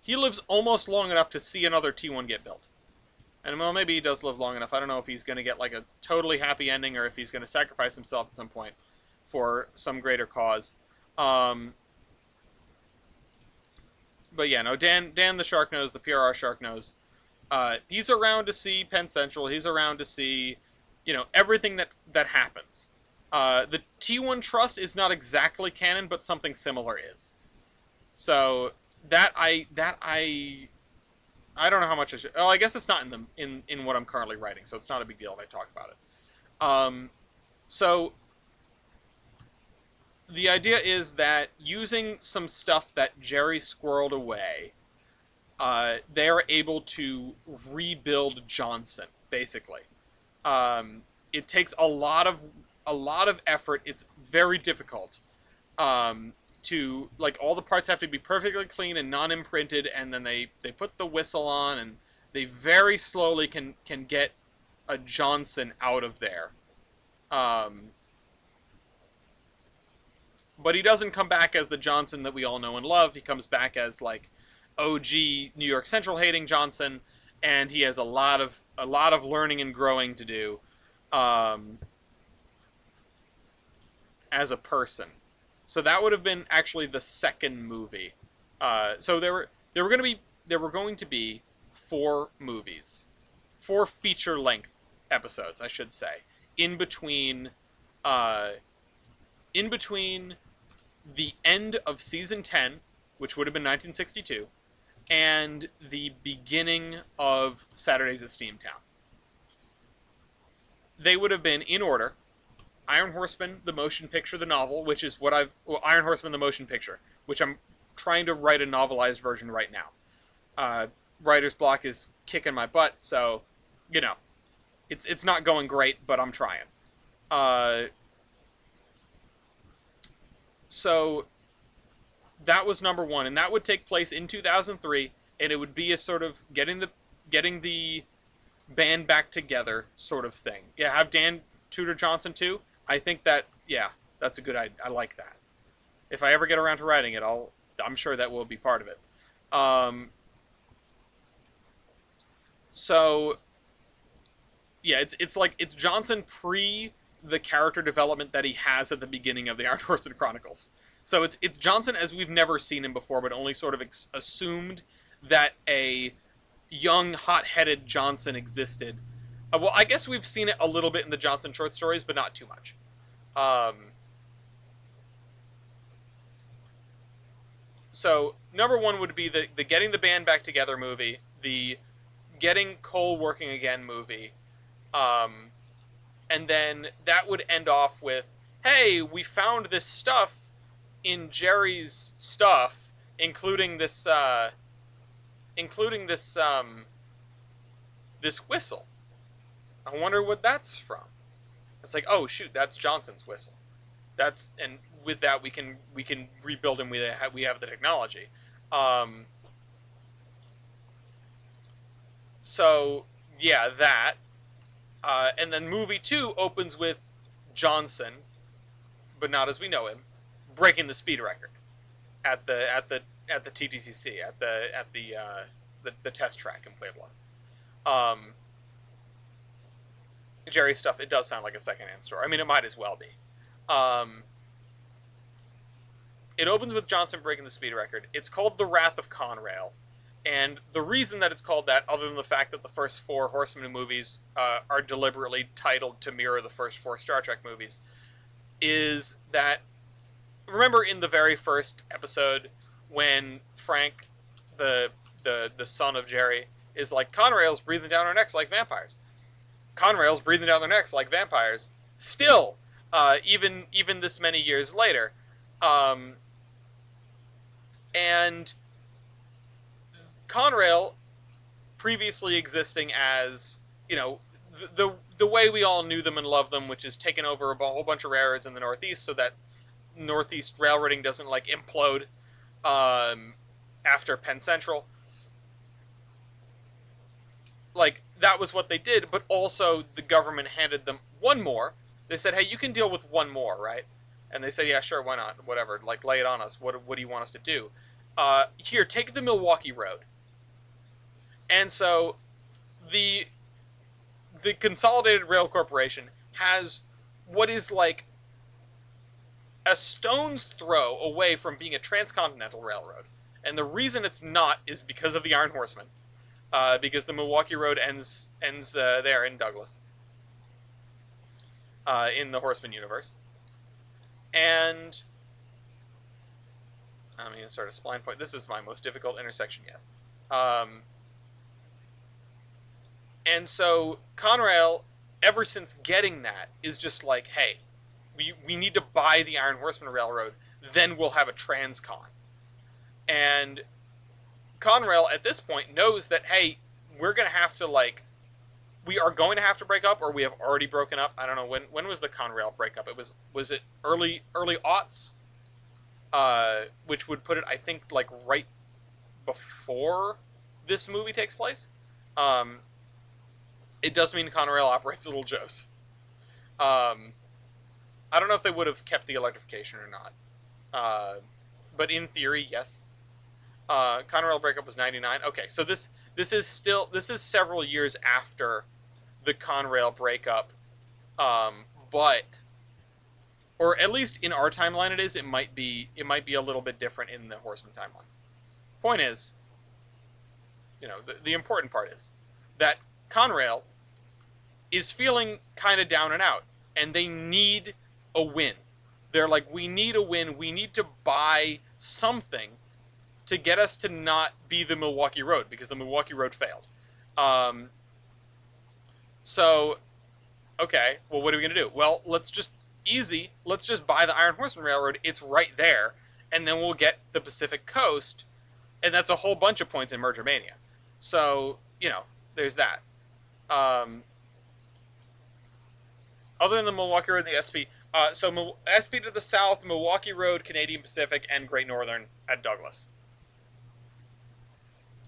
He lives almost long enough to see another T1 get built. And, well, maybe he does live long enough. I don't know if he's going to get, like, a totally happy ending, or if he's going to sacrifice himself at some point for some greater cause. But yeah, no, Dan the Sharknose, the PRR Sharknose, he's around to see Penn Central. He's around to see, everything that happens. The T1 Trust is not exactly canon, but something similar is. So I don't know how much I should. Oh, I guess it's not in the in what I'm currently writing, so it's not a big deal if I talk about it. So the idea is that using some stuff that Jerry squirreled away, they are able to rebuild Johnson. Basically, it takes a lot of effort. It's very difficult. To like all the parts have to be perfectly clean and non-imprinted, and then they put the whistle on, and they very slowly can get a Johnson out of there. Um, but he doesn't come back as the Johnson that we all know and love. He comes back as like OG New York Central hating Johnson, and he has a lot of learning and growing to do um, as a person. So that would have been actually the second movie. So there were going to be 4 movies, 4 feature-length episodes, I should say, in between, uh, in between the end of season 10, which would have been 1962, and the beginning of Saturdays at Steamtown. They would have been in order: Iron Horseman, the motion picture, the novel, which is Iron Horseman, the motion picture, which I'm trying to write a novelized version right now. Writer's block is kicking my butt, so, you know, it's not going great, but I'm trying. Uh, so that was number one, and that would take place in 2003, and it would be a sort of getting the band back together sort of thing. Yeah, have Dan Tudor Johnson too. I think that, yeah, that's a good idea. I like that. If I ever get around to writing it, I'm sure that will be part of it. So yeah, it's Johnson pre the character development that he has at the beginning of the Iron Horseman Chronicles. So it's Johnson as we've never seen him before, but only sort of assumed that a young, hot-headed Johnson existed. Well, I guess we've seen it a little bit in the Johnson short stories, but not too much. So number one would be the getting the band back together movie, the getting Cole working again movie, and then that would end off with, hey, we found this stuff in Jerry's stuff, including this this whistle. I wonder what that's from. It's like, oh shoot, that's Johnson's whistle. And with that we can rebuild him. We have the technology. So yeah, that. And then movie 2 opens with Johnson, but not as we know him, breaking the speed record at the TTCC at the test track in Puebla. Jerry stuff, it does sound like a secondhand story. I mean, it might as well be. It opens with Johnson breaking the speed record. It's called The Wrath of Conrail. And the reason that it's called that, other than the fact that the first 4 Horseman movies are deliberately titled to mirror the first 4 Star Trek movies, is that, remember in the very first episode when Frank, the son of Jerry, is like, Conrail's breathing down our necks like vampires. Conrail's breathing down their necks like vampires. Still, even this many years later. And Conrail, previously existing as, you know, the way we all knew them and loved them, which is taking over a whole bunch of railroads in the Northeast so that Northeast railroading doesn't, like, implode after Penn Central. Like, that was what they did, but also the government handed them one more. They said, hey, you can deal with one more, right? And they said, yeah, sure, why not? Whatever, like, lay it on us. What do you want us to do? Here, take the Milwaukee Road. And so the Consolidated Rail Corporation has what is like a stone's throw away from being a transcontinental railroad. And the reason it's not is because of the Iron Horseman. Because the Milwaukee Road ends there in Douglas. In the Horseman universe. And I'm going to start a spline point. This is my most difficult intersection yet. And so Conrail, ever since getting that, is just like, hey, we need to buy the Iron Horseman Railroad, then we'll have a transcon. And Conrail, at this point, knows that, hey, we're going to have to, like, we are going to have to break up, or we have already broken up. I don't know, when was the Conrail breakup? Was it early aughts? Which would put it, I think, like, right before this movie takes place. It does mean Conrail operates Little Joe's. I don't know if they would have kept the electrification or not. But in theory, yes. Conrail breakup was 99. Okay, so this is several years after the Conrail breakup. But, or at least in our timeline it is. It might be a little bit different in the Horseman timeline. Point is, the important part is that Conrail is feeling kind of down and out, and they need a win. They're like, we need a win. We need to buy something to get us to not be the Milwaukee Road, because the Milwaukee Road failed. So, okay, well, what are we going to do? Well, let's just buy the Iron Horseman Railroad. It's right there, and then we'll get the Pacific Coast, and that's a whole bunch of points in Merger Mania. So, there's that. Other than the Milwaukee Road and the SP, so SP to the south, Milwaukee Road, Canadian Pacific, and Great Northern at Douglas.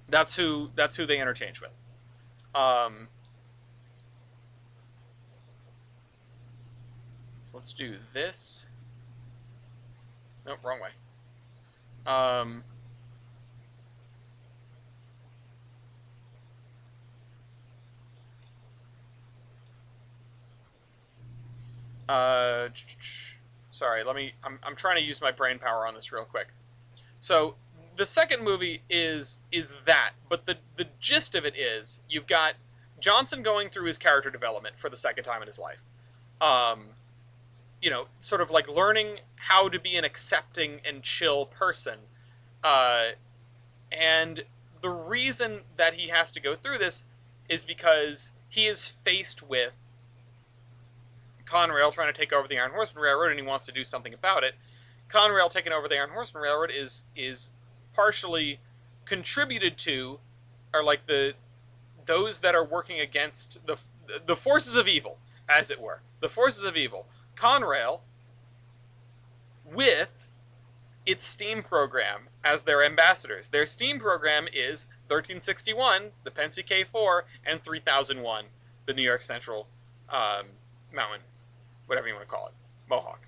That's who they interchange with. Let's do this. Nope, wrong way. Sorry, I'm trying to use my brain power on this real quick. So, the second movie is that, but the gist of it is, you've got Johnson going through his character development for the second time in his life. Sort of like learning how to be an accepting and chill person. And the reason that he has to go through this is because he is faced with Conrail trying to take over the Iron Horseman Railroad, and he wants to do something about it. Conrail taking over the Iron Horseman Railroad is partially contributed to, or like those that are working against the forces of evil, as it were. The forces of evil. Conrail, with its steam program as their ambassadors. Their steam program is 1361, the Pennsy K4, and 3001, the New York Central Mountain, whatever you want to call it, Mohawk.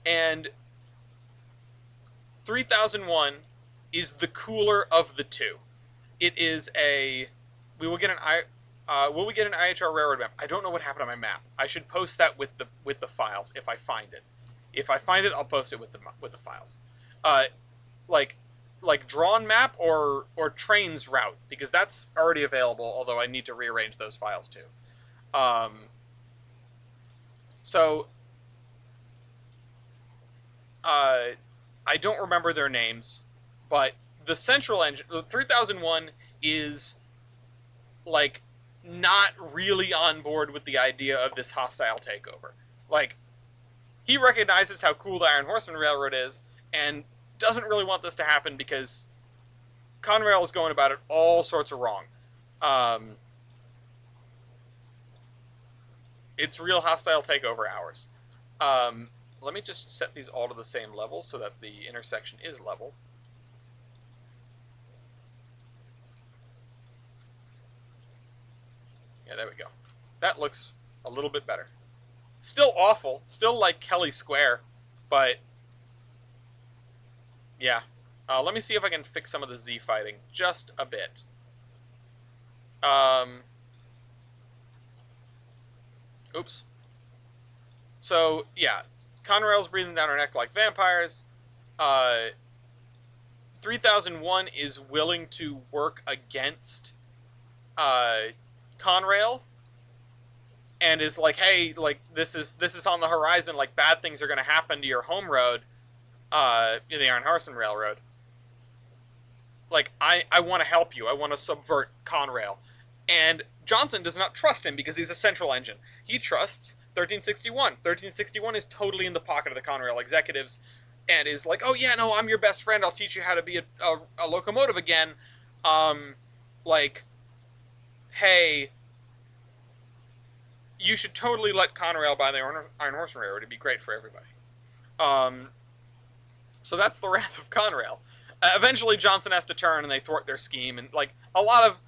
And 3001 is the cooler of the two. It is will we get an IHR railroad map? I don't know what happened on my map. I should post that with the files if I find it. If I find it, I'll post it with the files. Like drawn map or Trainz route, because that's already available. Although I need to rearrange those files too. So I don't remember their names, but the central engine, 3001, is like not really on board with the idea of this hostile takeover. Like, he recognizes how cool the Iron Horseman Railroad is, and doesn't really want this to happen because Conrail is going about it all sorts of wrong. It's real hostile takeover hours. Let me just set these all to the same level so that the intersection is level. Yeah, there we go. That looks a little bit better. Still awful. Still like Kelly Square. But, yeah. Let me see if I can fix some of the Z fighting just a bit. Oops. So, yeah. Conrail's breathing down our neck like vampires. 3001 is willing to work against Conrail. and is like, hey, like this is on the horizon, like bad things are going to happen to your home road, in the Iron Horseman Railroad. Like I want to help you. I want to subvert Conrail, and Johnson does not trust him because he's a central engine. He trusts 1361. 1361 is totally in the pocket of the Conrail executives, and is like, oh yeah, no, I'm your best friend. I'll teach you how to be a locomotive again. Like, hey, you should totally let Conrail buy the Iron Horseman Railroad. It'd be great for everybody. Um, so that's the wrath of Conrail. Eventually, Johnson has to turn, and they thwart their scheme, and like a lot of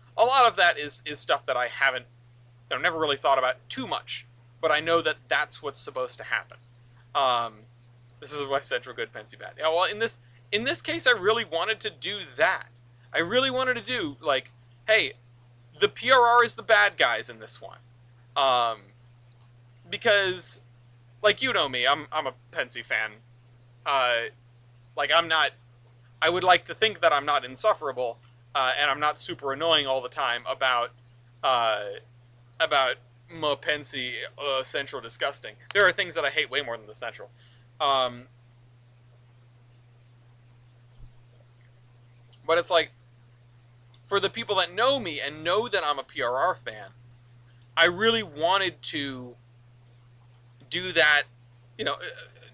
that is stuff that I haven't, never really thought about too much, but I know that that's what's supposed to happen. This is why Central Good, Pensy Bad. Yeah, well, in this case, I really wanted to do that. I really wanted to do like, hey, the PRR is the bad guys in this one, because, like, you know me, I'm a Pensy fan. Like I'm not. I would like to think that I'm not insufferable, and I'm not super annoying all the time about Ma Pensy Central disgusting. There are things that I hate way more than the Central. But it's like, for the people that know me and know that I'm a PRR fan, I really wanted to do that,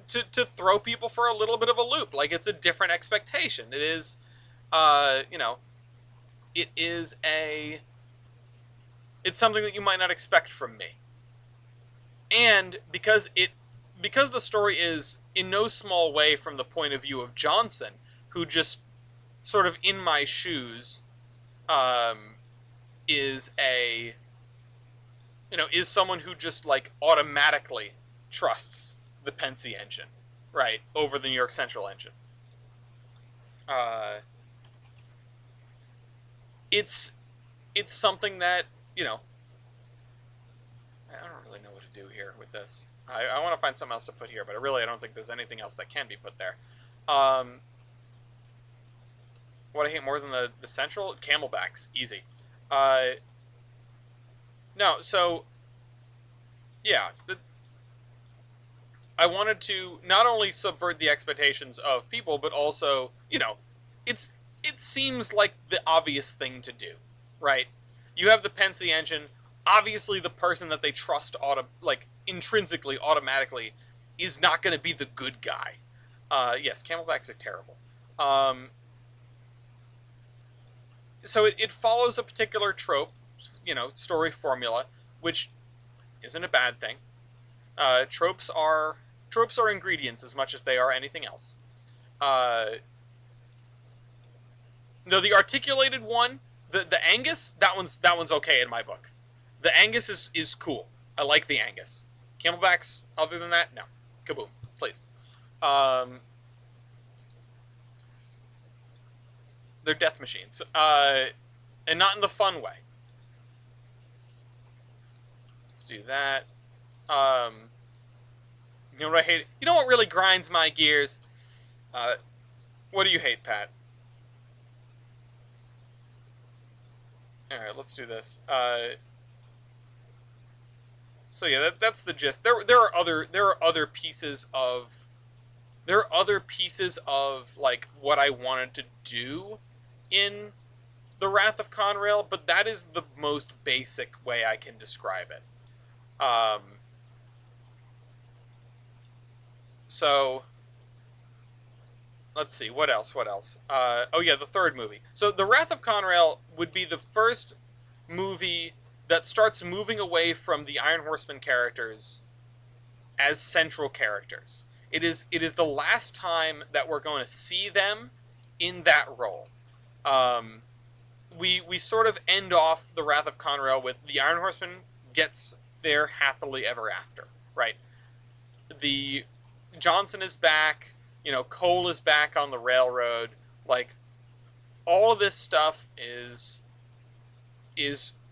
to throw people for a little bit of a loop. Like, it's a different expectation. It is, it is it's something that you might not expect from me. And because the story is in no small way from the point of view of Johnson, who just sort of in my shoes, is is someone who just like automatically trusts the Pensy engine, right, over the New York Central engine. It's something that, I don't really know what to do here with this. I want to find something else to put here, but I don't think there's anything else that can be put there. What I hate more than the Central? Camelbacks. Easy. No, so, yeah. I wanted to not only subvert the expectations of people, but also, it seems like the obvious thing to do, right? You have the Pensy engine. Obviously, the person that they trust intrinsically, automatically, is not going to be the good guy. Yes, camelbacks are terrible. So it follows a particular trope, story formula, which isn't a bad thing. Tropes are ingredients as much as they are anything else. No, the articulated one, the Angus, that one's okay in my book. The Angus is cool. I like the Angus. Camelbacks, other than that, no. Kaboom, please. They're death machines, and not in the fun way. Let's do that. You know what I hate? You know what really grinds my gears? What do you hate, Pat? Alright, let's do this. So yeah, that's the gist. There are other pieces of like what I wanted to do in the Wrath of Conrail, but that is the most basic way I can describe it. So let's see, what else? Oh yeah, the third movie. So the Wrath of Conrail would be the first movie that starts moving away from the Iron Horseman characters as central characters. It is the last time that we're going to see them in that role. We sort of end off the Wrath of Conrail with the Iron Horseman gets there happily ever after, right? The Johnson is back, Cole is back on the railroad. Like, all of this stuff is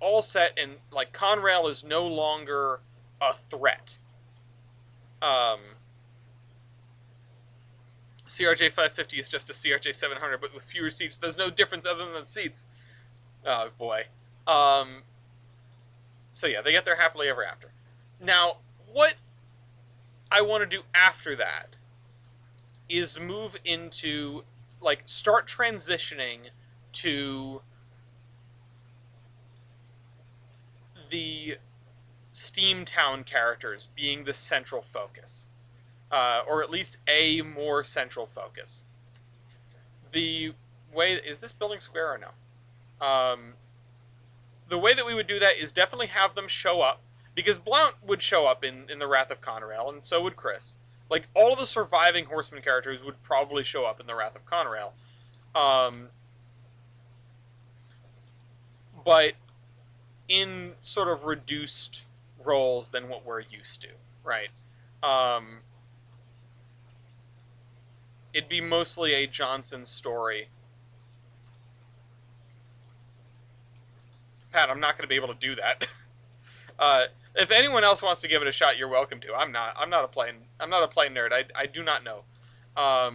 all set, and like Conrail is no longer a threat. CRJ 550 is just a CRJ 700, but with fewer seats. There's no difference other than the seats. Oh boy. So yeah, they get there happily ever after. Now, what I want to do after that is move into, like, start transitioning to the Steamtown characters being the central focus, or at least a more central focus. The way is this building square or no? The way that we would do that is definitely have them show up, because Blount would show up in the Wrath of Conrail, and so would Chris. Like, all of the surviving Horseman characters would probably show up in the Wrath of Conrail. Um, but in sort of reduced roles than what we're used to, right? Um, it'd be mostly a Johnson story. Pat, I'm not going to be able to do that. If anyone else wants to give it a shot, you're welcome to. I'm not. I'm not a plane. I'm not a plane nerd. I do not know. All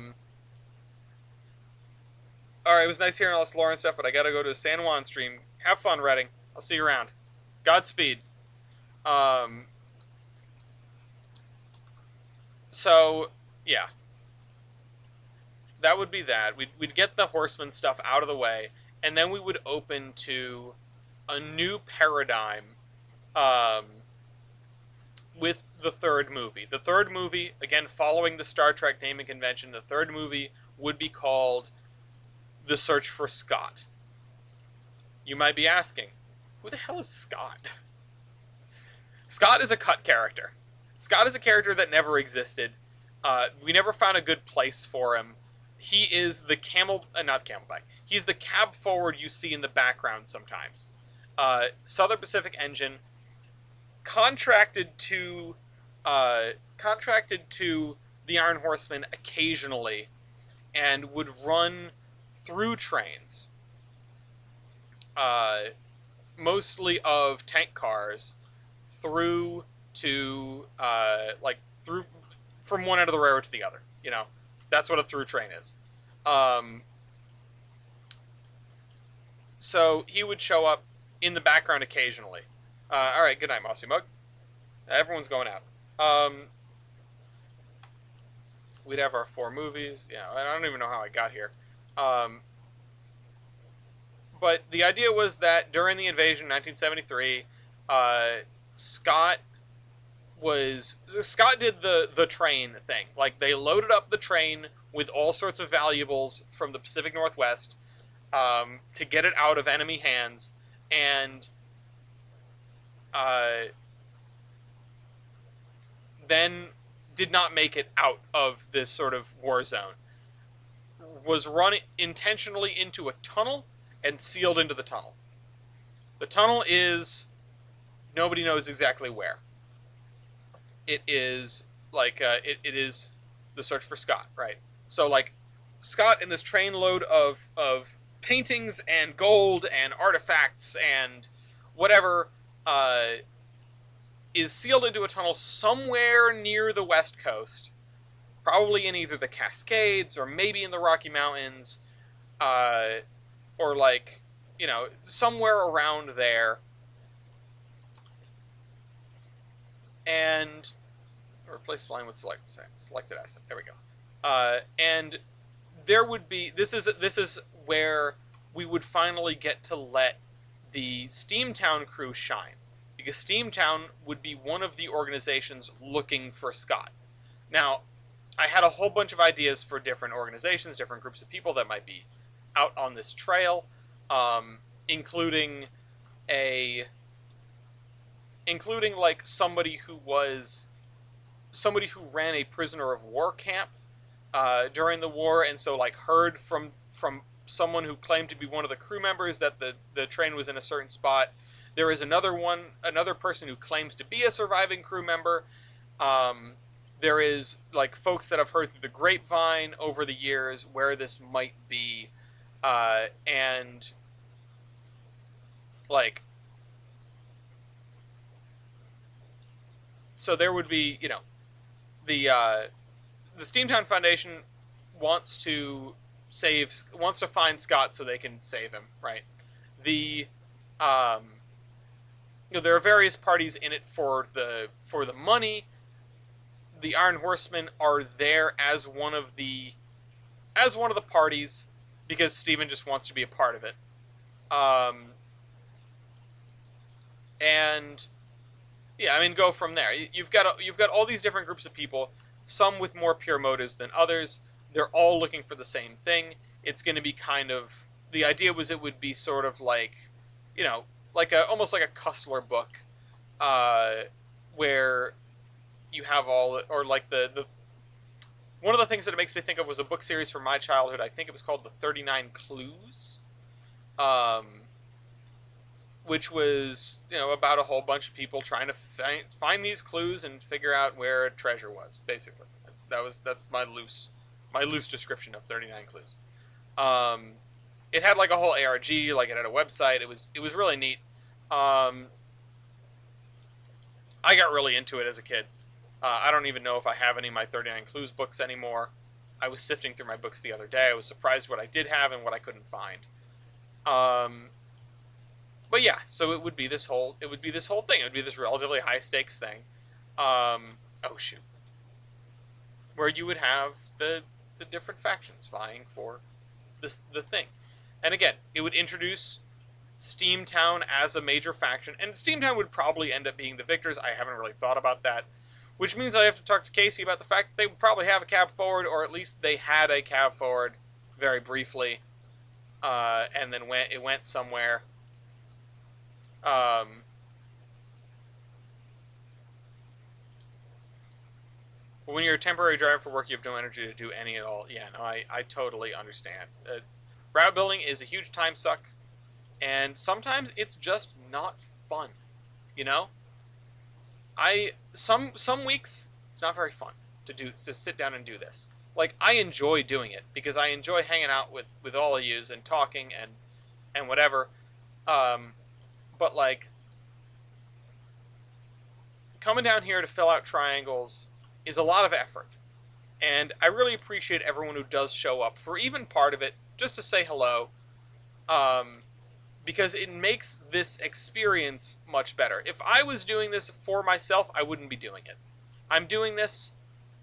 right, it was nice hearing all this lore and stuff, but I got to go to a San Juan stream. Have fun, Redding. I'll see you around. Godspeed. Um, so yeah, that would be that. We'd get the Horseman stuff out of the way, and then we would open to a new paradigm um, with the third movie. The third movie, again, following the Star Trek naming convention, the third movie would be called The Search for Scott. You might be asking, who the hell is Scott? Scott is a cut character. Scott is a character that never existed. We never found a good place for him. He is the not camelback. He's the cab forward you see in the background sometimes. Southern Pacific engine, contracted to the Iron Horseman occasionally, and would run through trains, mostly of tank cars, through to through from one end of the railroad to the other. You know, that's what a through train is. So he would show up in the background occasionally. All right, good night, Mossy Mug. Everyone's going out. We'd have our 4 movies. Yeah, I don't even know how I got here. But the idea was that during the invasion in 1973, Scott did the train thing. Like, they loaded up the train with all sorts of valuables from the Pacific Northwest to get it out of enemy hands, and then did not make it out of this sort of war zone. Was run intentionally into a tunnel and sealed into the tunnel. The tunnel is, nobody knows exactly where. It is like it is the search for Scott, right? So like Scott in this trainload of paintings and gold and artifacts and whatever is sealed into a tunnel somewhere near the West Coast, probably in either the Cascades or maybe in the Rocky Mountains, or like, you know, somewhere around there. And replace line with selected asset. There we go. And there would be this is where we would finally get to let the Steamtown crew shine, because Steamtown would be one of the organizations looking for Scott. Now, I had a whole bunch of ideas for different organizations, different groups of people that might be out on this trail, including like somebody who ran a prisoner of war camp during the war, and so like heard from someone who claimed to be one of the crew members that the train was in a certain spot. There is another person who claims to be a surviving crew member. There is like folks that have heard through the grapevine over the years where this might be, and like, so there would be, you know, the Steamtown Foundation wants to find Scott so they can save him, right? The you know, there are various parties in it for for the money, the Iron Horsemen are there as one of the parties because Steven just wants to be a part of it. Um, and yeah, I mean, go from there. You've got all these different groups of people, some with more pure motives than others. They're all looking for the same thing. It's going to be kind of the idea was it would be sort of like, like almost like a Cussler book, uh, where you have all or like the one of the things that it makes me think of was a book series from my childhood. I think it was called the 39 Clues. Um, which was about a whole bunch of people trying to find these clues and figure out where a treasure was. Basically, that's my loose description of 39 Clues. Um, it had like a whole ARG, like it had a website. It was really neat. Um, I got really into it as a kid. I don't even know if I have any of my 39 Clues books anymore. I was sifting through my books the other day. I was surprised what I did have and what I couldn't find. Um, but yeah, so it would be this whole thing. It would be this relatively high stakes thing. Oh shoot, where you would have the different factions vying for the thing, and again, it would introduce Steamtown as a major faction, and Steamtown would probably end up being the victors. I haven't really thought about that, which means I have to talk to Casey about the fact that they would probably have a cab forward, or at least they had a cab forward very briefly, and then it went somewhere. When you're a temporary driver for work, you have no energy to do any at all. Yeah, no, I totally understand. Route building is a huge time suck, and sometimes it's just not fun. You know, some weeks it's not very fun to sit down and do this. Like I enjoy doing it because I enjoy hanging out with all of yous and talking and whatever. But like coming down here to fill out triangles is a lot of effort. And I really appreciate everyone who does show up for even part of it, just to say hello, because it makes this experience much better. If I was doing this for myself, I wouldn't be doing it. I'm doing this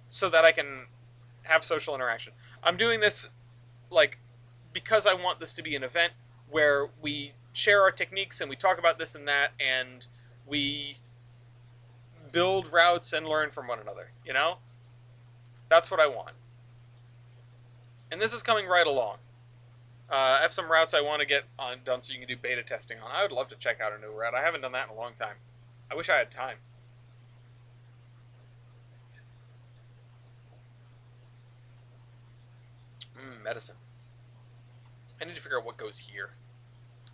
so that I can have social interaction. I'm doing this, like, because I want this to be an event where we share our techniques and we talk about this and that, and we build routes and learn from one another, That's what I want. And this is coming right along. I have some routes I want to get done so you can do beta testing on. I would love to check out a new route. I haven't done that in a long time. I wish I had time. Medicine. I need to figure out what goes here.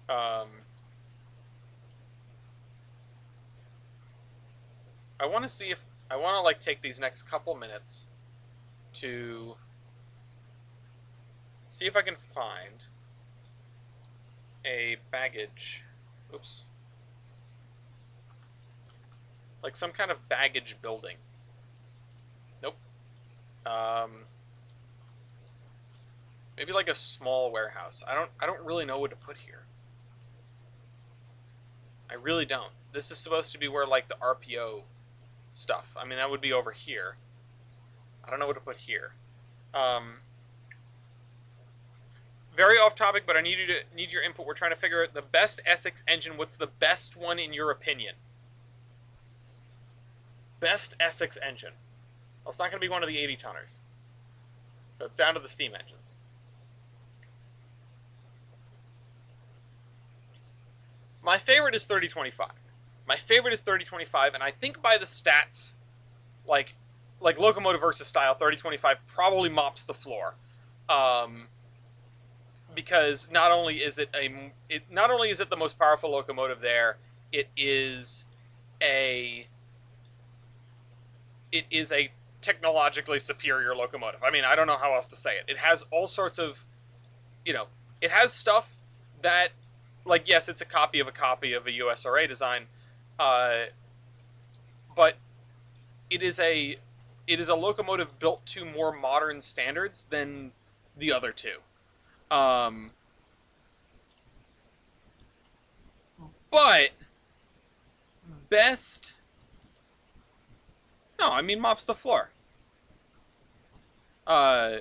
I want to see if I want to like take these next couple minutes to see if I can find a baggage. Oops. Like some kind of baggage building. Nope. Maybe like a small warehouse. I don't really know what to put here. I really don't. This is supposed to be where like the RPO stuff. I mean, that would be over here. I don't know what to put here. Very off topic, but I need your input. We're trying to figure out the best Essex engine. What's the best one in your opinion? Best Essex engine. Well, it's not going to be one of the 80 tonners. So it's down to the steam engines. My favorite is 3025. My favorite is 3025, and I think by the stats, like locomotive versus style, 3025 probably mops the floor. Because not only is it the most powerful locomotive there, it is a technologically superior locomotive. I mean, I don't know how else to say it. It has all sorts of, it has stuff that, like, yes, it's a copy of a USRA design, but it is a locomotive built to more modern standards than the other two. But best No, I mean mops the floor. Uh,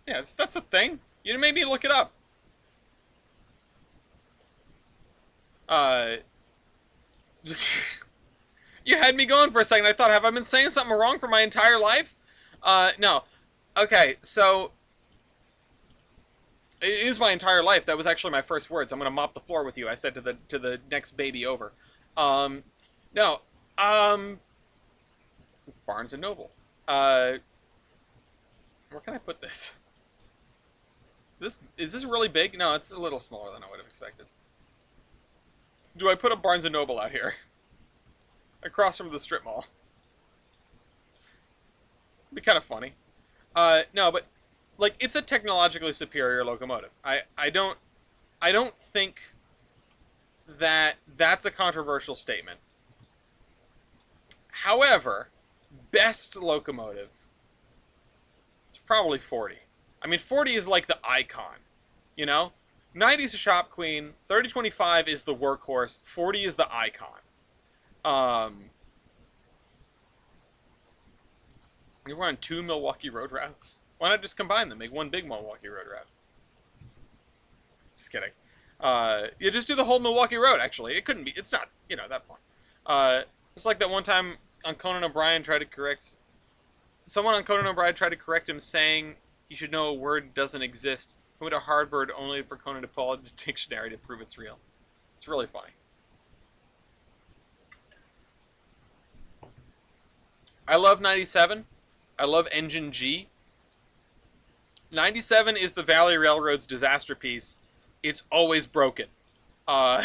yeah, that's a thing. You made me look it up. Uh, you had me going for a second. I thought, have I been saying something wrong for my entire life? No. Okay, so it is my entire life. That was actually my first words. I'm gonna mop the floor with you. I said to the next baby over. Um, no. Um, Barnes and Noble. Uh, where can I put this? This is this really big? No, it's a little smaller than I would have expected. Do I put a Barnes and Noble out here across from the strip mall? It'd be kind of funny. No, but like it's a technologically superior locomotive. I don't think that that's a controversial statement. However, best locomotive is probably 40. I mean, 40 is like the icon, you know? 90's a shop queen, 3025 is the workhorse, 40 is the icon. Um, you're running two Milwaukee road routes. Why not just combine them, make one big Milwaukee road route? Just kidding. You just do the whole Milwaukee road. Actually, it couldn't be. It's not. That point. It's like that one time on Conan O'Brien tried to correct someone on Conan O'Brien tried to correct him, saying you should know a word doesn't exist. He went to Harvard only for Conan to pull out the dictionary to prove it's real. It's really funny. I love 97. I love Engine G. 97 is the Valley Railroad's disaster piece. It's always broken. Uh,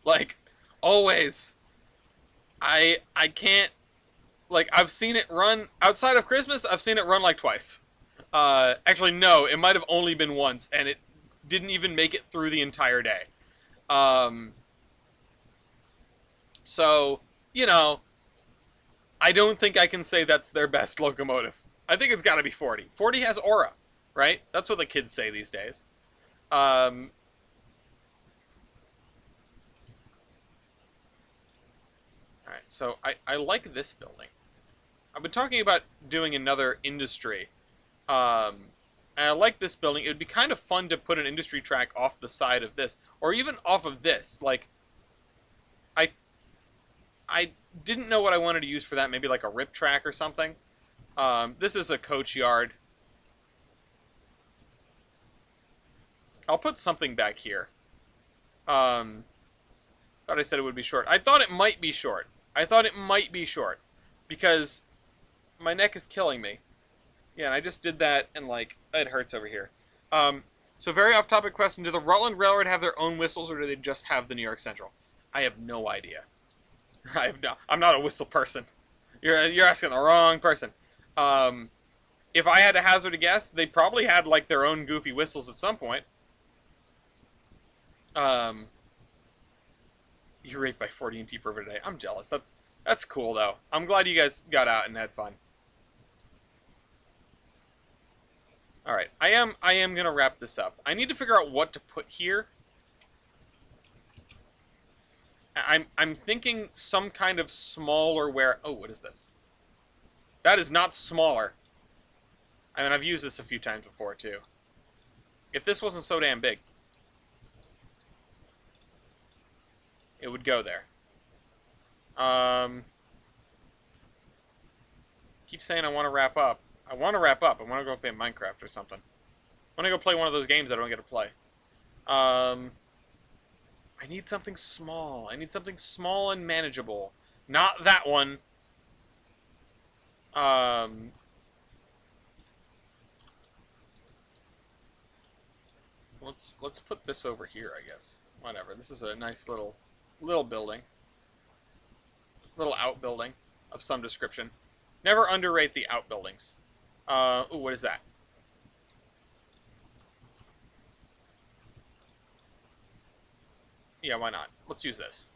like, always. I can't, like, I've seen it run, outside of Christmas, I've seen it run like twice. Actually, no, it might have only been once, and it didn't even make it through the entire day. Um, so, you know, I don't think I can say that's their best locomotive. I think it's got to be 40. 40 has aura, right? That's what the kids say these days. Um, all right, so I like this building. I've been talking about doing another industry. And I like this building. It would be kind of fun to put an industry track off the side of this, or even off of this. Like, I I didn't know what I wanted to use for that. Maybe like a rip track or something. This is a coach yard. I'll put something back here. Thought I said it would be short. I thought it might be short. I thought it might be short because my neck is killing me. Yeah, and I just did that, and like it hurts over here. So very off-topic question: do the Rutland Railroad have their own whistles, or do they just have the New York Central? I have no idea. I'm not a whistle person. You're asking the wrong person. If I had to hazard a guess, they probably had like their own goofy whistles at some point. You're raped by 40 and T per today. I'm jealous. That's cool though. I'm glad you guys got out and had fun. All right, I am gonna wrap this up. I need to figure out what to put here. I'm thinking some kind of smaller where. Oh, what is this? That is not smaller. I mean, I've used this a few times before too. If this wasn't so damn big, it would go there. Keep saying I want to wrap up. I want to wrap up. I want to go play Minecraft or something. I want to go play one of those games I don't get to play. I need something small. I need something small and manageable. Not that one. Let's put this over here, I guess. Whatever. This is a nice little building. Little outbuilding of some description. Never underrate the outbuildings. Ooh, what is that? Yeah, why not? Let's use this.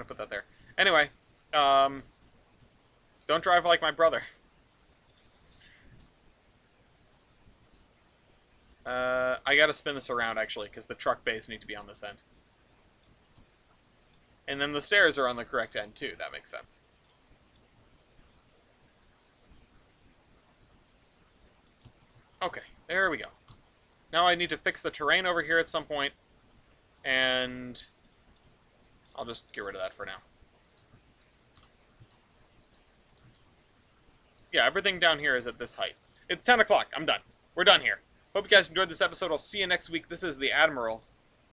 going to put that there. Anyway, don't drive like my brother. I gotta spin this around, actually, because the truck bays need to be on this end. And then the stairs are on the correct end, too. That makes sense. Okay, there we go. Now I need to fix the terrain over here at some point, and I'll just get rid of that for now. Yeah, everything down here is at this height. It's 10 o'clock. I'm done. We're done here. Hope you guys enjoyed this episode. I'll see you next week. This is the Admiral,